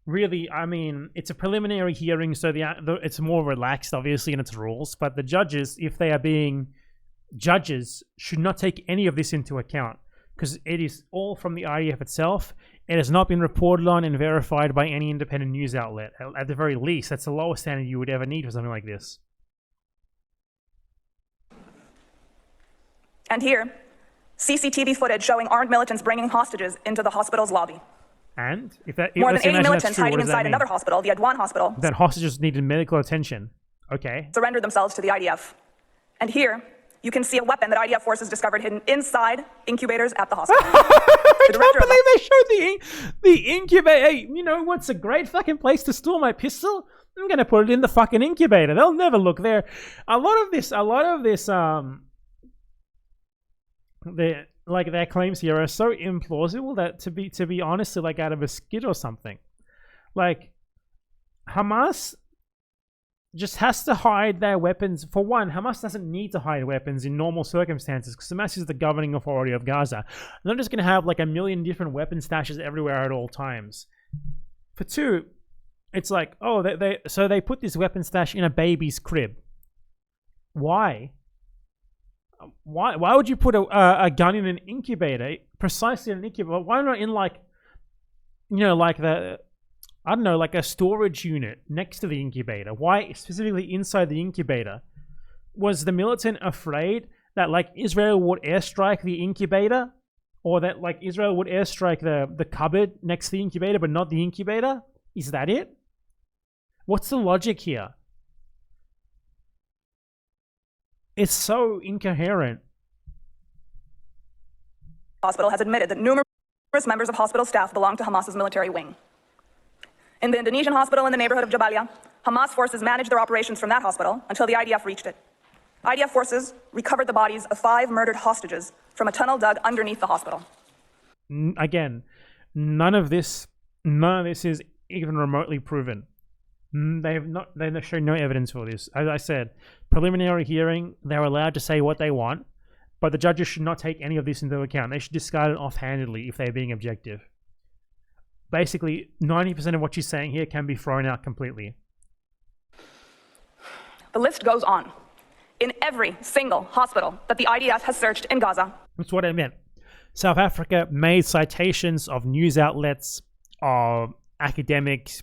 really, I mean, it's a preliminary hearing, so it's more relaxed, obviously, in its rules. But the judges, if they are being judges, should not take any of this into account because it is all from the IDF itself. It has not been reported on and verified by any independent news outlet. At the very least, that's the lowest standard you would ever need for something like this. And here, CCTV footage showing armed militants bringing hostages into the hospital's lobby. And more than 80 militants hiding inside another hospital, the Adwan Hospital. That hostages needed medical attention. Okay. Surrendered themselves to the IDF. And here, you can see a weapon that IDF forces discovered hidden inside incubators at the hospital. I can't believe they showed the incubator. Hey, you know what's a great fucking place to store my pistol? I'm gonna put it in the fucking incubator. They'll never look there. A lot of this, their claims here are so implausible that to be honest, like out of a skit or something. Like Hamas just has to hide their weapons. For one, Hamas doesn't need to hide weapons in normal circumstances because Hamas is the governing authority of Gaza. They're not just going to have like a million different weapon stashes everywhere at all times. For two, it's like, oh, they put this weapon stash in a baby's crib. Why? Why would you put a gun in an incubator? Precisely in an incubator. Why not in like a storage unit next to the incubator? Why specifically inside the incubator? Was the militant afraid that like Israel would airstrike the incubator? Or that like Israel would airstrike the cupboard next to the incubator but not the incubator? Is that it? What's the logic here? It's so incoherent. Hospital has admitted that numerous members of hospital staff belong to Hamas's military wing. In the Indonesian hospital in the neighborhood of Jabalia, Hamas forces managed their operations from that hospital until the IDF reached it. IDF forces recovered the bodies of 5 murdered hostages from a tunnel dug underneath the hospital. Again, none of this is even remotely proven. They've shown no evidence for this. As I said, preliminary hearing, they're allowed to say what they want. But the judges should not take any of this into account. They should discard it offhandedly if they're being objective. Basically, 90% of what she's saying here can be thrown out completely. The list goes on. In every single hospital that the IDF has searched in Gaza. That's what I meant. South Africa made citations of news outlets, of academics,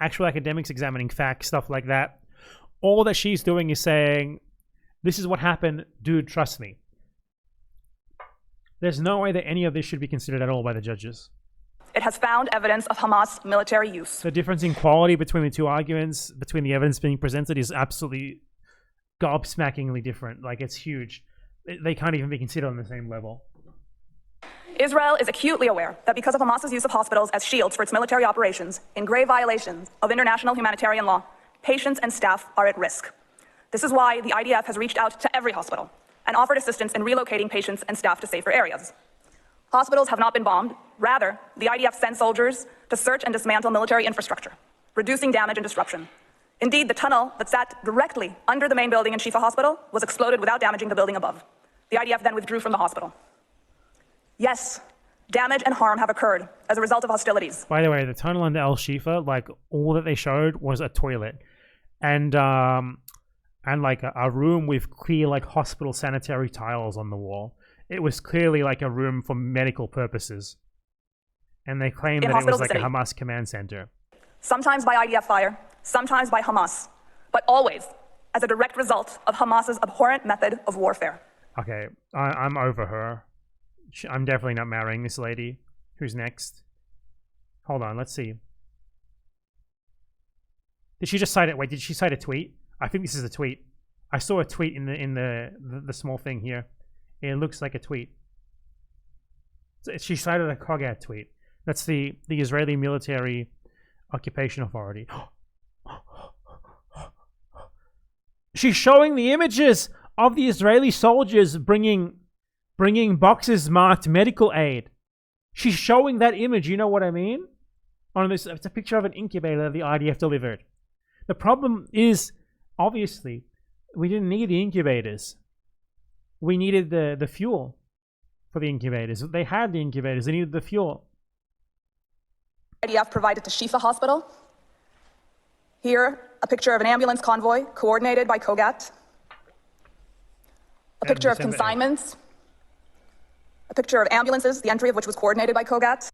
actual academics examining facts, stuff like that. All that she's doing is saying, this is what happened, dude, trust me. There's no way that any of this should be considered at all by the judges. It has found evidence of Hamas military use. The difference in quality between the two arguments, between the evidence being presented, is absolutely gobsmackingly different. Like, it's huge. They can't even be considered on the same level. Israel is acutely aware that because of Hamas's use of hospitals as shields for its military operations, in grave violations of international humanitarian law, patients and staff are at risk. This is why the IDF has reached out to every hospital and offered assistance in relocating patients and staff to safer areas. Hospitals have not been bombed. Rather, the IDF sent soldiers to search and dismantle military infrastructure, reducing damage and disruption. Indeed, the tunnel that sat directly under the main building in Shifa Hospital was exploded without damaging the building above. The IDF then withdrew from the hospital. Yes, damage and harm have occurred as a result of hostilities. By the way, the tunnel under El Shifa, like, all that they showed was a toilet and like a room with clear, like, hospital sanitary tiles on the wall. It was clearly like a room for medical purposes. And they claimed that it was like a Hamas command center. Sometimes by IDF fire, sometimes by Hamas, but always as a direct result of Hamas's abhorrent method of warfare. Okay, I'm over her. I'm definitely not marrying this lady. Who's next? Hold on, let's see. Did she just cite it? Wait, did she cite a tweet? I think this is a tweet. I saw a tweet in the small thing here. It looks like a tweet. She cited a Kogat tweet. That's the Israeli Military Occupation Authority. She's showing the images of the Israeli soldiers bringing boxes marked medical aid. She's showing that image, you know what I mean? On this, it's a picture of an incubator that the IDF delivered. The problem is, obviously, we didn't need the incubators. We needed the fuel for the incubators. They had the incubators. They needed the fuel. IDF provided to Shifa Hospital. Here, a picture of an ambulance convoy coordinated by Kogat. A picture of consignments. A picture of ambulances, the entry of which was coordinated by Kogat.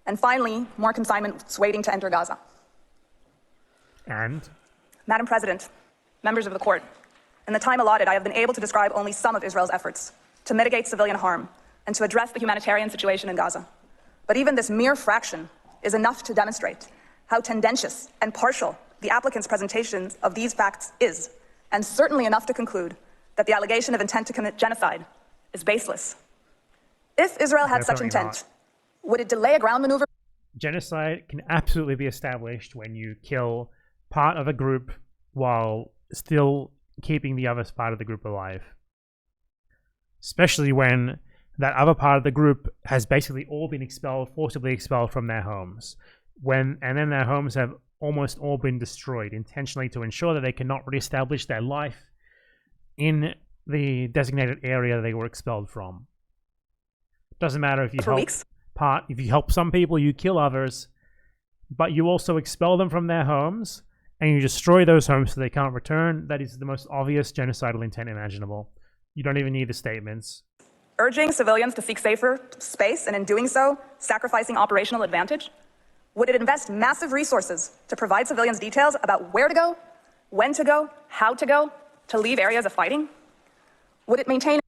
And finally, more consignments waiting to enter Gaza. And? Madam President, members of the court, in the time allotted, I have been able to describe only some of Israel's efforts to mitigate civilian harm and to address the humanitarian situation in Gaza. But even this mere fraction is enough to demonstrate how tendentious and partial the applicant's presentation of these facts is, and certainly enough to conclude that the allegation of intent to commit genocide is baseless. If Israel had such intent, would it delay a ground maneuver? Genocide can absolutely be established when you kill part of a group while still keeping the other part of the group alive. Especially when that other part of the group has basically all been expelled, forcibly expelled from their homes. And then their homes have almost all been destroyed intentionally to ensure that they cannot reestablish their life in the designated area they were expelled from. Doesn't matter if you help some people, you kill others, but you also expel them from their homes and you destroy those homes so they can't return. That is the most obvious genocidal intent imaginable. You don't even need the statements. Urging civilians to seek safer space, and in doing so, sacrificing operational advantage? Would it invest massive resources to provide civilians details about where to go, when to go, how to leave areas of fighting? Would it maintain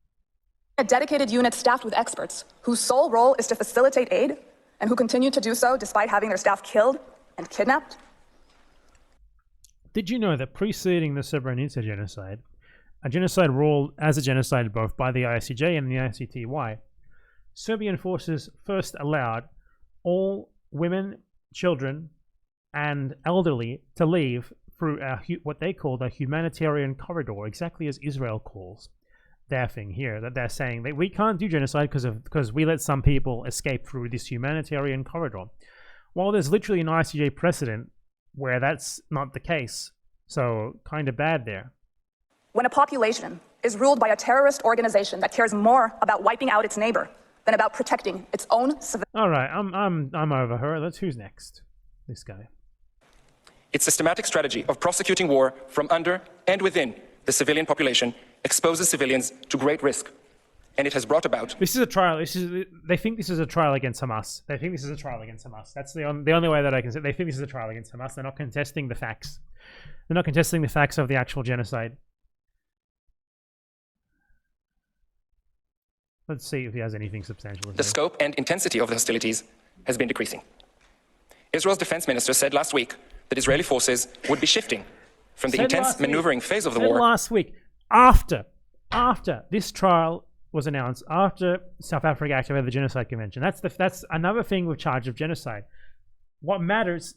a dedicated unit staffed with experts whose sole role is to facilitate aid and who continue to do so despite having their staff killed and kidnapped? Did you know that preceding the Srebrenica genocide, a genocide ruled as a genocide both by the ICJ and the ICTY, Serbian forces first allowed all women, children, and elderly to leave through what they called a humanitarian corridor, exactly as Israel calls their thing here, that they're saying that we can't do genocide because we let some people escape through this humanitarian corridor. Well, there's literally an ICJ precedent where that's not the case, so kind of bad there. When a population is ruled by a terrorist organization that cares more about wiping out its neighbor than about protecting its own civilians. All right, I'm over her. Who's next? This guy. Its systematic strategy of prosecuting war from under and within the civilian population exposes civilians to great risk, and it has brought about. This is a trial. They think this is a trial against Hamas. That's the only way that I can say. They think this is a trial against Hamas. They're not contesting the facts. They're not contesting the facts of the actual genocide. Let's see if he has anything substantial. The scope and intensity of the hostilities has been decreasing. Israel's defense minister said last week that Israeli forces would be shifting from the intense maneuvering phase of the war. Last week, after this trial was announced, after South Africa activated the Genocide Convention. That's another thing with charge of genocide. What matters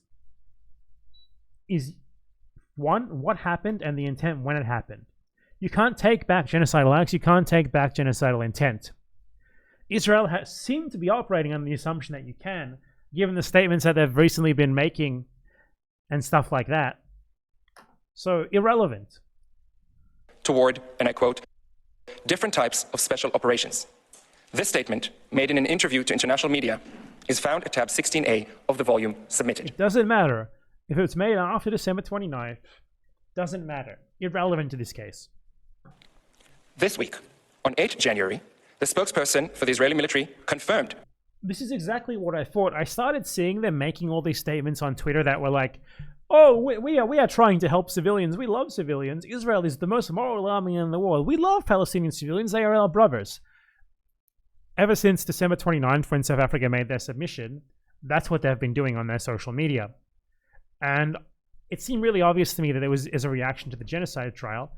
is, one, what happened and the intent when it happened. You can't take back genocidal acts. You can't take back genocidal intent. Israel has seemed to be operating on the assumption that you can, given the statements that they've recently been making and stuff like that. So, irrelevant. Toward, and I quote, different types of special operations. This statement, made in an interview to international media, is found at tab 16A of the volume submitted. It doesn't matter. If it's made after December 29th, doesn't matter. Irrelevant to this case. This week, on 8 January, the spokesperson for the Israeli military confirmed. This is exactly what I thought. I started seeing them making all these statements on Twitter that were like, oh, we are trying to help civilians. We love civilians. Israel is the most moral army in the world. We love Palestinian civilians. They are our brothers. Ever since December 29th, when South Africa made their submission, that's what they've been doing on their social media. And it seemed really obvious to me that it was as a reaction to the genocide trial.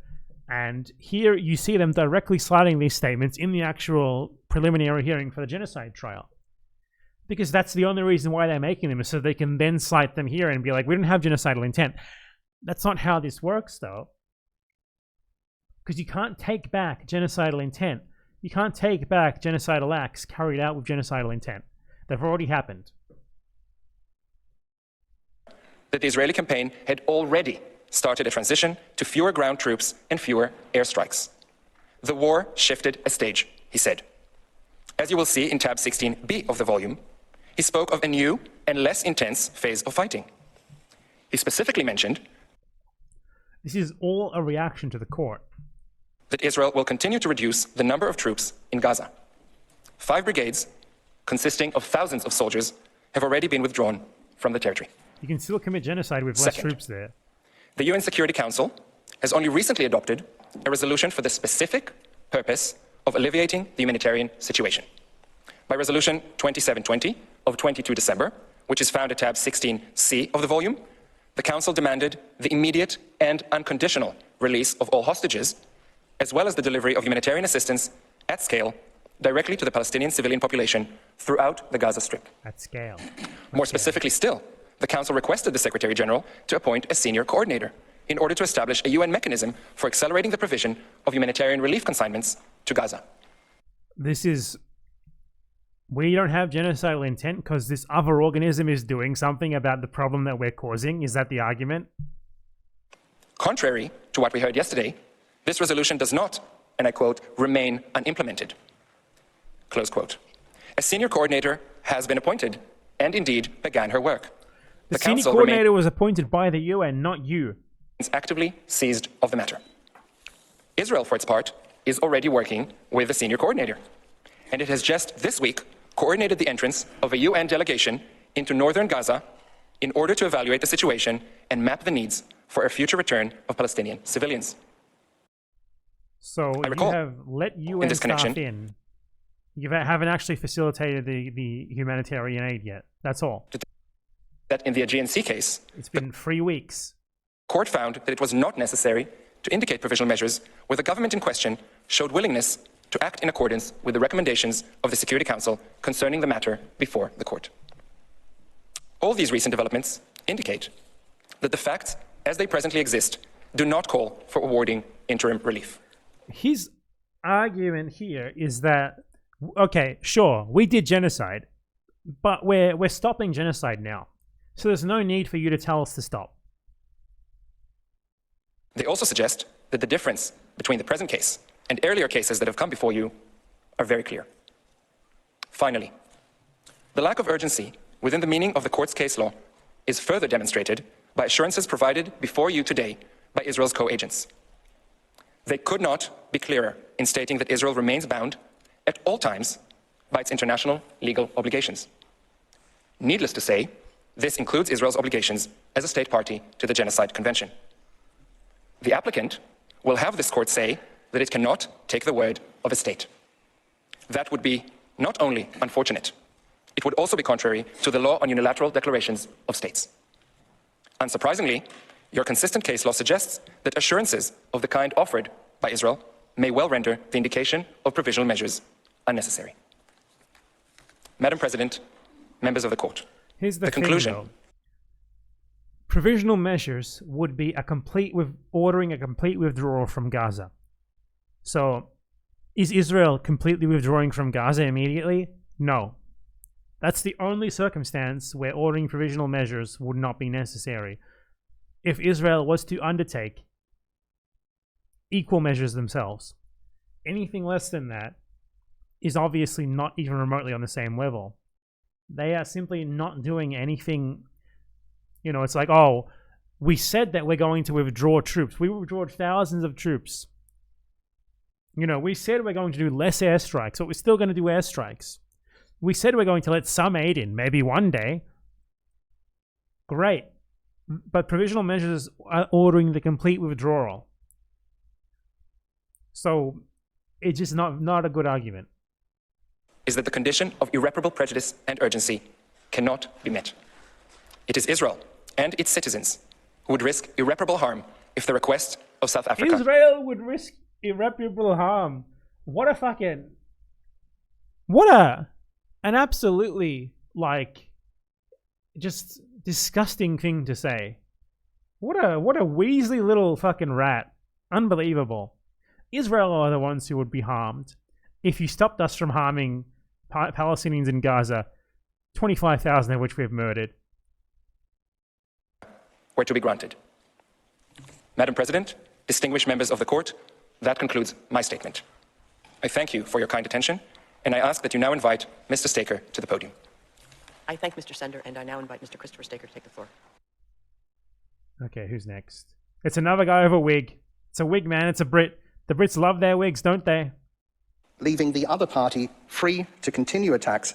And here you see them directly citing these statements in the actual preliminary hearing for the genocide trial. Because that's the only reason why they're making them, is so they can then cite them here and be like, we don't have genocidal intent. That's not how this works, though. Because you can't take back genocidal intent. You can't take back genocidal acts carried out with genocidal intent. They've already happened. That the Israeli campaign had already started a transition to fewer ground troops and fewer airstrikes. The war shifted a stage, he said. As you will see in tab 16B of the volume, he spoke of a new and less intense phase of fighting. He specifically mentioned this is all a reaction to the court. That Israel will continue to reduce the number of troops in Gaza. 5 brigades, consisting of thousands of soldiers, have already been withdrawn from the territory. You can still commit genocide with less troops there. The UN Security Council has only recently adopted a resolution for the specific purpose of alleviating the humanitarian situation. By Resolution 2720 of 22 December, which is found at tab 16C of the volume, the Council demanded the immediate and unconditional release of all hostages, as well as the delivery of humanitarian assistance at scale directly to the Palestinian civilian population throughout the Gaza Strip. At scale. More specifically still, the Council requested the Secretary General to appoint a senior coordinator in order to establish a UN mechanism for accelerating the provision of humanitarian relief consignments to Gaza. This is... We don't have genocidal intent because this other organism is doing something about the problem that we're causing. Is that the argument? Contrary to what we heard yesterday, this resolution does not, and I quote, remain unimplemented. Close quote. A senior coordinator has been appointed and indeed began her work. The senior coordinator was appointed by the UN, not you. Is actively seized of the matter. Israel, for its part, is already working with the senior coordinator. And it has just this week coordinated the entrance of a UN delegation into northern Gaza in order to evaluate the situation and map the needs for a future return of Palestinian civilians. So you have let UN staff in. You haven't actually facilitated the humanitarian aid yet. That's all. That in the Aegean Sea case, it's been 3 weeks. Court found that it was not necessary to indicate provisional measures where the government in question showed willingness to act in accordance with the recommendations of the Security Council concerning the matter before the court. All these recent developments indicate that the facts, as they presently exist, do not call for awarding interim relief. His argument here is that, okay, sure, we did genocide, but we're stopping genocide now. So there's no need for you to tell us to stop. They also suggest that the difference between the present case and earlier cases that have come before you are very clear. Finally, the lack of urgency within the meaning of the court's case law is further demonstrated by assurances provided before you today by Israel's co-agents. They could not be clearer in stating that Israel remains bound at all times by its international legal obligations. Needless to say, this includes Israel's obligations as a state party to the Genocide Convention. The applicant will have this court say that it cannot take the word of a state. That would be not only unfortunate, it would also be contrary to the law on unilateral declarations of states. Unsurprisingly, your consistent case law suggests that assurances of the kind offered by Israel may well render the indication of provisional measures unnecessary. Madam President, members of the court, Here's the conclusion. thing, though. Provisional measures would be ordering a complete withdrawal from Gaza. So, is Israel completely withdrawing from Gaza immediately? No. That's the only circumstance where ordering provisional measures would not be necessary. If Israel was to undertake equal measures themselves, anything less than that is obviously not even remotely on the same level. They are simply not doing anything. You know, it's like, oh, we said that we're going to withdraw troops. We withdrew thousands of troops. You know, we said we're going to do less airstrikes, but we're still going to do airstrikes. We said we're going to let some aid in, maybe one day. Great. But provisional measures are ordering the complete withdrawal. So, it's just not a good argument. Is that the condition of irreparable prejudice and urgency cannot be met. It is Israel and its citizens who would risk irreparable harm if the request of South Africa... Israel would risk irreparable harm. What an absolutely, like, just disgusting thing to say. What a Weasley little fucking rat. Unbelievable. Israel are the ones who would be harmed if you stopped us from harming Palestinians in Gaza, 25,000 of which we have murdered. Were to be granted. Madam President, distinguished members of the court, that concludes my statement. I thank you for your kind attention, and I ask that you now invite Mr. Staker to the podium. I thank Mr. Sender, and I now invite Mr. Christopher Staker to take the floor. Okay, who's next? It's another guy with a wig. It's a wig, man. It's a Brit. The Brits love their wigs, don't they? Leaving the other party free to continue attacks,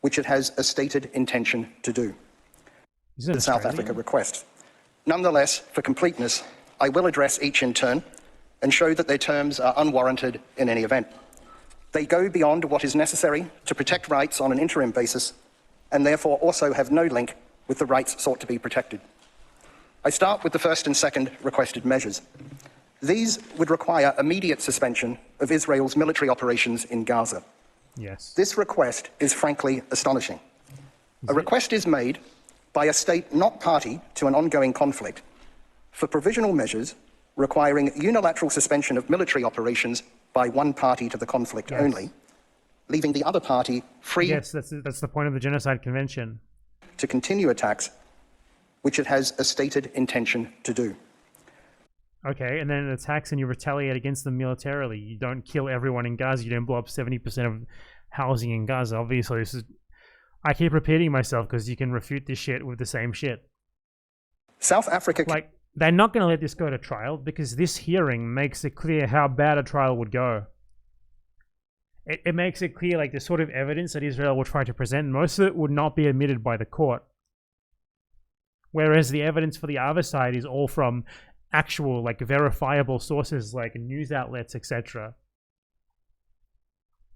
which it has a stated intention to do. The South Africa request. Nonetheless, for completeness, I will address each in turn and show that their terms are unwarranted in any event. They go beyond what is necessary to protect rights on an interim basis and therefore also have no link with the rights sought to be protected. I start with the first and second requested measures. These would require immediate suspension of Israel's military operations in Gaza. Yes. This request is frankly astonishing. A request is made by a state not party to an ongoing conflict for provisional measures requiring unilateral suspension of military operations by one party to the conflict only, leaving the other party free. Yes, that's the point of the Genocide Convention. To continue attacks, which it has a stated intention to do. Okay, and then it attacks and you retaliate against them militarily. You don't kill everyone in Gaza. You don't blow up 70% of housing in Gaza. Obviously, this is... I keep repeating myself because you can refute this shit with the same shit. South Africa... Like, they're not going to let this go to trial because this hearing makes it clear how bad a trial would go. It makes it clear, like, the sort of evidence that Israel will try to present, most of it would not be admitted by the court. Whereas the evidence for the other side is all from actual, like, verifiable sources like news outlets, etc.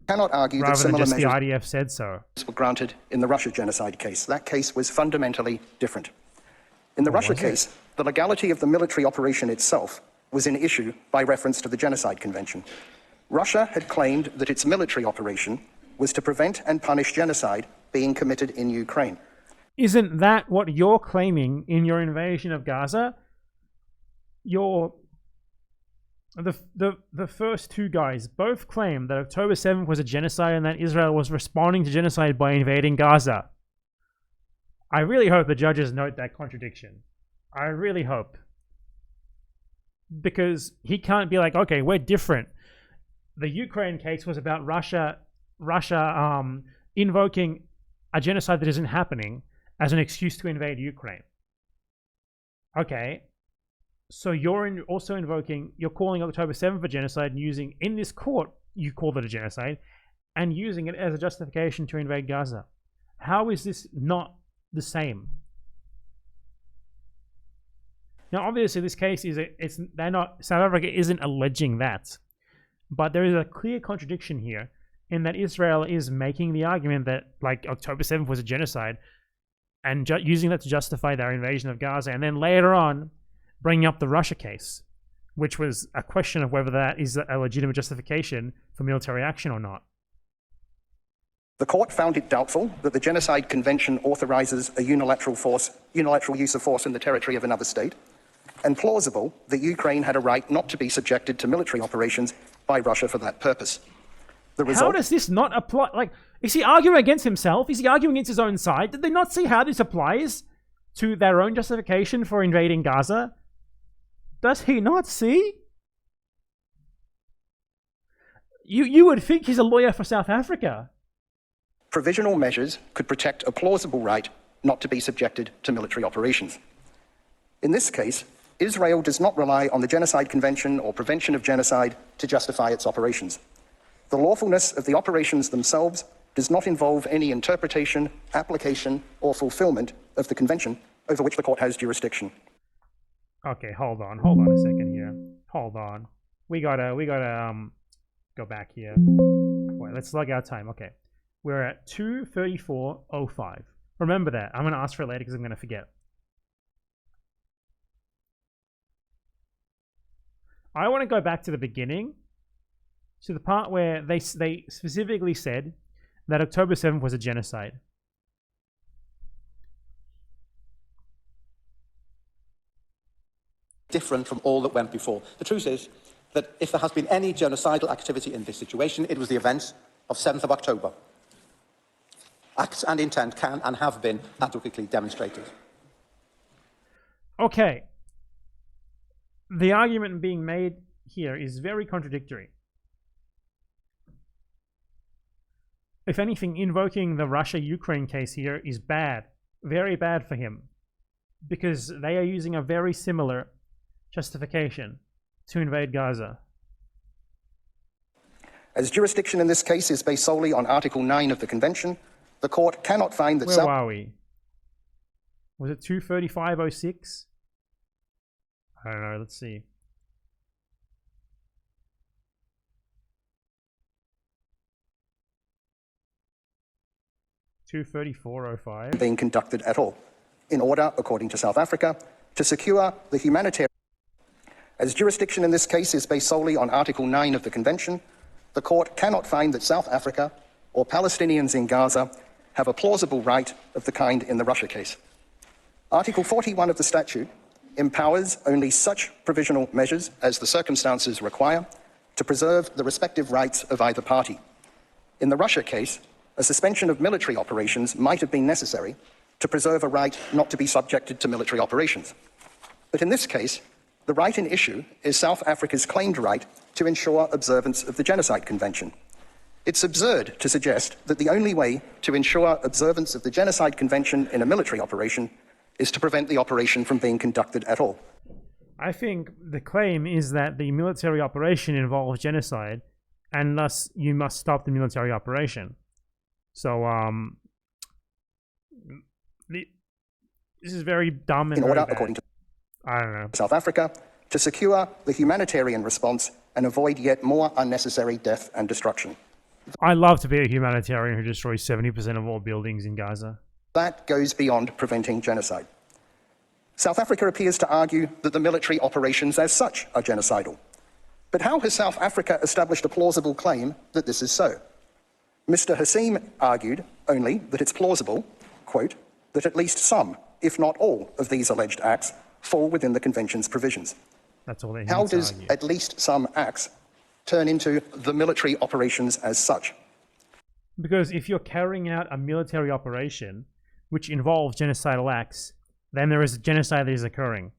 Cannot argue that rather than similar just the measures IDF said so. were granted in the Russia genocide case. That case was fundamentally different. In the Russia case, the legality of the military operation itself was in issue by reference to the Genocide Convention. Russia had claimed that its military operation was to prevent and punish genocide being committed in Ukraine. Isn't that what you're claiming in your invasion of Gaza? The first two guys both claim that October 7th was a genocide and that Israel was responding to genocide by invading Gaza. I really hope the judges note that contradiction. I really hope. Because he can't be like, okay, we're different. the Ukraine case was about Russia invoking a genocide that isn't happening as an excuse to invade Ukraine. Okay, so you're also invoking, you're calling October 7th a genocide and using, in this court, you called it a genocide, and using it as a justification to invade Gaza. How is this not the same? Now, obviously, this case is they're not, South Africa isn't alleging that, but there is a clear contradiction here in that Israel is making the argument that like October 7th was a genocide and using that to justify their invasion of Gaza, and then later on bringing up the Russia case, which was a question of whether that is a legitimate justification for military action or not. The court found it doubtful that the Genocide Convention authorizes a unilateral use of force in the territory of another state, and plausible that Ukraine had a right not to be subjected to military operations by Russia for that purpose. The result— How does this not apply? Like, is he arguing against himself? Is he arguing against his own side? Did they not see how this applies to their own justification for invading Gaza? Does he not see? You would think he's a lawyer for South Africa. provisional measures could protect a plausible right not to be subjected to military operations. In this case, Israel does not rely on the Genocide Convention or Prevention of Genocide to justify its operations. The lawfulness of the operations themselves does not involve any interpretation, application, or fulfillment of the Convention over which the court has jurisdiction. Okay, hold on a second here. Hold on. We gotta go back here. Wait, let's log our time. Okay. We're at 2:34:05. Remember that. I'm gonna ask for it later because I'm gonna forget. I want to go back to the beginning, to the part where they specifically said that October 7th was a genocide. Different from all that went before. The truth is that if there has been any genocidal activity in this situation, it was the events of 7th of October. Acts and intent can and have been adequately demonstrated. Okay. The argument being made here is very contradictory. If anything, invoking the Russia-Ukraine case here is bad, very bad for him, because they are using a very similar justification to invade Gaza. As jurisdiction in this case is based solely on Article 9 of the Convention, the court cannot find that— Where are we? Was it 2:35:06? I don't know, let's see. (2:34:05) being conducted at all, in order, according to South Africa, to secure the humanitarian— As jurisdiction in this case is based solely on Article 9 of the Convention, the court cannot find that South Africa or Palestinians in Gaza have a plausible right of the kind in the Russia case. Article 41 of the statute empowers only such provisional measures as the circumstances require to preserve the respective rights of either party. In the Russia case, a suspension of military operations might have been necessary to preserve a right not to be subjected to military operations. But in this case, the right in issue is South Africa's claimed right to ensure observance of the Genocide Convention. It's absurd to suggest that the only way to ensure observance of the Genocide Convention in a military operation is to prevent the operation from being conducted at all. I think the claim is that the military operation involves genocide, and thus you must stop the military operation. So, this is very dumb and in order, very bad. according to I don't know. South Africa, to secure the humanitarian response and avoid yet more unnecessary death and destruction. I love to be a humanitarian who destroys 70% of all buildings in Gaza. That goes beyond preventing genocide. South Africa appears to argue that the military operations as such are genocidal. But how has South Africa established a plausible claim that this is so? Mr. Hassim argued only that it's plausible, quote, that at least some, if not all, of these alleged acts fall within the Convention's provisions. That's all they How does at least some acts turn into the military operations as such? Because if you're carrying out a military operation which involves genocidal acts, then there is a genocide that is occurring.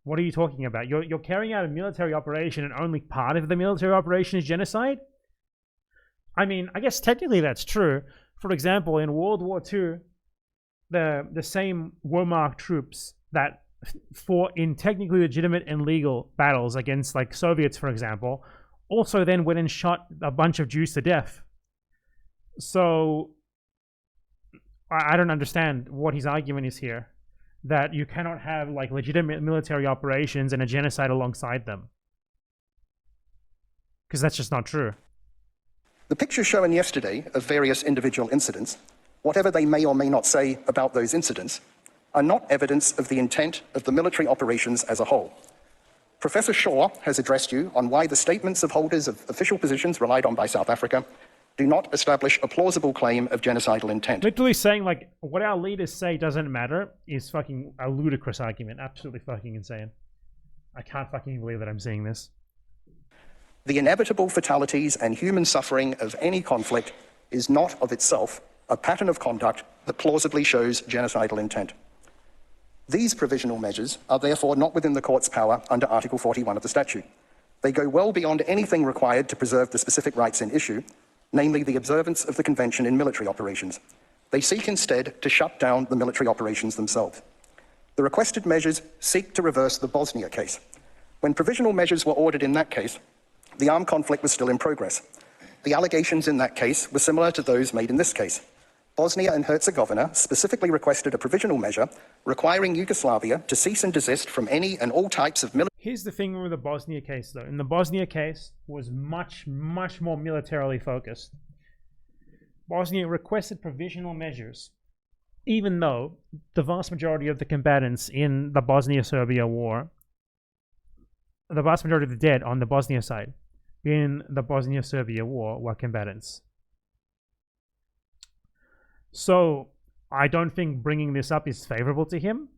What are you talking about? You're carrying out a military operation and only part of the military operation is genocide? I mean, I guess technically that's true. For example, in World War II, the same Wehrmacht troops that fought in technically legitimate and legal battles against like Soviets, for example, also then went and shot a bunch of Jews to death. So I don't understand what his argument is here, that you cannot have like legitimate military operations and a genocide alongside them, because that's just not true. The pictures shown yesterday of various individual incidents, whatever they may or may not say about those incidents, are not evidence of the intent of the military operations as a whole. Professor Shaw has addressed you on why the statements of holders of official positions relied on by South Africa do not establish a plausible claim of genocidal intent. Literally saying like what our leaders say doesn't matter is fucking a ludicrous argument. Absolutely fucking insane. I can't fucking believe that I'm seeing this. The inevitable fatalities and human suffering of any conflict is not of itself a pattern of conduct that plausibly shows genocidal intent. These provisional measures are therefore not within the court's power under Article 41 of the statute. They go well beyond anything required to preserve the specific rights in issue, namely the observance of the Convention in military operations. They seek instead to shut down the military operations themselves. The requested measures seek to reverse the Bosnia case. When provisional measures were ordered in that case, the armed conflict was still in progress. The allegations in that case were similar to those made in this case. Bosnia and Herzegovina specifically requested a provisional measure requiring Yugoslavia to cease and desist from any and all types of military... Here's the thing with the Bosnia case, though. In the Bosnia case was much more militarily focused. Bosnia requested provisional measures, even though the vast majority of the combatants in the Bosnia-Serbia war, the vast majority of the dead on the Bosnia side in the Bosnia-Serbia war were combatants. So I don't think bringing this up is favorable to him,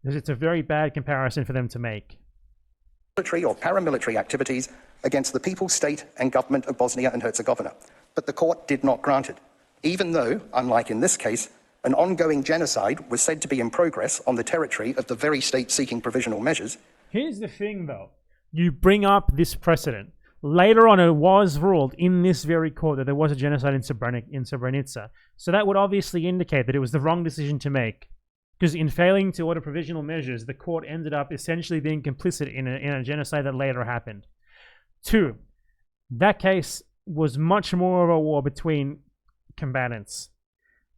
because it's a very bad comparison for them to make. Military or paramilitary activities against the people, state and government of Bosnia and Herzegovina, but the court did not grant it, even though, unlike in this case, an ongoing genocide was said to be in progress on the territory of the very state seeking provisional measures. Here's the thing, though. You bring up this precedent. Later on, it was ruled in this very court that there was a genocide in Srebrenica. So that would obviously indicate that it was the wrong decision to make. Because in failing to order provisional measures, the court ended up essentially being complicit in a genocide that later happened. 2, that case was much more of a war between combatants.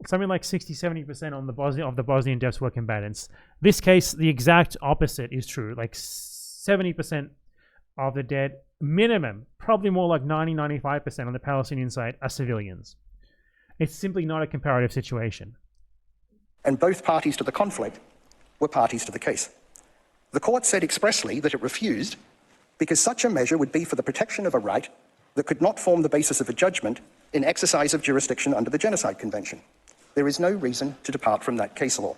Something like 60-70% of the Bosnian deaths were combatants. This case, the exact opposite is true. Like 70% of the dead, minimum, probably more like 90-95% on the Palestinian side, are civilians. It's simply not a comparative situation. And both parties to the conflict were parties to the case. The court said expressly that it refused because such a measure would be for the protection of a right that could not form the basis of a judgment in exercise of jurisdiction under the Genocide Convention. There is no reason to depart from that case law.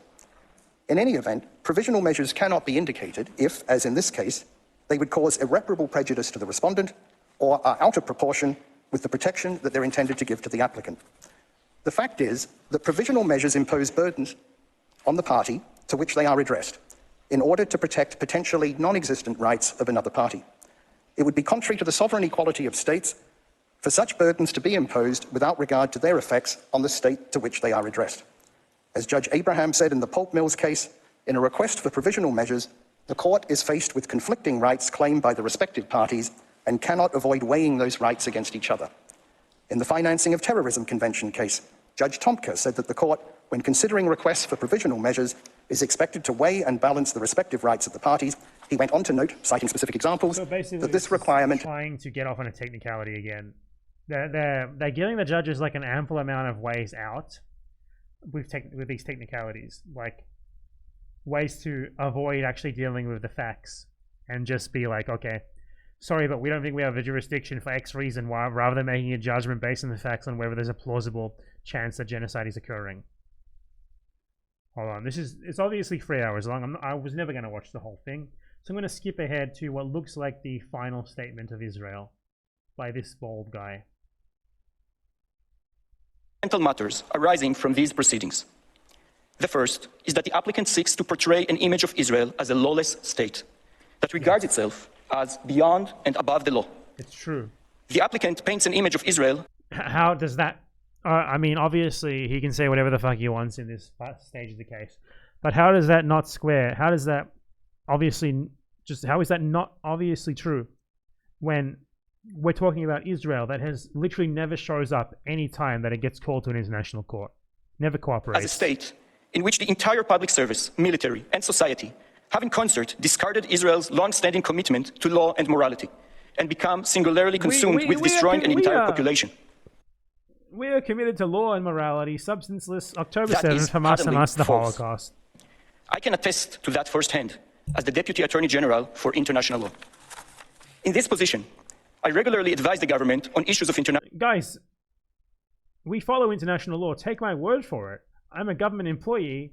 In any event, provisional measures cannot be indicated if, as in this case, they would cause irreparable prejudice to the respondent or are out of proportion with the protection that they're intended to give to the applicant. The fact is that provisional measures impose burdens on the party to which they are addressed in order to protect potentially non-existent rights of another party. It would be contrary to the sovereign equality of states for such burdens to be imposed without regard to their effects on the state to which they are addressed. As Judge Abraham said in the Pulp Mills case, in a request for provisional measures, the court is faced with conflicting rights claimed by the respective parties and cannot avoid weighing those rights against each other. In the Financing of Terrorism Convention case, Judge Tomka said that the court, when considering requests for provisional measures, is expected to weigh and balance the respective rights of the parties. He went on to note, citing specific examples, so that this requirement... trying to get off on a technicality again. They're giving the judges like an ample amount of ways out with these technicalities, like ways to avoid actually dealing with the facts and just be like, okay, sorry, but we don't think we have a jurisdiction for X reason, rather than making a judgment based on the facts on whether there's a plausible chance that genocide is occurring. Hold on, it's obviously 3 hours long. I was never going to watch the whole thing, so I'm going to skip ahead to what looks like the final statement of Israel by this bald guy. Matters arising from these proceedings. The first is that the applicant seeks to portray an image of Israel as a lawless state, that regards itself as beyond and above the law. It's true. The applicant paints an image of Israel. How does that... I mean, obviously, he can say whatever the fuck he wants in this stage of the case. But how does that not square? How does that obviously... how is that not obviously true when we're talking about Israel that has literally never shows up any time that it gets called to an international court? Never cooperates. As a state in which the entire public service, military, and society have in concert discarded Israel's long-standing commitment to law and morality and become singularly consumed with destroying an entire population. We are committed to law and morality, substanceless October That 7th, is Hamas and utterly us, the false. Holocaust. I can attest to that firsthand as the Deputy Attorney General for International Law. In this position, I regularly advise the government on issues of international... Guys, we follow international law. Take my word for it. I'm a government employee,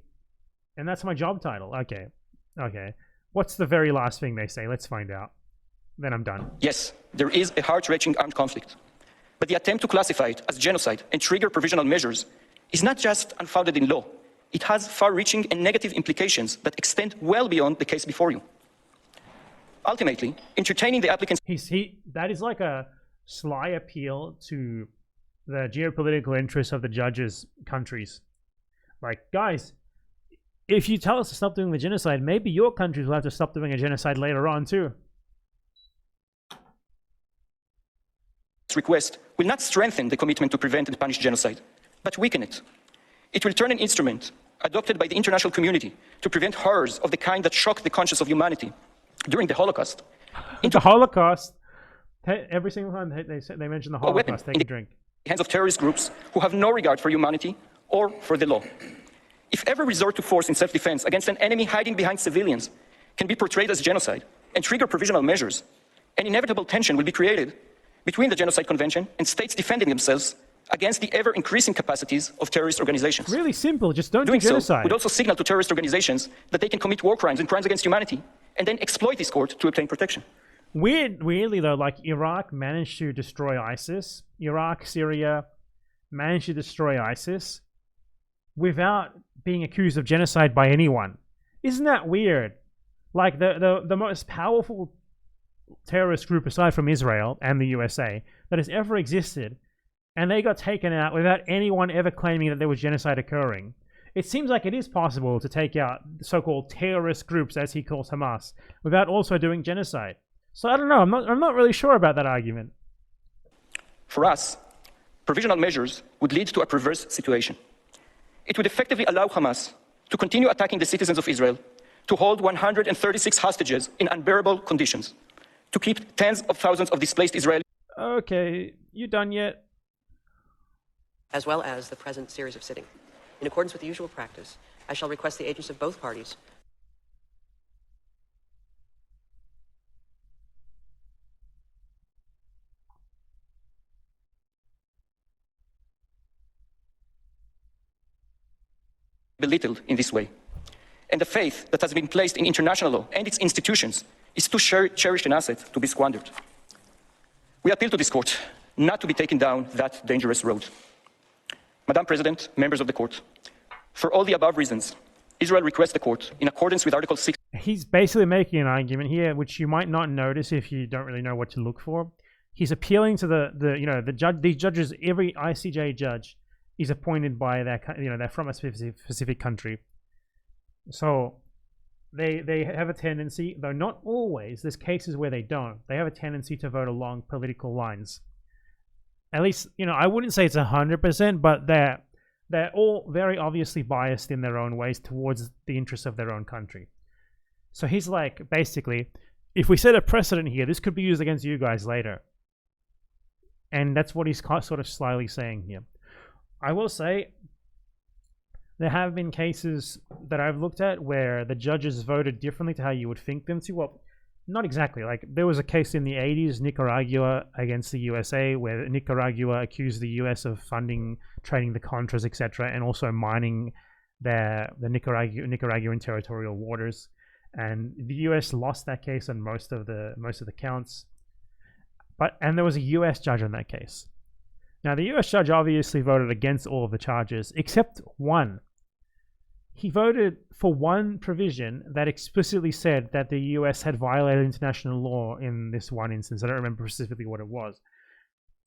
and that's my job title. Okay. What's the very last thing they say? Let's find out. Then I'm done. Yes, there is a heart-wrenching armed conflict. But the attempt to classify it as genocide and trigger provisional measures is not just unfounded in law. It has far-reaching and negative implications that extend well beyond the case before you. Ultimately, entertaining the applicant's... That is like a sly appeal to the geopolitical interests of the judges' countries. Like, guys, if you tell us to stop doing the genocide, maybe your countries will have to stop doing a genocide later on too. Request will not strengthen the commitment to prevent and punish genocide, but weaken it. It will turn an instrument adopted by the international community to prevent horrors of the kind that shocked the conscience of humanity during the Holocaust. The Holocaust. Every single time they mention the Holocaust, take a drink. Hands of terrorist groups who have no regard for humanity or for the law. If every resort to force in self-defense against an enemy hiding behind civilians can be portrayed as genocide and trigger provisional measures, an inevitable tension will be created between the Genocide Convention and states defending themselves against the ever-increasing capacities of terrorist organizations. Really simple, just don't do Doing genocide. so would also signal to terrorist organizations that they can commit war crimes and crimes against humanity and then exploit this court to obtain protection. Weirdly though, like Iraq managed to destroy ISIS. Iraq, Syria managed to destroy ISIS without being accused of genocide by anyone. Isn't that weird? Like the most powerful terrorist group aside from Israel and the USA that has ever existed, and they got taken out without anyone ever claiming that there was genocide occurring. It seems like it is possible to take out so-called terrorist groups, as he calls Hamas, without also doing genocide. So I don't know, I'm not really sure about that argument. For us, provisional measures would lead to a perverse situation. It would effectively allow Hamas to continue attacking the citizens of Israel, to hold 136 hostages in unbearable conditions, to keep tens of thousands of displaced Israelis. Okay, you done yet? As well as the present series of sitting. In accordance with the usual practice, I shall request the agents of both parties belittled in this way. And the faith that has been placed in international law and its institutions is too cherished an asset to be squandered. We appeal to this court not to be taken down that dangerous road. Madam President, members of the court, for all the above reasons, Israel requests the court, in accordance with Article 6... He's basically making an argument here, which you might not notice if you don't really know what to look for. He's appealing to the judge. These judges, every ICJ judge is appointed by their, they're from a specific country. So they have a tendency, though not always, there's cases where they don't. They have a tendency to vote along political lines. At least, I wouldn't say it's 100%, but they're all very obviously biased in their own ways towards the interests of their own country. So he's like, basically, if we set a precedent here, this could be used against you guys later. And that's what he's sort of slyly saying here. I will say, there have been cases that I've looked at where the judges voted differently to how you would think them to. Well, not exactly. Like, there was a case in the 80s, Nicaragua against the USA, where Nicaragua accused the US of funding, trading the Contras, etc., and also mining the Nicaraguan territorial waters. And the US lost that case on most of the counts. And there was a US judge on that case. Now, the US judge obviously voted against all of the charges, except one. he voted for one provision that explicitly said that the US had violated international law in this one instance. I don't remember specifically what it was.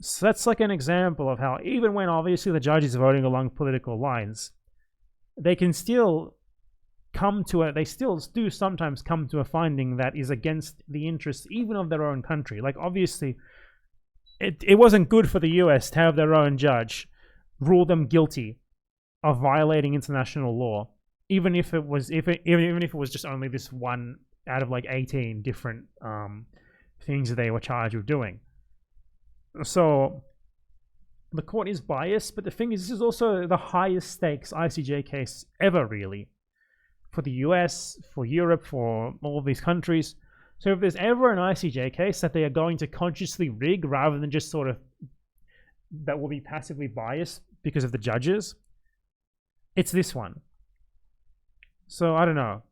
So that's like an example of how even when obviously the judge is voting along political lines, they can still come to they still do sometimes come to a finding that is against the interests even of their own country. Like obviously it wasn't good for the US to have their own judge rule them guilty of violating international law, even if it was even if it was just only this one out of like 18 different things that they were charged with doing. So the court is biased, but the thing is, this is also the highest stakes ICJ case ever, really, for the US, for Europe, for all of these countries. So if there's ever an ICJ case that they are going to consciously rig rather than just sort of that will be passively biased because of the judges, it's this one. So I don't know.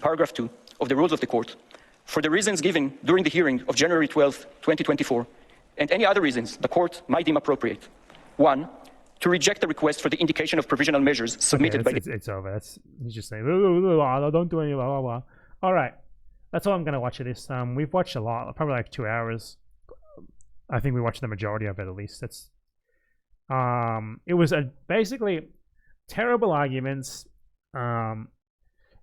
Paragraph 2 of the rules of the court, for the reasons given during the hearing of January 12, 2024, and any other reasons the court might deem appropriate. 1, to reject the request for the indication of provisional measures submitted by the... It's over. That's, he's just saying, don't do any blah, blah, blah. All right. That's all I'm going to watch of this. We've watched a lot, probably like 2 hours. I think we watched the majority of it at least. That's it was basically terrible arguments,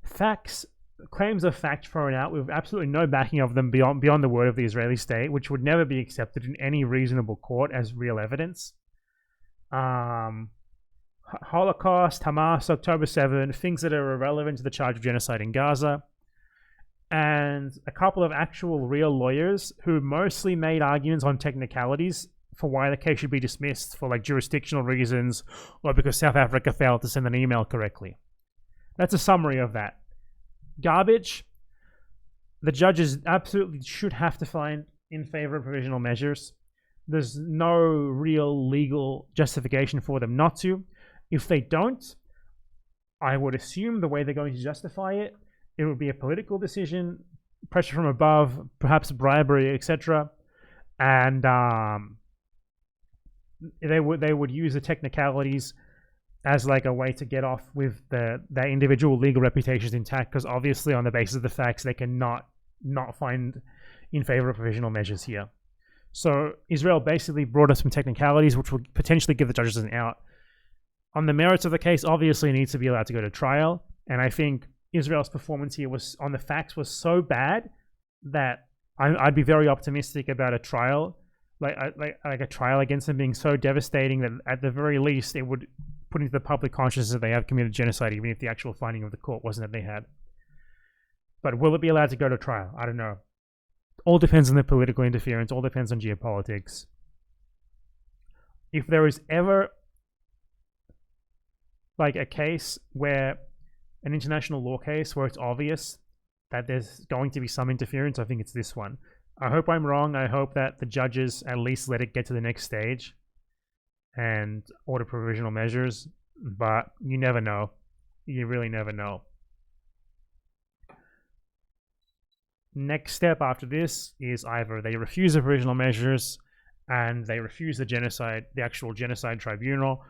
facts, claims of fact thrown out with absolutely no backing of them beyond the word of the Israeli state, which would never be accepted in any reasonable court as real evidence. Holocaust, Hamas, October 7, things that are irrelevant to the charge of genocide in Gaza, and a couple of actual real lawyers who mostly made arguments on technicalities for why the case should be dismissed for like jurisdictional reasons or because South Africa failed to send an email correctly. That's a summary of that. Garbage. The judges absolutely should have to find in favor of provisional measures. There's no real legal justification for them not to. If they don't, I would assume the way they're going to justify it, it would be a political decision, pressure from above, perhaps bribery, etc. And they would use the technicalities as like a way to get off with their individual legal reputations intact, because obviously on the basis of the facts they cannot not find in favor of provisional measures here. So Israel basically brought us some technicalities which would potentially give the judges an out. On the merits of the case, obviously it needs to be allowed to go to trial, and I think Israel's performance here was on the facts was so bad that I'd be very optimistic about a trial, like a trial against them being so devastating that at the very least it would put into the public consciousness that they have committed genocide, even if the actual finding of the court wasn't that they had. But will it be allowed to go to trial? I don't know. All depends on the political interference. All depends on geopolitics. If there is ever like a case where an international law case where it's obvious that there's going to be some interference, I think it's this one. I hope I'm wrong. I hope that the judges at least let it get to the next stage and order provisional measures, but you never know. You really never know. Next step after this is either they refuse the provisional measures and they refuse the actual genocide tribunal,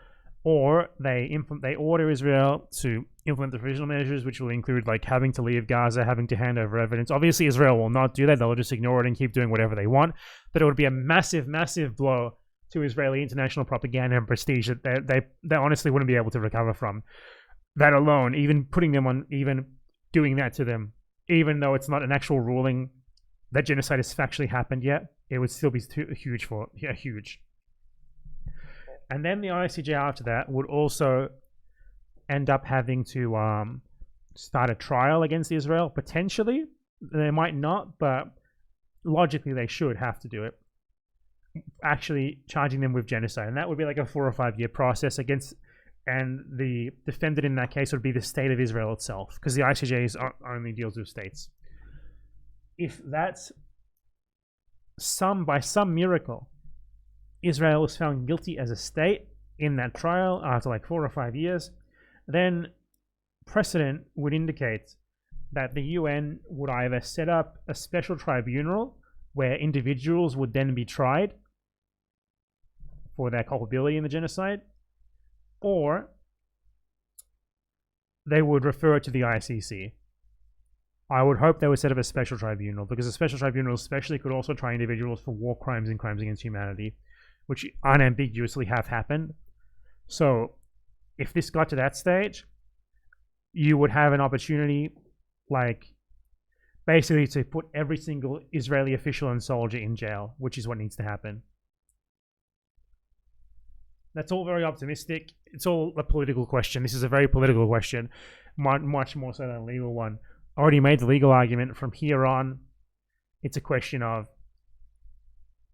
or they order Israel to implement the provisional measures, which will include like having to leave Gaza, having to hand over evidence. Obviously, Israel will not do that; they'll just ignore it and keep doing whatever they want. But it would be a massive, massive blow to Israeli international propaganda and prestige that they honestly wouldn't be able to recover from. That alone, even putting them on, even doing that to them, even though it's not an actual ruling that genocide has factually happened yet, it would still be huge. And then the ICJ after that would also end up having to start a trial against Israel. Potentially, they might not, but logically they should have to do it. Actually charging them with genocide. And that would be like a 4 or 5 year process against, and the defendant in that case would be the state of Israel itself, because the ICJ only deals with states. If that's by some miracle, Israel was found guilty as a state in that trial after like 4 or 5 years, then precedent would indicate that the UN would either set up a special tribunal where individuals would then be tried for their culpability in the genocide, or they would refer it to the ICC. I would hope they would set up a special tribunal, because a special tribunal especially could also try individuals for war crimes and crimes against humanity, which unambiguously have happened. So if this got to that stage, you would have an opportunity, like, basically to put every single Israeli official and soldier in jail, which is what needs to happen. That's all very optimistic. It's all a political question. This is a very political question, much more so than a legal one. I already made the legal argument. From here on, it's a question of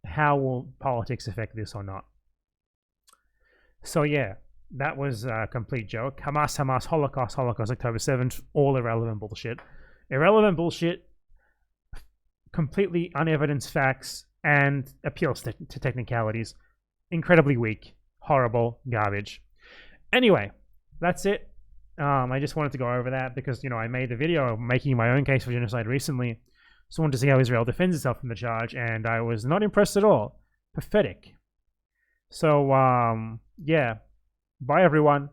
how will politics affect this or not. So yeah, that was a complete joke. Hamas, Holocaust, October 7th, all irrelevant bullshit. Irrelevant bullshit, completely unevidenced facts, and appeals to technicalities. Incredibly weak, horrible, garbage. Anyway, that's it. I just wanted to go over that because, you know, I made the video of making my own case for genocide recently. So I wanted to see how Israel defends itself from the charge, and I was not impressed at all. Pathetic. So, yeah. Bye, everyone.